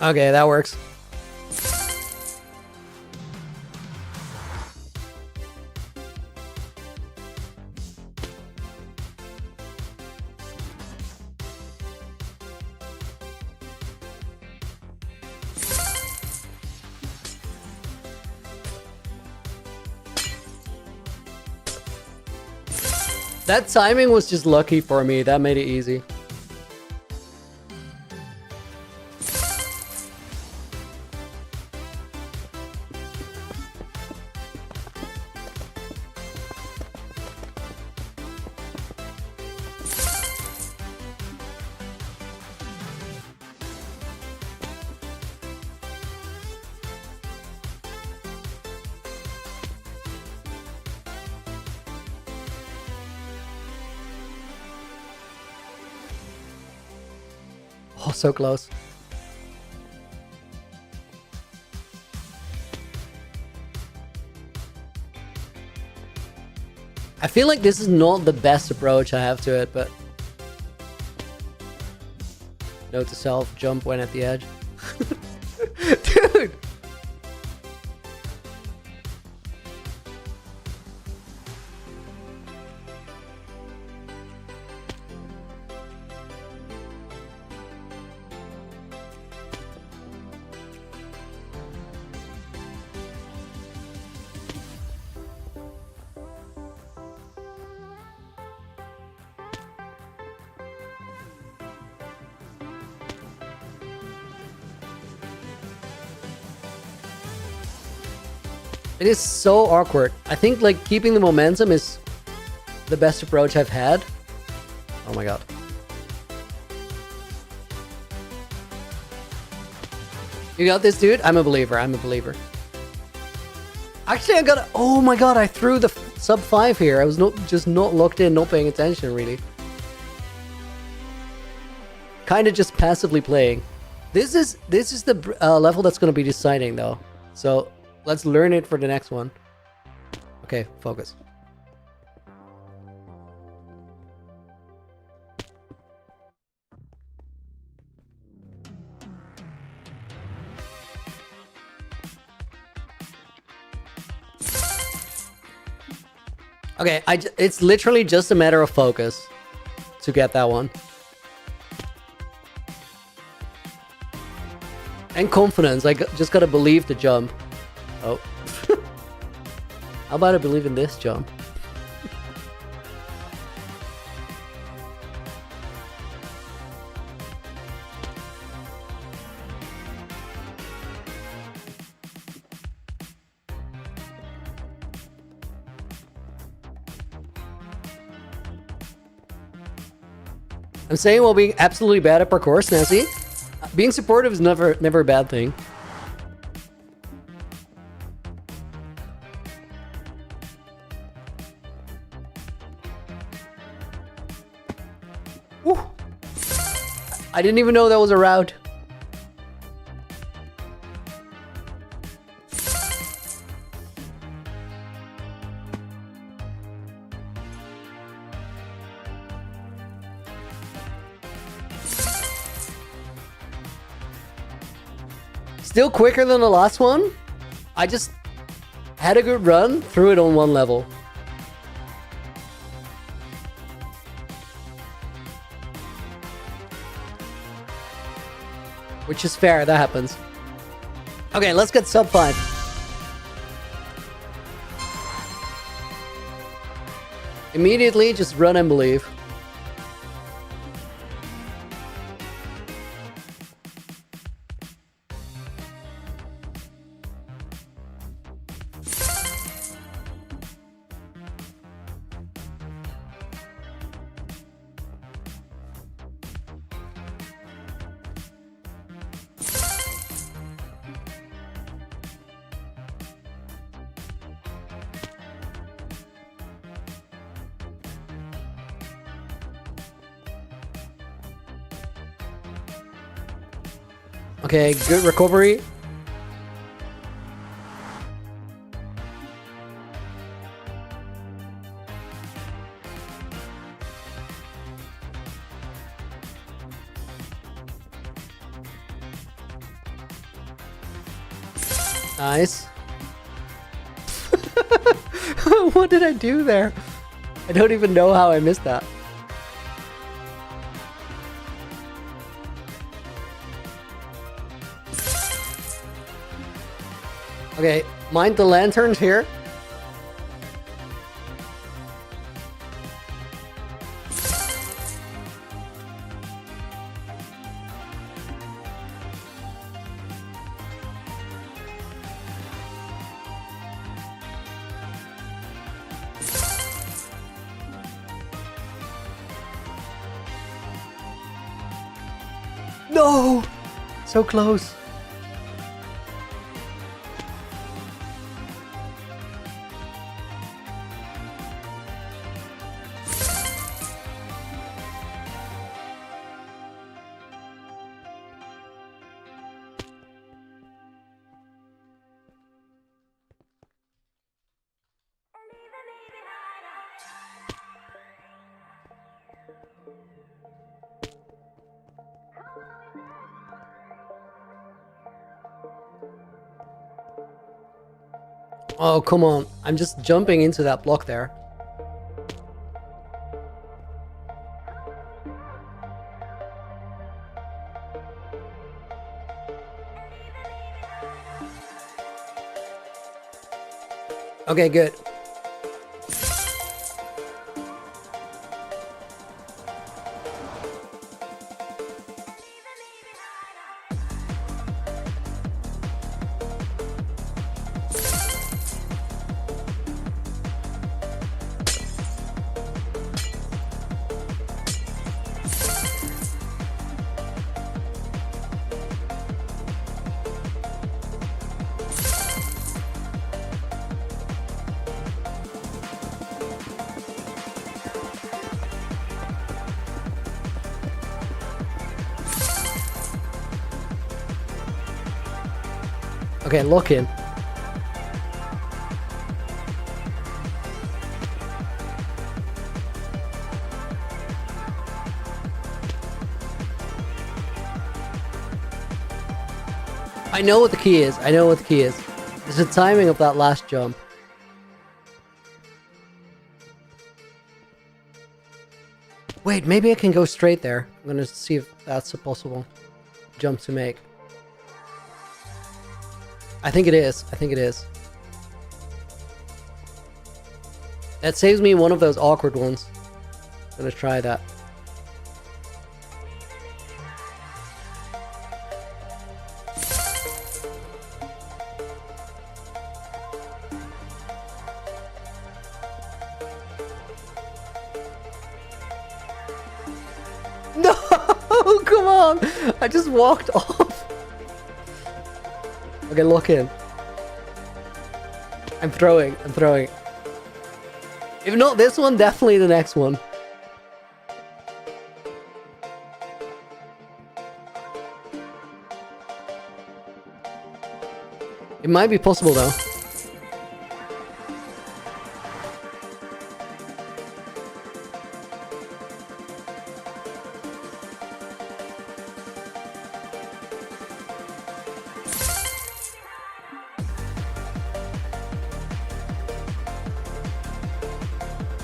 Speaker 4: Okay, that works. That timing was just lucky for me. That made it easy. Oh, so close. I feel like this is not the best approach I have to it, but Note to self, jump when at the edge. Dude! It is so awkward. I think like keeping the momentum is the best approach I've had. Oh my god. You got this, dude? I'm a believer. I'm a believer. Actually, I got... Oh my god, I threw the sub 5 here. I was just not locked in, not paying attention, really. Kind of just passively playing. This is the level that's going to be deciding, though. So... let's learn it for the next one. Okay, focus. Okay, it's literally just a matter of focus to get that one. And confidence, I just gotta believe the jump. Oh. How about I believe in this jump? I'm saying while being absolutely bad at parkour, Snazzy. Being supportive is never a bad thing. Woo. I didn't even know that was a route. Still quicker than the last one. I just had a good run, threw it on one level. Which is fair, that happens. Okay, let's get sub 5. Immediately, just run and believe. Okay, good recovery. Nice. What did I do there? I don't even know how I missed that. Okay, mind the lanterns here. No! So close. Oh, come on. I'm just jumping into that block there. Okay, good. Okay, lock in. I know what the key is. I know what the key is. It's the timing of that last jump. Wait, maybe I can go straight there. I'm gonna see if that's a possible jump to make. I think it is. I think it is. That saves me one of those awkward ones. I'm gonna try that. No! Come on! I just walked off. Okay, lock in. I'm throwing. If not this one, definitely the next one. It might be possible though.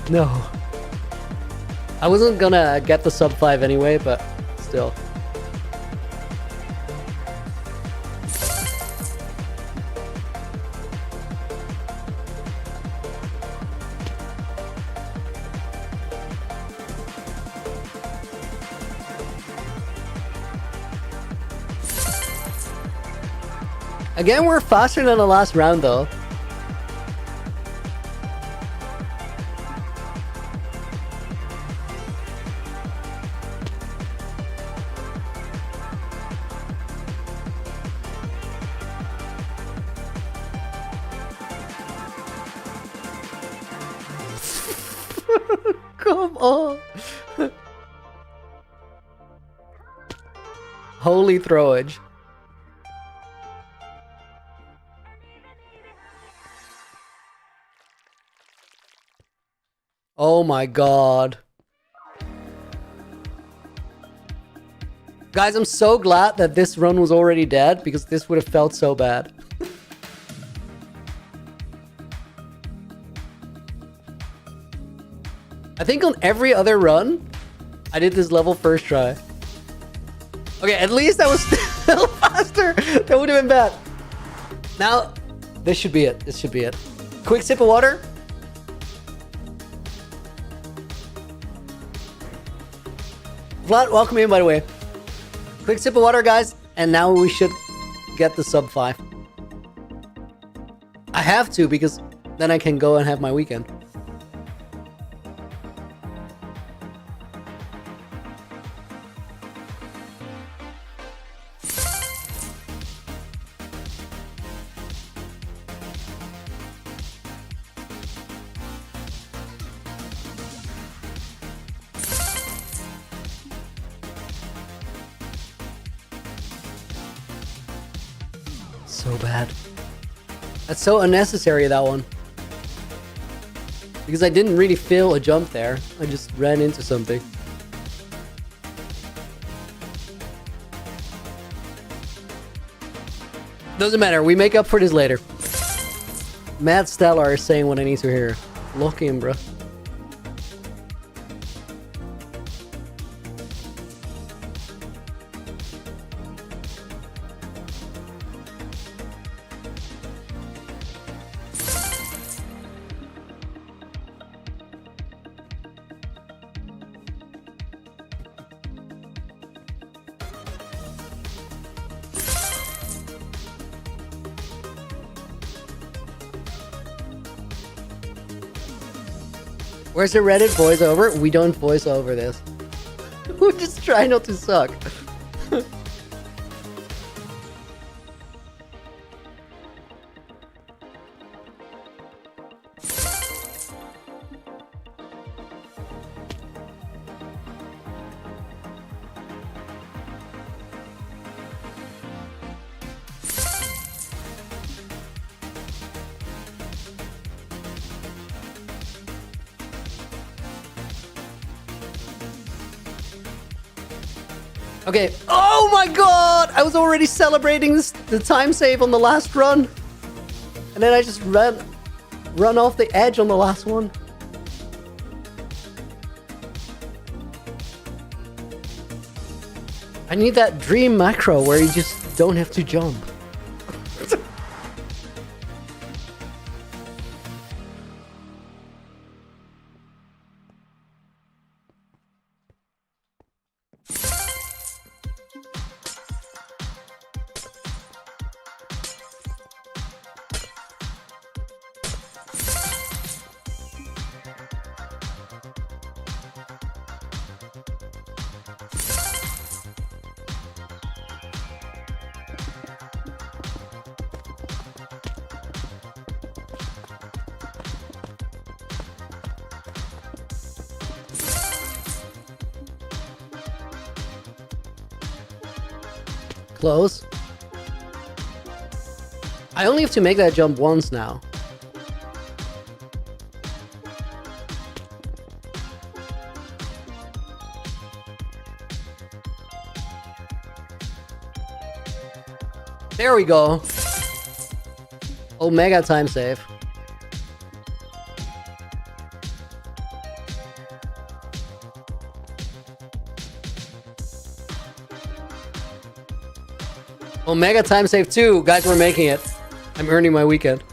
Speaker 4: No. I wasn't gonna get the sub 5 anyway, but still. Again, we're faster than the last round though. Come on. Holy throwage. Oh my god. Guys, I'm so glad that this run was already dead because this would have felt so bad. I think on every other run, I did this level first try. Okay, at least I was still faster. That would have been bad. Now, this should be it. This should be it. Quick sip of water. Vlad, welcome in, by the way. Quick sip of water, guys. And now we should get the sub 5. I have to, because then I can go and have my weekend. So bad. That's so unnecessary, that one. Because I didn't really feel a jump there. I just ran into something. Doesn't matter. We make up for this later. Mad Stellar is saying what I need to hear. Lock in, bro. Where's the Reddit voiceover? We don't voice over this. We just try not to suck. Okay. Oh my god! I was already celebrating the time save on the last run. And then I just run off the edge on the last one. I need that dream macro where you just don't have to jump. Close. I only have to make that jump once now. There we go. Omega time save. Omega time save 2. Guys, we're making it. I'm earning my weekend.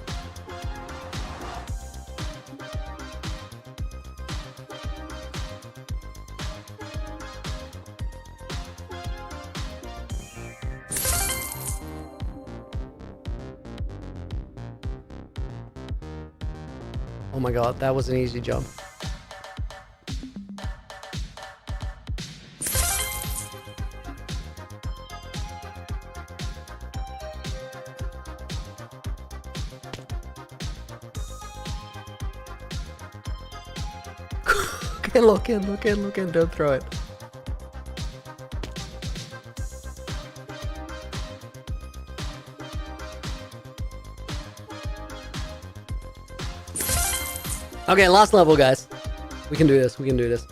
Speaker 4: Oh my god, that was an easy jump. Okay, look in, don't throw it. Okay, last level, guys. We can do this, we can do this.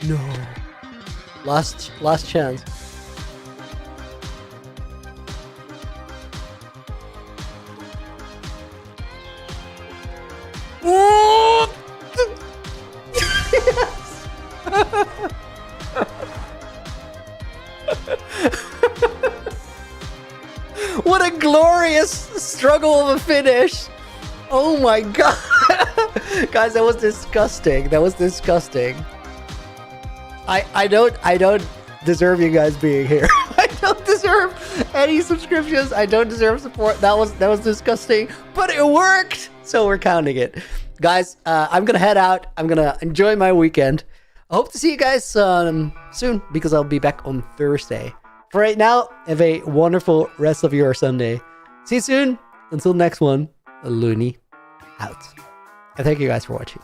Speaker 4: No. Last chance. What a glorious struggle of a finish. Oh my god. Guys, that was disgusting. That was disgusting. I don't deserve you guys being here. I don't deserve any subscriptions. I don't deserve support. That was disgusting, but it worked. So we're counting it. Guys, I'm gonna head out. I'm gonna enjoy my weekend. I hope to see you guys soon because I'll be back on Thursday. For right now, have a wonderful rest of your Sunday. See you soon. Until next one, Looney out. And thank you guys for watching.